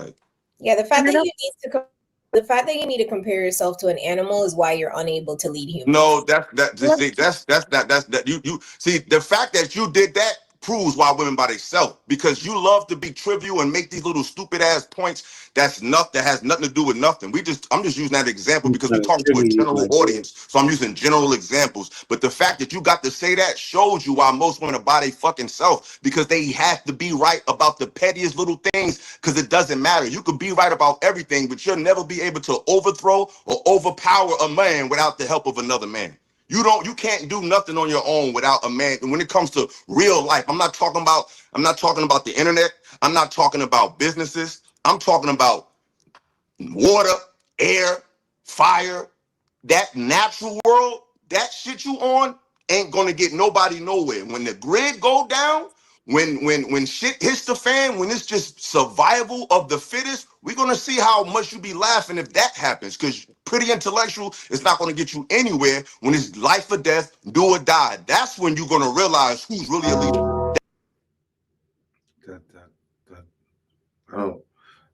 Yeah, the fact that you need to compare yourself to an animal is why you're unable to lead humans. No, that's you see the fact that you did that proves why women by themselves, because you love to be trivial and make these little stupid ass points that has nothing to do with nothing. I'm just using that example because we're talking to a general audience, so I'm using general examples. But the fact that you got to say that shows you why most women are by their fucking self, because they have to be right about the pettiest little things, because it doesn't matter. You could be right about everything, but you'll never be able to overthrow or overpower a man without the help of another man. You can't do nothing on your own without a man. And when it comes to real life, I'm not talking about the internet. I'm not talking about businesses. I'm talking about water, air, fire, that natural world. That shit you on ain't gonna get nobody nowhere. When the grid go down, when shit hits the fan, when it's just survival of the fittest, we're gonna see how much you be laughing if that happens. Because pretty intellectual is not gonna get you anywhere when it's life or death, do or die. That's when you're gonna realize who's really a leader.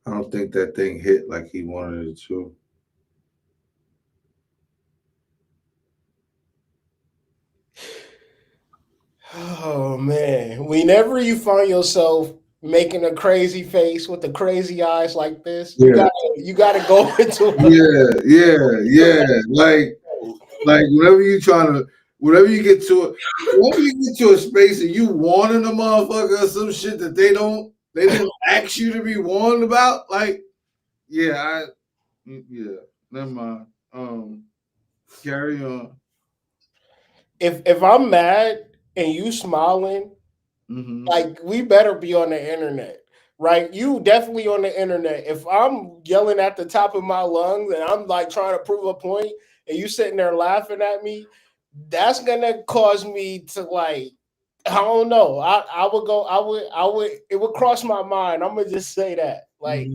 I don't think that thing hit like he wanted it to. Oh man, whenever you find yourself making a crazy face with the crazy eyes like this, you gotta go into like whenever you get to a space and you warning a motherfucker or some shit that they didn't ask you to be warned about, never mind. Carry on. If I'm mad and you smiling, we better be on the internet. right? You definitely on the internet. If I'm yelling at the top of my lungs and I'm like trying to prove a point and you sitting there laughing at me, that's gonna cause me to like, I don't know. I would go, I would, it would cross my mind. I'm gonna just say that. Like,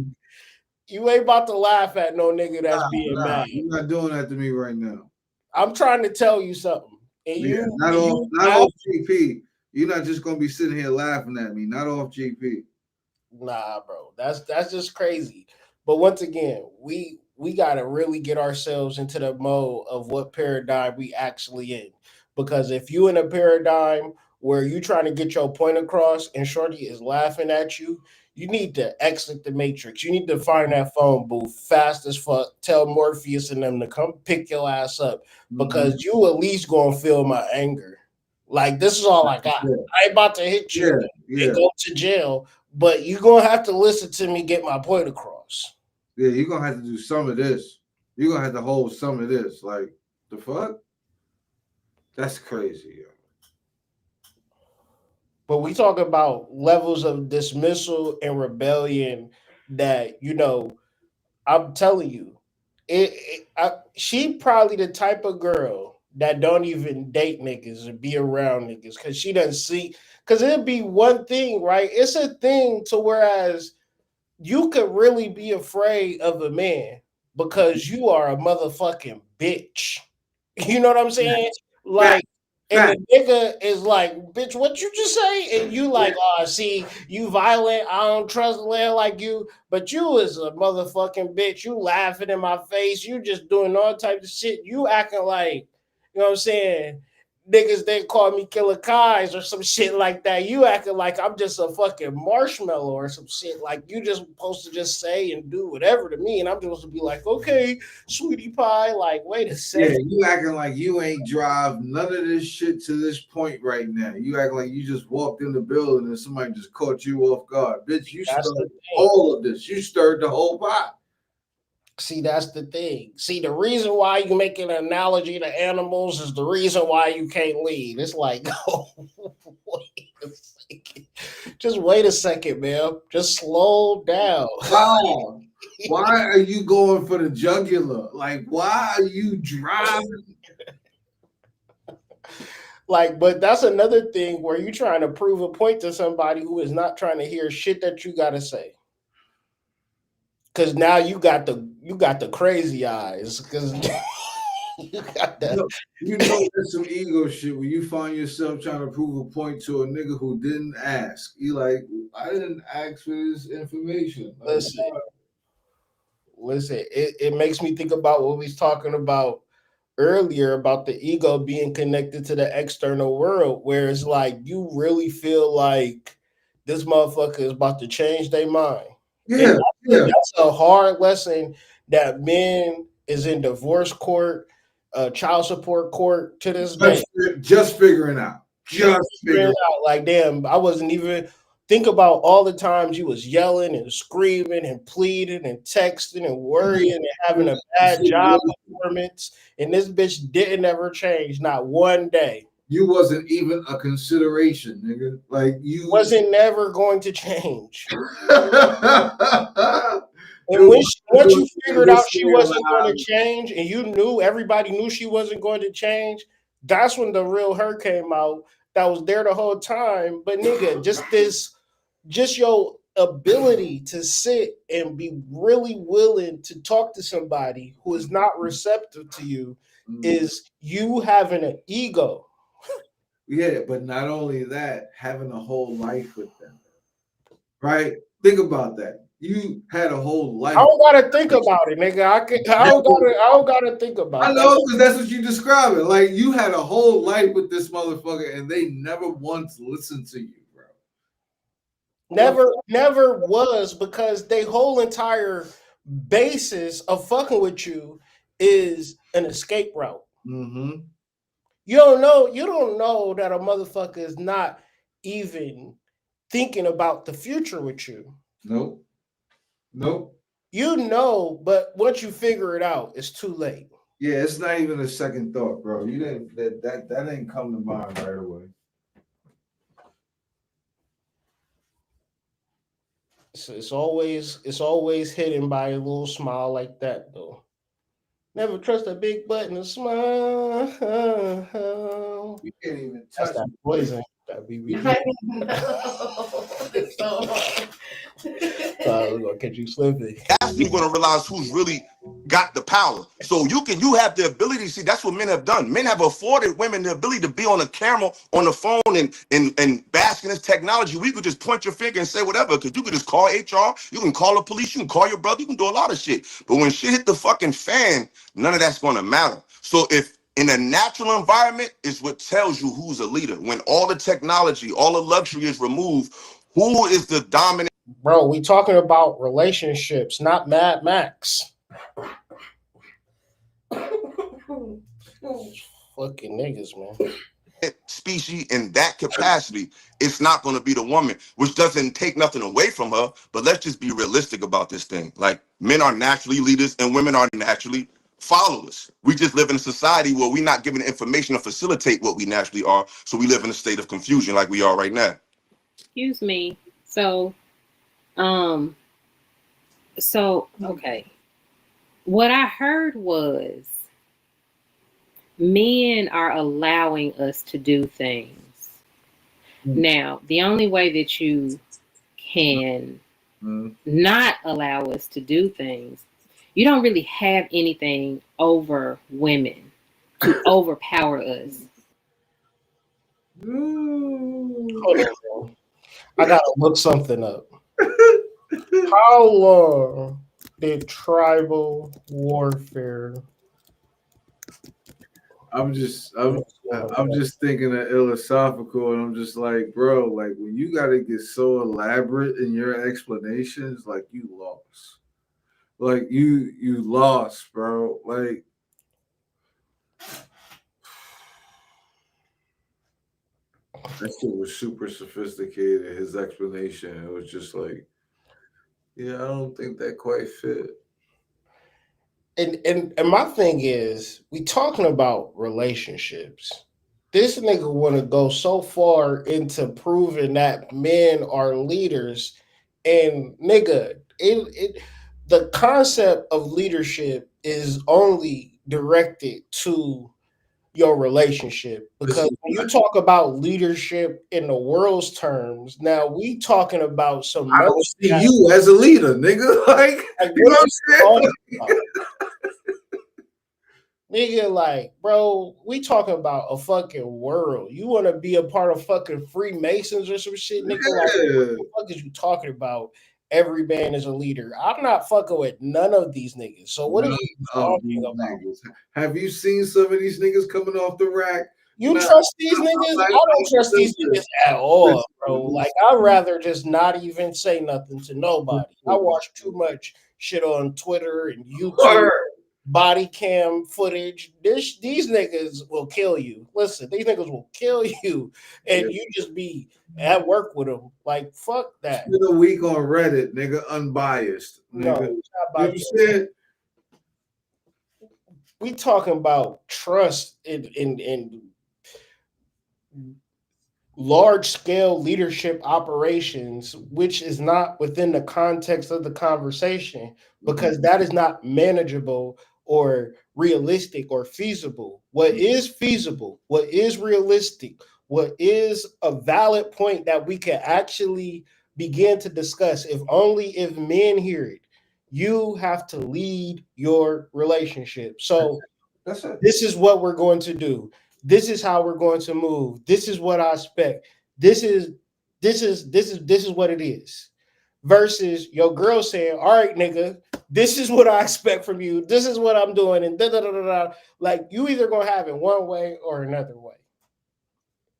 you ain't about to laugh at no nigga that's being mad. You're not doing that to me right now. I'm trying to tell you something. And Not off GP. You're not just gonna be sitting here laughing at me. Not off GP. Nah, bro. That's just crazy. But once again, we gotta really get ourselves into the mode of what paradigm we actually in. Because if you in a paradigm where you trying to get your point across and Shorty is laughing at you, you need to exit the matrix. You need to find that phone booth fast as fuck. Tell Morpheus and them to come pick your ass up because you at least gonna feel my anger. Like, this is all I got. I ain't about to hit you and go to jail, but you're gonna have to listen to me get my point across. Yeah, you're gonna have to do some of this. You're gonna have to hold some of this. Like, the fuck? That's crazy, yo. But we talk about levels of dismissal and rebellion that, you know, I'm telling you, she probably the type of girl that don't even date niggas or be around niggas because she doesn't see, because it'd be one thing, right? It's a thing to whereas you could really be afraid of a man because you are a motherfucking bitch. You know what I'm saying? Like, and the nigga is like, bitch, what you just say? And you like, oh, see, you violent. I don't trust a man like you. But you is a motherfucking bitch. You laughing in my face. You just doing all types of shit. You acting like, you know what I'm saying? Niggas they call me Killer Kais or some shit like that. You acting like I'm just a fucking marshmallow or some shit. Like you just supposed to just say and do whatever to me. And I'm supposed to be like, okay, sweetie pie. Like, wait a second. Yeah, you acting like you ain't drive none of this shit to this point right now. You act like you just walked in the building and somebody just caught you off guard. Bitch, you stirred all of this. You stirred the whole pot. See, that's the thing. See, the reason why you make an analogy to animals is the reason why you can't lead. It's like, oh, wait a second. Just wait a second, man. Just slow down. Wow. Why are you going for the jugular? Like, why are you driving? Like, but that's another thing where you're trying to prove a point to somebody who is not trying to hear shit that you gotta say. Cause now you got the crazy eyes. Cause you got that. You know there's some ego shit when you find yourself trying to prove a point to a nigga who didn't ask. You like, I didn't ask for this information. Like, Listen, it makes me think about what we was talking about earlier about the ego being connected to the external world, where it's like you really feel like this motherfucker is about to change their mind. Yeah, that's a hard lesson that men is in divorce court, child support court to this day. Just figuring out. Just figuring out. Like, damn, I wasn't even think about all the times you was yelling and screaming and pleading and texting and worrying and having a bad job performance, and this bitch didn't ever change, not one day. You wasn't even a consideration, nigga. Like you wasn't never going to change. And once you figured out she wasn't going to change, and you knew everybody knew she wasn't going to change, that's when the real her came out. That was there the whole time. But nigga, just your ability to sit and be really willing to talk to somebody who is not receptive to you is you having an ego. Yeah, but not only that, having a whole life with them, right? Think about that. You had a whole life. I don't gotta think about it, nigga. I don't gotta think about it. I know, because that's what you describe it. Like you had a whole life with this motherfucker, and they never once listened to you, bro. Never was, because their whole entire basis of fucking with you is an escape route. Mm-hmm. You don't know that a motherfucker is not even thinking about the future with you. Nope. You know, but once you figure it out, it's too late. Yeah, it's not even a second thought, bro. You didn't that didn't come to mind right away. It's always hidden by a little smile like that though. Never trust a big butt and a smile. You can't even That's touch that me. poison that we be. It's so hard. We're gonna catch you slipping. That's when you're gonna realize who's really got the power. So you have the ability to see. That's what men have done. Men have afforded women the ability to be on the camera, on the phone, and bask in this technology. We could just point your finger and say whatever, because you could just call HR, you can call the police, you can call your brother, you can do a lot of shit. But when shit hit the fucking fan, none of that's gonna matter. So if in a natural environment is what tells you who's a leader. When all the technology, all the luxury is removed, who is the dominant? Bro, we talking about relationships, not Mad Max. Fucking niggas, man. Species in that capacity, it's not going to be the woman, which doesn't take nothing away from her. But let's just be realistic about this thing. Like, men are naturally leaders and women are naturally followers. We just live in a society where we're not given information to facilitate what we naturally are. So we live in a state of confusion like we are right now. Excuse me. Okay. What I heard was men are allowing us to do things. Now, the only way that you can not allow us to do things, you don't really have anything over women to overpower us. Hold on. I gotta look something up. How long did tribal warfare? I'm just thinking of philosophical, and I'm just like, bro, like when you gotta get so elaborate in your explanations, like you lost. Like you lost, bro. Like that shit was super sophisticated. His explanation, it was just like, yeah, I don't think that quite fit. And my thing is, we talking about relationships. This nigga want to go so far into proving that men are leaders, and nigga, the concept of leadership is only directed to your relationship, because when you talk about leadership in the world's terms, now we talking about some. I don't see you as a leader, nigga. Like you know what I'm saying? Nigga, like, bro, we talking about a fucking world. You want to be a part of fucking Freemasons or some shit, nigga? Like, what the fuck is you talking about? Every man is a leader. I'm not fucking with none of these niggas. So what are you talking about? Niggas. Have you seen some of these niggas coming off the rack? You trust these niggas? I don't trust these niggas at all, bro. Like, I'd rather just not even say nothing to nobody. I watch too much shit on Twitter and YouTube. Body cam footage. These niggas will kill you. Listen, these niggas will kill you, and you just be at work with them. Like, fuck that. Spend a week on Reddit, nigga, unbiased. Nigga. No, it's not about you know we talking about trust in large scale leadership operations, which is not within the context of the conversation, because that is not manageable or realistic or feasible. What is feasible, what is realistic, what is a valid point that we can actually begin to discuss, if only if men hear it, you have to lead your relationship. So this is what we're going to do. This is how we're going to move. This is what I expect. This is what it is. Versus your girl saying, all right, nigga, this is what I expect from you. This is what I'm doing. And da da da da da. Like, you either gonna have it one way or another way.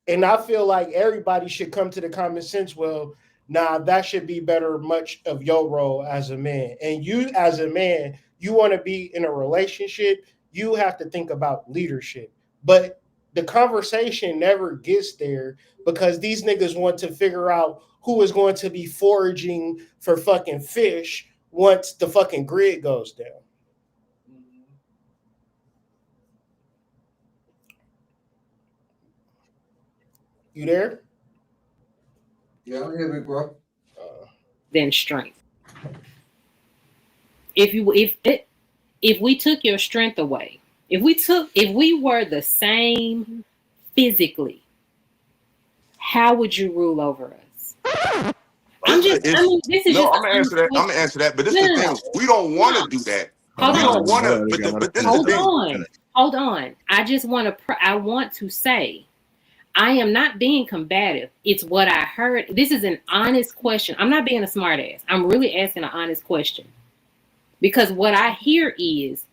And I feel like everybody should come to the common sense, well, nah, that should be better much of your role as a man. And you as a man, you want to be in a relationship, you have to think about leadership. But the conversation never gets there because these niggas want to figure out who is going to be foraging for fucking fish once the fucking grid goes down. You there? Yeah, I'm here, big bro. than strength. If we took your strength away, if we were the same physically, how would you rule over us? I'm gonna answer that. I'm gonna answer that. But this is the thing: we don't want to do that. Hold we on. don't want to. But this is the thing. Hold on. I want to say, I am not being combative. It's what I heard. This is an honest question. I'm not being a smart ass. I'm really asking an honest question. Because what I hear is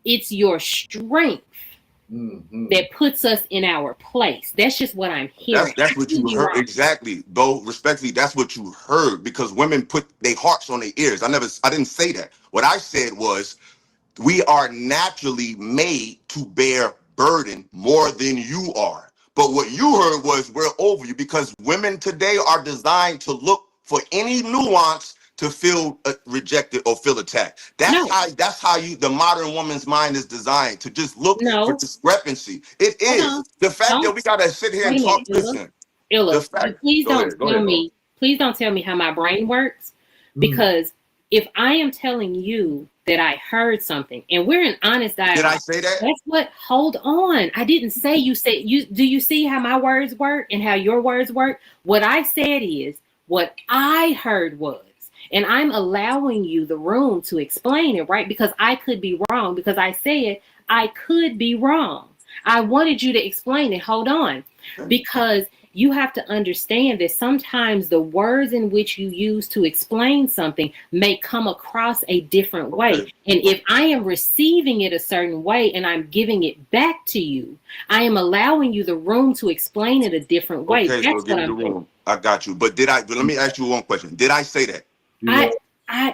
it's your strength that puts us in our place. That's just what I'm hearing. That's what you heard. Exactly. Though respectfully, that's what you heard, because women put their hearts on their ears. I didn't say that. What I said was, we are naturally made to bear burden more than you are. But what you heard was, we're over you, because women today are designed to look for any nuance to feel rejected or feel attacked. That's how the modern woman's mind is designed, to just look for discrepancy. It is the fact that we gotta sit here and talk. Listen, please don't tell me how my brain works, because if I am telling you that I heard something and we're in honest dialogue. Did I say that? That's what, hold on. I didn't say you said you. Do you see how my words work and how your words work? What I said is what I heard was, and I'm allowing you the room to explain it, right? Because I could be wrong, because I said I could be wrong. I wanted you to explain it. Hold on. Because you have to understand that sometimes the words in which you use to explain something may come across a different way. And if I am receiving it a certain way and I'm giving it back to you, I am allowing you the room to explain it a different way. Okay, That's so give me the room. I got you. But let me ask you one question. Did I say that?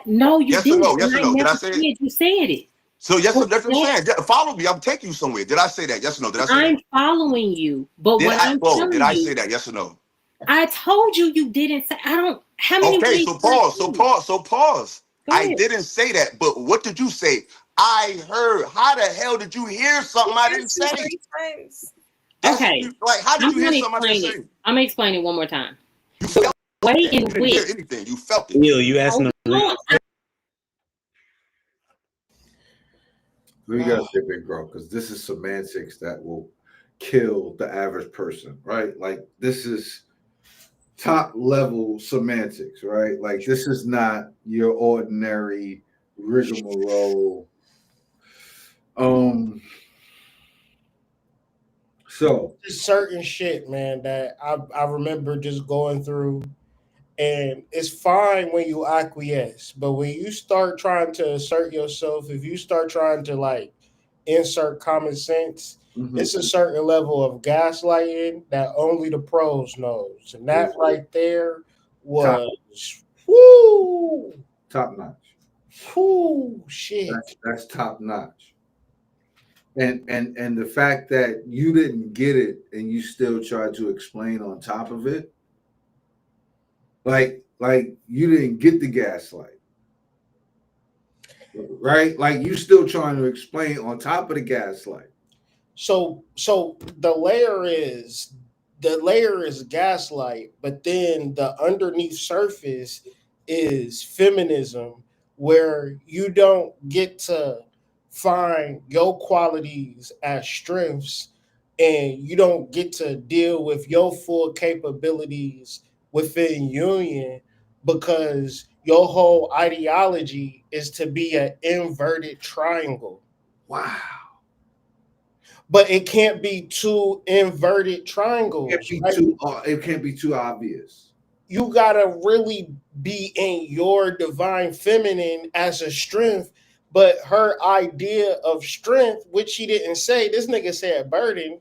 No, you didn't. Yes or no? Did I say it? You said it. So yes, that's what I'm saying. Follow me. I'm taking you somewhere. Did I say that? Yes or no? Did I say I'm that? following you, but Did what I'm telling did I you, say that? Yes or no? I told you you didn't say. I don't. How many? Okay, so pause. Go I ahead. didn't say that, but what did you say? I heard. How the hell did you hear something I didn't say? Okay. Like, how did you hear something I didn't say? I'm gonna explain it one more time. You felt Way it. in You didn't which hear anything. You felt it. Neil, you asking We got to say, big bro, because this is semantics that will kill the average person, right? Like, this is top level semantics, right? Like, this is not your ordinary rigmarole. So just certain shit, man, that I remember just going through. And it's fine when you acquiesce, but when you start trying to assert yourself, if you start trying to like insert common sense, it's a certain level of gaslighting that only the pros knows. And that right there was top notch. Whoo, shit. That's top notch. And the fact that you didn't get it and you still tried to explain on top of it. Like you didn't get the gaslight, right? Like you still trying to explain on top of the gaslight. So the layer is gaslight, but then the underneath surface is feminism, where you don't get to find your qualities as strengths, and you don't get to deal with your full capabilities within union, because your whole ideology is to be an inverted triangle. Wow. But it can't be two inverted triangles. It can't be too obvious. You gotta really be in your divine feminine as a strength, but her idea of strength, which she didn't say, this nigga said burden,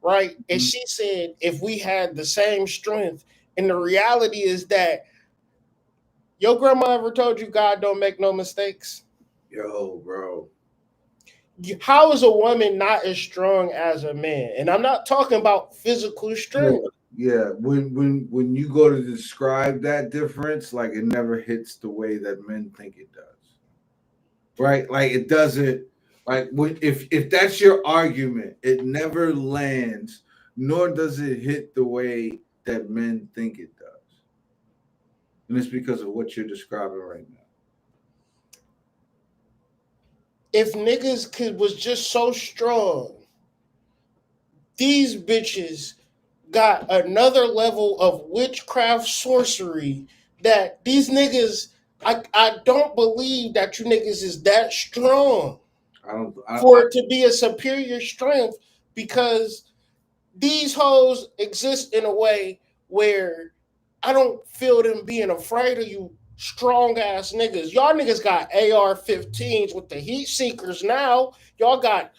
right? And she said if we had the same strength. And the reality is that your grandma ever told you God don't make no mistakes? Yo, bro. How is a woman not as strong as a man? And I'm not talking about physical strength. Yeah. When you go to describe that difference, like it never hits the way that men think it does. Right? Like it doesn't. Like if that's your argument, it never lands, nor does it hit the way that men think it does. and it's because of what you're describing right now. If niggas was just so strong, these bitches got another level of witchcraft sorcery that these niggas, I don't believe that you niggas is that strong for it to be a superior strength, because these hoes exist in a way where I don't feel them being afraid of you strong ass niggas. Y'all niggas got AR-15s with the heat seekers now. Y'all got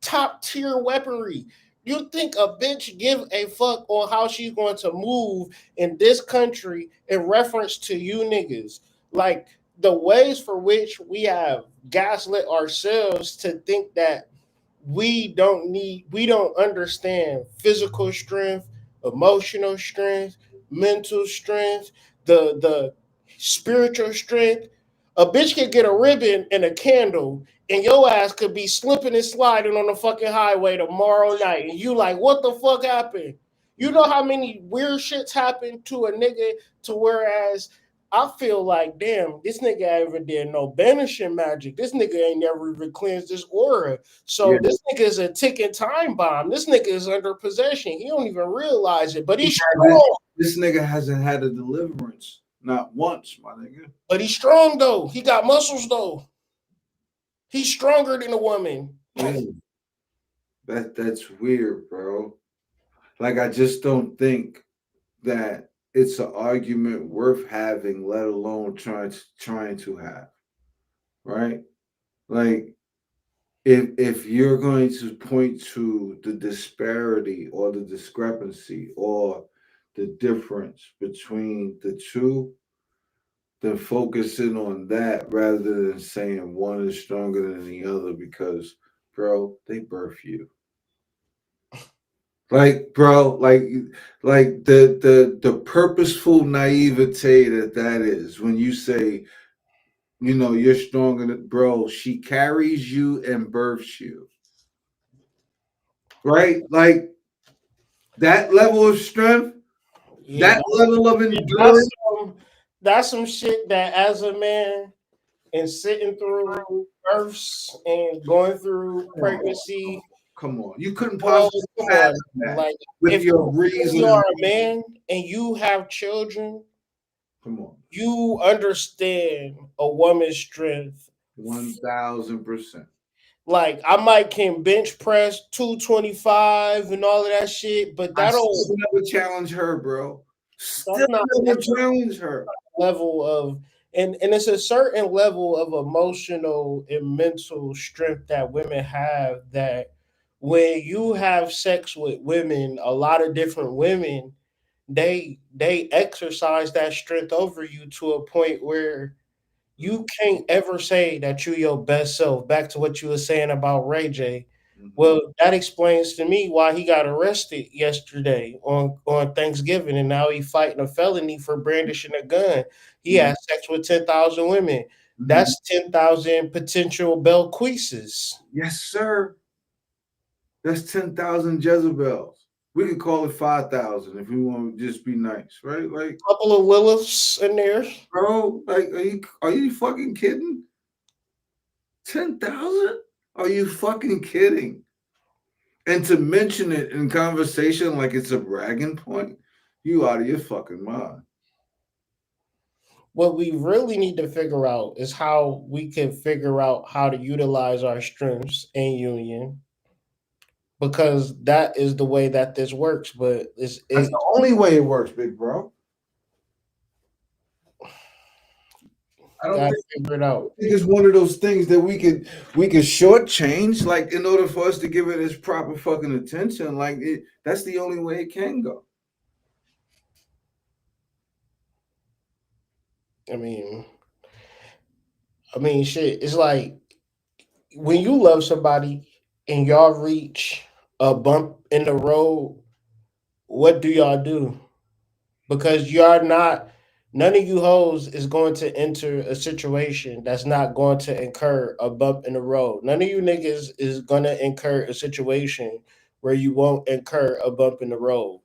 top tier weaponry. You think a bitch give a fuck on how she's going to move in this country in reference to you niggas? Like, the ways for which we have gaslit ourselves to think that we don't understand physical strength, emotional strength, mental strength, the spiritual strength. A bitch could get a ribbon and a candle, and your ass could be slipping and sliding on the fucking highway tomorrow night. And you like, what the fuck happened? You know how many weird shits happen to a nigga to whereas I feel like, damn, this nigga ever did no banishing magic. This nigga ain't never even cleansed his aura. So this nigga is a ticking time bomb. This nigga is under possession. He don't even realize it, but he's strong. This nigga hasn't had a deliverance, not once, my nigga. But he's strong though. He got muscles though. He's stronger than a woman. Yeah. That's weird, bro. Like, I just don't think that it's an argument worth having, let alone trying to have. Right? Like, if you're going to point to the disparity or the discrepancy or the difference between the two, then focusing on that rather than saying one is stronger than the other, because, bro, they birth you. Like, bro, like the purposeful naivete that is when you say, you know, you're stronger than, bro, she carries you and births you. Right? Like, that level of strength, that level of endurance. That's some shit that as a man and sitting through births and going through pregnancy. Come on, you couldn't possibly have that like with if your reason. you are a man and you have children, come on, you understand a woman's strength 1000%. Like, I might can bench press 225 and all of that shit, but that don't never challenge her, bro. Still never challenge her. Level of and it's a certain level of emotional and mental strength that women have, that when you have sex with women, a lot of different women, they exercise that strength over you to a point where you can't ever say that you're your best self. Back to what you were saying about Ray J. Well, that explains to me why he got arrested yesterday on Thanksgiving, and now he's fighting a felony for brandishing a gun. He had sex with 10,000 women. That's 10,000 potential Belquises. Yes, sir. That's 10,000 Jezebels. We could call it 5,000 if we want to just be nice, right? Like, a couple of Liliths in there, bro. Like, are you fucking kidding? 10,000? Are you fucking kidding? And to mention it in conversation like it's a bragging point, you out of your fucking mind. What we really need to figure out is how we can figure out how to utilize our strengths in union, because that is the way that this works. But that's the only way it works, big bro. I don't think figure it out. It's one of those things that we could shortchange, like, in order for us to give it its proper fucking attention. Like, that's the only way it can go. I mean, shit. It's like when you love somebody and y'all reach a bump in the road, what do y'all do? Because none of you hoes is going to enter a situation that's not going to incur a bump in the road. None of you niggas is going to incur a situation where you won't incur a bump in the road.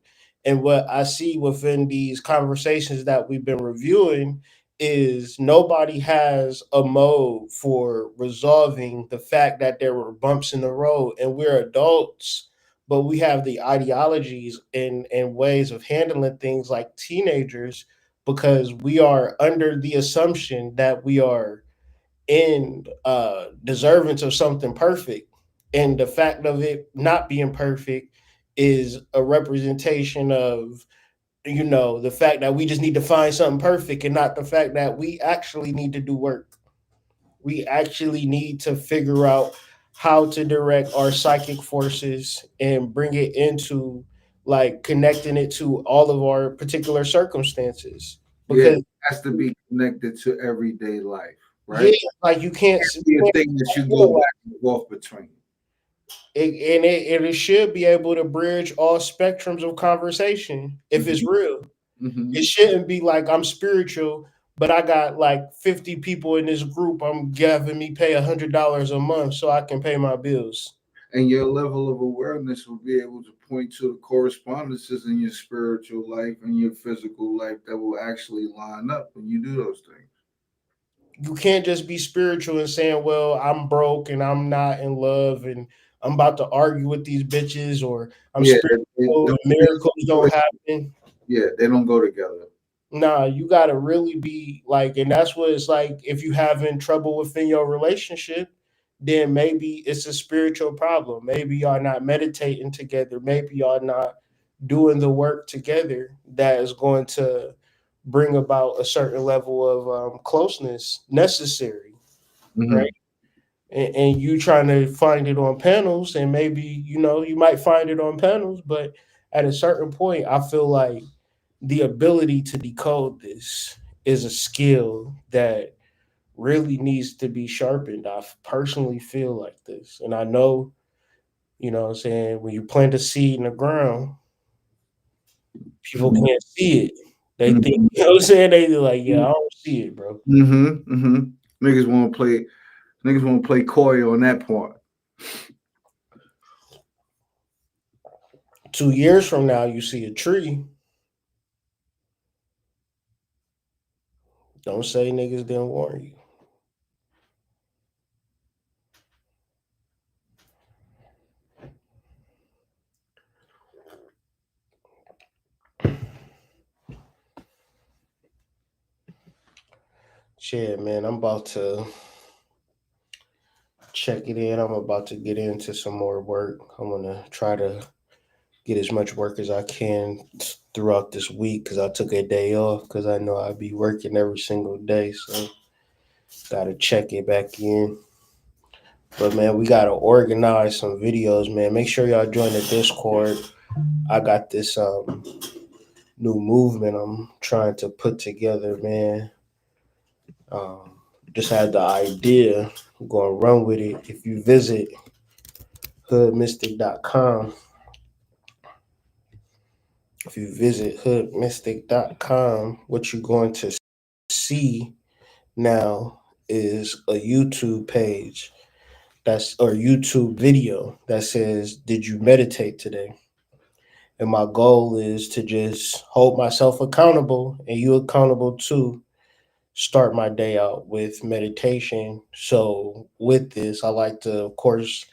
And what I see within these conversations that we've been reviewing is nobody has a mode for resolving the fact that there were bumps in the road, and we're adults, but we have the ideologies and ways of handling things like teenagers because we are under the assumption that we are in deserving of something perfect. And the fact of it not being perfect is a representation of, you know, the fact that we just need to find something perfect and not the fact that we actually need to do work. We actually need to figure out how to direct our psychic forces and bring it into like connecting it to all of our particular circumstances. Yeah, Because it has to be connected to everyday life, yeah, right? like you can't It can't be a thing that you go back and forth between. It should be able to bridge all spectrums of conversation if it's real. It shouldn't be like I'm spiritual, but I got like 50 people in this group. I'm having me pay $100 a month so I can pay my bills. And your level of awareness will be able to point to the correspondences in your spiritual life and your physical life that will actually line up when you do those things. You can't just be spiritual and saying, well, I'm broke and I'm not in love and I'm about to argue with these bitches, or I'm spiritual and miracles don't happen. Yeah, they don't go together. Nah, you gotta really be like, and that's what it's like. If you having trouble within your relationship, then maybe it's a spiritual problem. Maybe y'all not meditating together. Maybe y'all not doing the work together that is going to bring about a certain level of closeness necessary, right? And you trying to find it on panels, and maybe you know you might find it on panels, but at a certain point, I feel like the ability to decode this is a skill that really needs to be sharpened. I personally feel like this. And I know, you know what I'm saying, when you plant a seed in the ground, people can't see it. They think, you know what I'm saying? They like, yeah, I don't see it, bro. Niggas want to play coy on that part. 2 years from now, you see a tree. Don't say niggas didn't warn you. Shit, man, I'm about to check it in. I'm about to get into some more work. I'm gonna try to get as much work as I can throughout this week because I took a day off because I know I'd be working every single day. So gotta check it back in. But man, we gotta organize some videos, man. Make sure y'all join the Discord. I got this new movement I'm trying to put together, man. Just had the idea. I'm gonna run with it. If you visit hoodmystic.com, what you're going to see now is a YouTube page or YouTube video that says, "Did you meditate today?" And my goal is to just hold myself accountable and you accountable too. Start my day out with meditation. So with this, I like to, of course,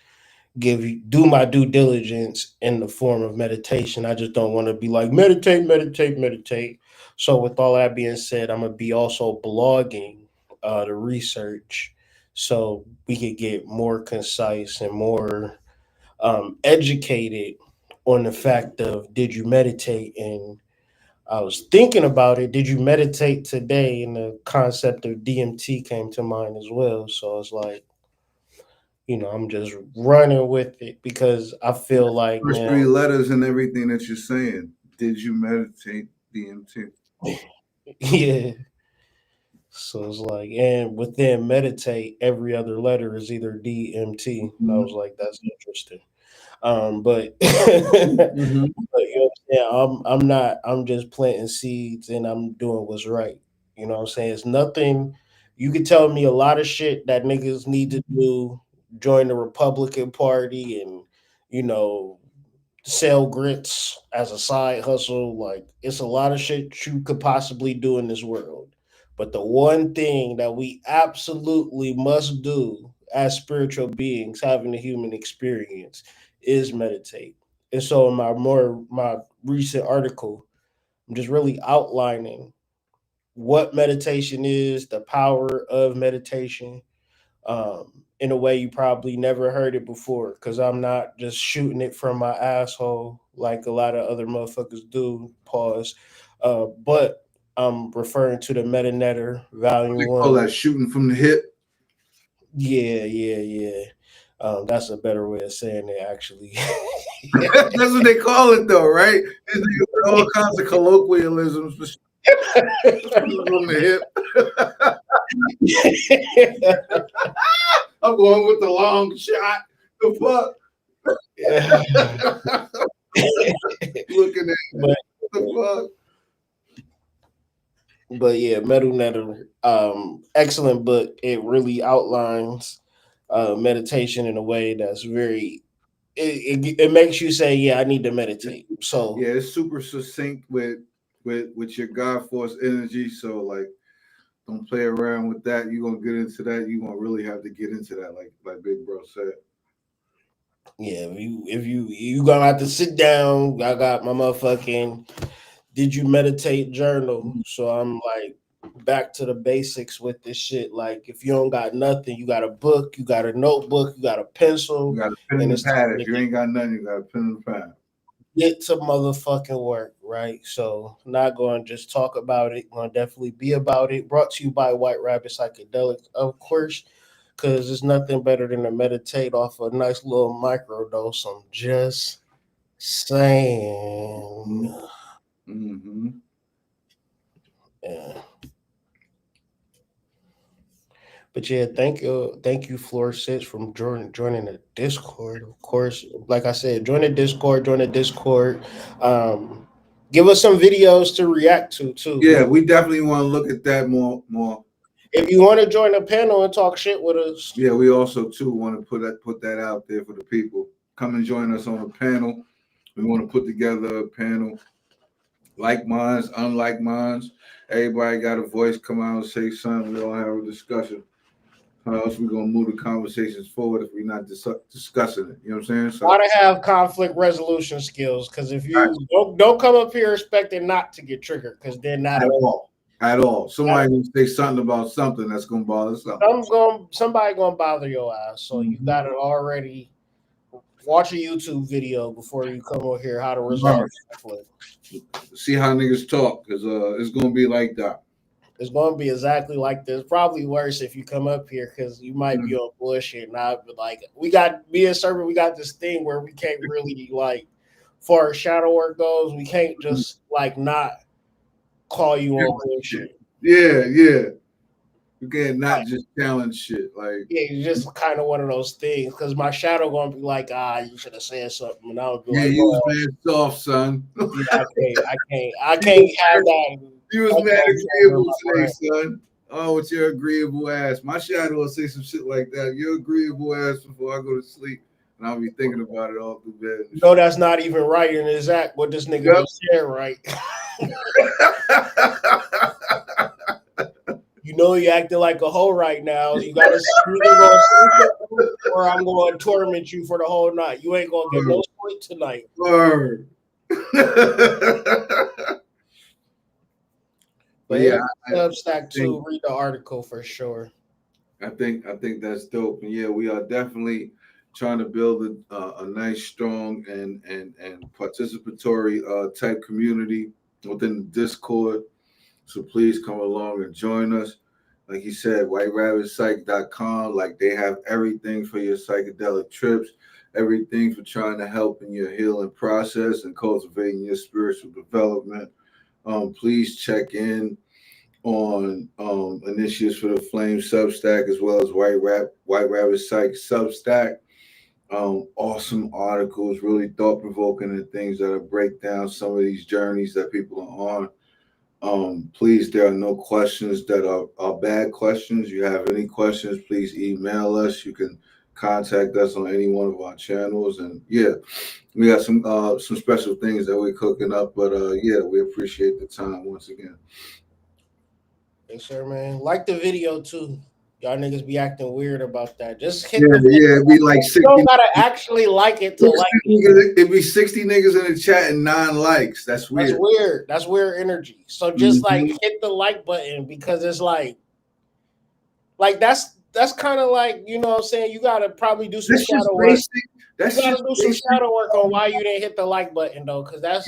do my due diligence in the form of meditation. I just don't want to be like meditate. So with all that being said, I'm gonna be also blogging the research so we could get more concise and more educated on the fact of did you meditate. And I was thinking about it. Did you meditate today? And the concept of DMT came to mind as well. So it's like, you know, I'm just running with it because I feel like First man, 3 letters and everything that you're saying. Did you meditate? DMT. yeah. So it's like, and within meditate, every other letter is either DMT. And I was like, that's interesting. But, but you know what I'm saying? I'm just planting seeds and I'm doing what's right. You know what I'm saying? It's nothing. You could tell me a lot of shit that niggas need to do, join the Republican Party and, you know, sell grits as a side hustle. Like it's a lot of shit you could possibly do in this world. But the one thing that we absolutely must do as spiritual beings having a human experience is meditate. And so in my recent article, I'm just really outlining what meditation is, the power of meditation, in a way you probably never heard it before. Because I'm not just shooting it from my asshole like a lot of other motherfuckers do. Pause. But I'm referring to the Meta Netter Volume They 1. call that shooting from the hip. Yeah. That's a better way of saying it, actually. That's what they call it, though, right? There's all kinds of colloquialisms for shooting from the hip. I'm going with the long shot. The fuck? Looking at But, what the fuck? But yeah, Metal Netter, excellent book. It really outlines meditation in a way that's very. It makes you say, "Yeah, I need to meditate." So yeah, it's super succinct with your God force energy. So like, don't play around with that. You're gonna get into that. You're gonna really have to get into that, like Big Bro said. yeah, if you gonna have to sit down. I got my motherfucking "Did you meditate" journal. So I'm like back to the basics with this shit. Like if you don't got nothing, you got a book, you got a notebook, you got a pencil, You got a pen and a pad. If you ain't got nothing, you got a pen and a pad. Get to motherfucking work, right? So not going to just talk about it. Going to definitely be about it. Brought to you by White Rabbit Psychedelics, of course, because there's nothing better than to meditate off a nice little microdose. I'm just saying. Mm-hmm. Yeah. But yeah, thank you, Floor 6, from joining the Discord. Of course, like I said, join the Discord. Give us some videos to react to too. Yeah, we definitely want to look at that more. If you want to join a panel and talk shit with us, yeah, we also too want to put that out there for the people. Come and join us on a panel. We want to put together a panel, like minds, unlike minds. Everybody got a voice. Come out and say something. We all have a discussion. How else we gonna move the conversations forward if we're not discussing it? You know what I'm saying? So, gotta have conflict resolution skills. Because if you don't come up here expecting not to get triggered, because then not at all. Somebody gonna say something about something that's gonna bother something. Somebody gonna bother your ass. So you gotta already watch a YouTube video before you come over here. How to resolve conflict. See how niggas talk, because it's gonna be like that. It's going to be exactly like this. Probably worse if you come up here because you might be on bullshit. Not like we got me and Servant. We got this thing where we can't really like, far as shadow work goes, we can't just like not call you on bullshit. Yeah. You can't not just challenge shit. Like it's just kind of one of those things because my shadow going to be like, you should have said something, and I would be like, you was mad soft, son. I can't have that. You was mad agreeable today, son. Oh, with your agreeable ass. My shadow will say some shit like that. Your agreeable ass before I go to sleep. And I'll be thinking about it all through bed. No, that's not even right in exact what this nigga just said, right? You know you acting like a hoe right now. You gotta sleep or I'm gonna torment you for the whole night. You ain't gonna get no sleep tonight. Word. But yeah, Substack too. Read the article for sure. I think that's dope. And yeah, we are definitely trying to build a nice, strong, and participatory type community within the Discord. So please come along and join us. Like you said, whiterabbitpsych.com. Like they have everything for your psychedelic trips, everything for trying to help in your healing process and cultivating your spiritual development. Please check in on initiatives for the Flame Substack as well as White Rabbit Psych Substack. Awesome articles, really thought-provoking, and things that'll break down some of these journeys that people are on. Please, there are no questions that are bad questions. You have any questions, please email us. You can contact us on any one of our channels. And yeah, we got some special things that we're cooking up. But yeah, we appreciate the time once again. Yes, sir, man. Like the video too. Y'all niggas be acting weird about that. Just hit we like 60. You don't gotta actually like it to like it. It'd be 60 niggas in the chat and 9 likes. That's weird. That's weird. That's weird energy. So just like hit the like button, because it's like that's kind of like, you know what I'm saying, you gotta probably do some shadow work. You gotta do some shadow work on why you didn't hit the like button though, because that's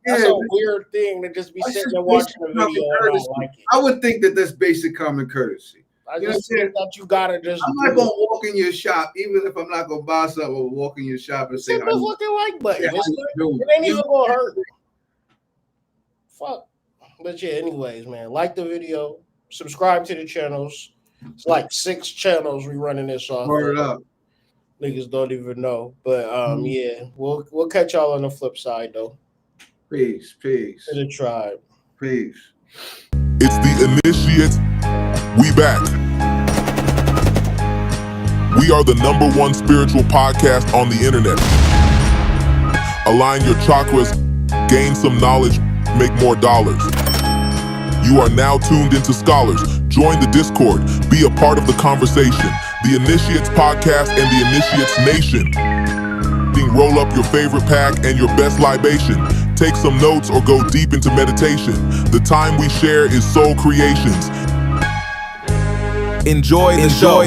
that's a weird thing to just be sitting there watching a video and not like it. I would think that that's basic common courtesy. I just think that you gotta just. I'm not gonna walk in your shop, even if I'm not gonna buy something. Or walk in your shop and say, "Hit the fucking like button." It ain't even gonna hurt. Fuck. But yeah, anyways, man, like the video, subscribe to the channels. It's like 6 channels we running this off. Word up. Niggas don't even know, but yeah, we'll catch y'all on the flip side though. Peace. To the tribe. Peace. It's the Initiates. We back. We are the #1 spiritual podcast on the internet. Align your chakras, gain some knowledge, make more dollars. You are now tuned into Scholars. Join the Discord. Be a part of the conversation. The Initiates Podcast and the Initiates Nation. Roll up your favorite pack and your best libation. Take some notes or go deep into meditation. The time we share is soul creations. Enjoy the show.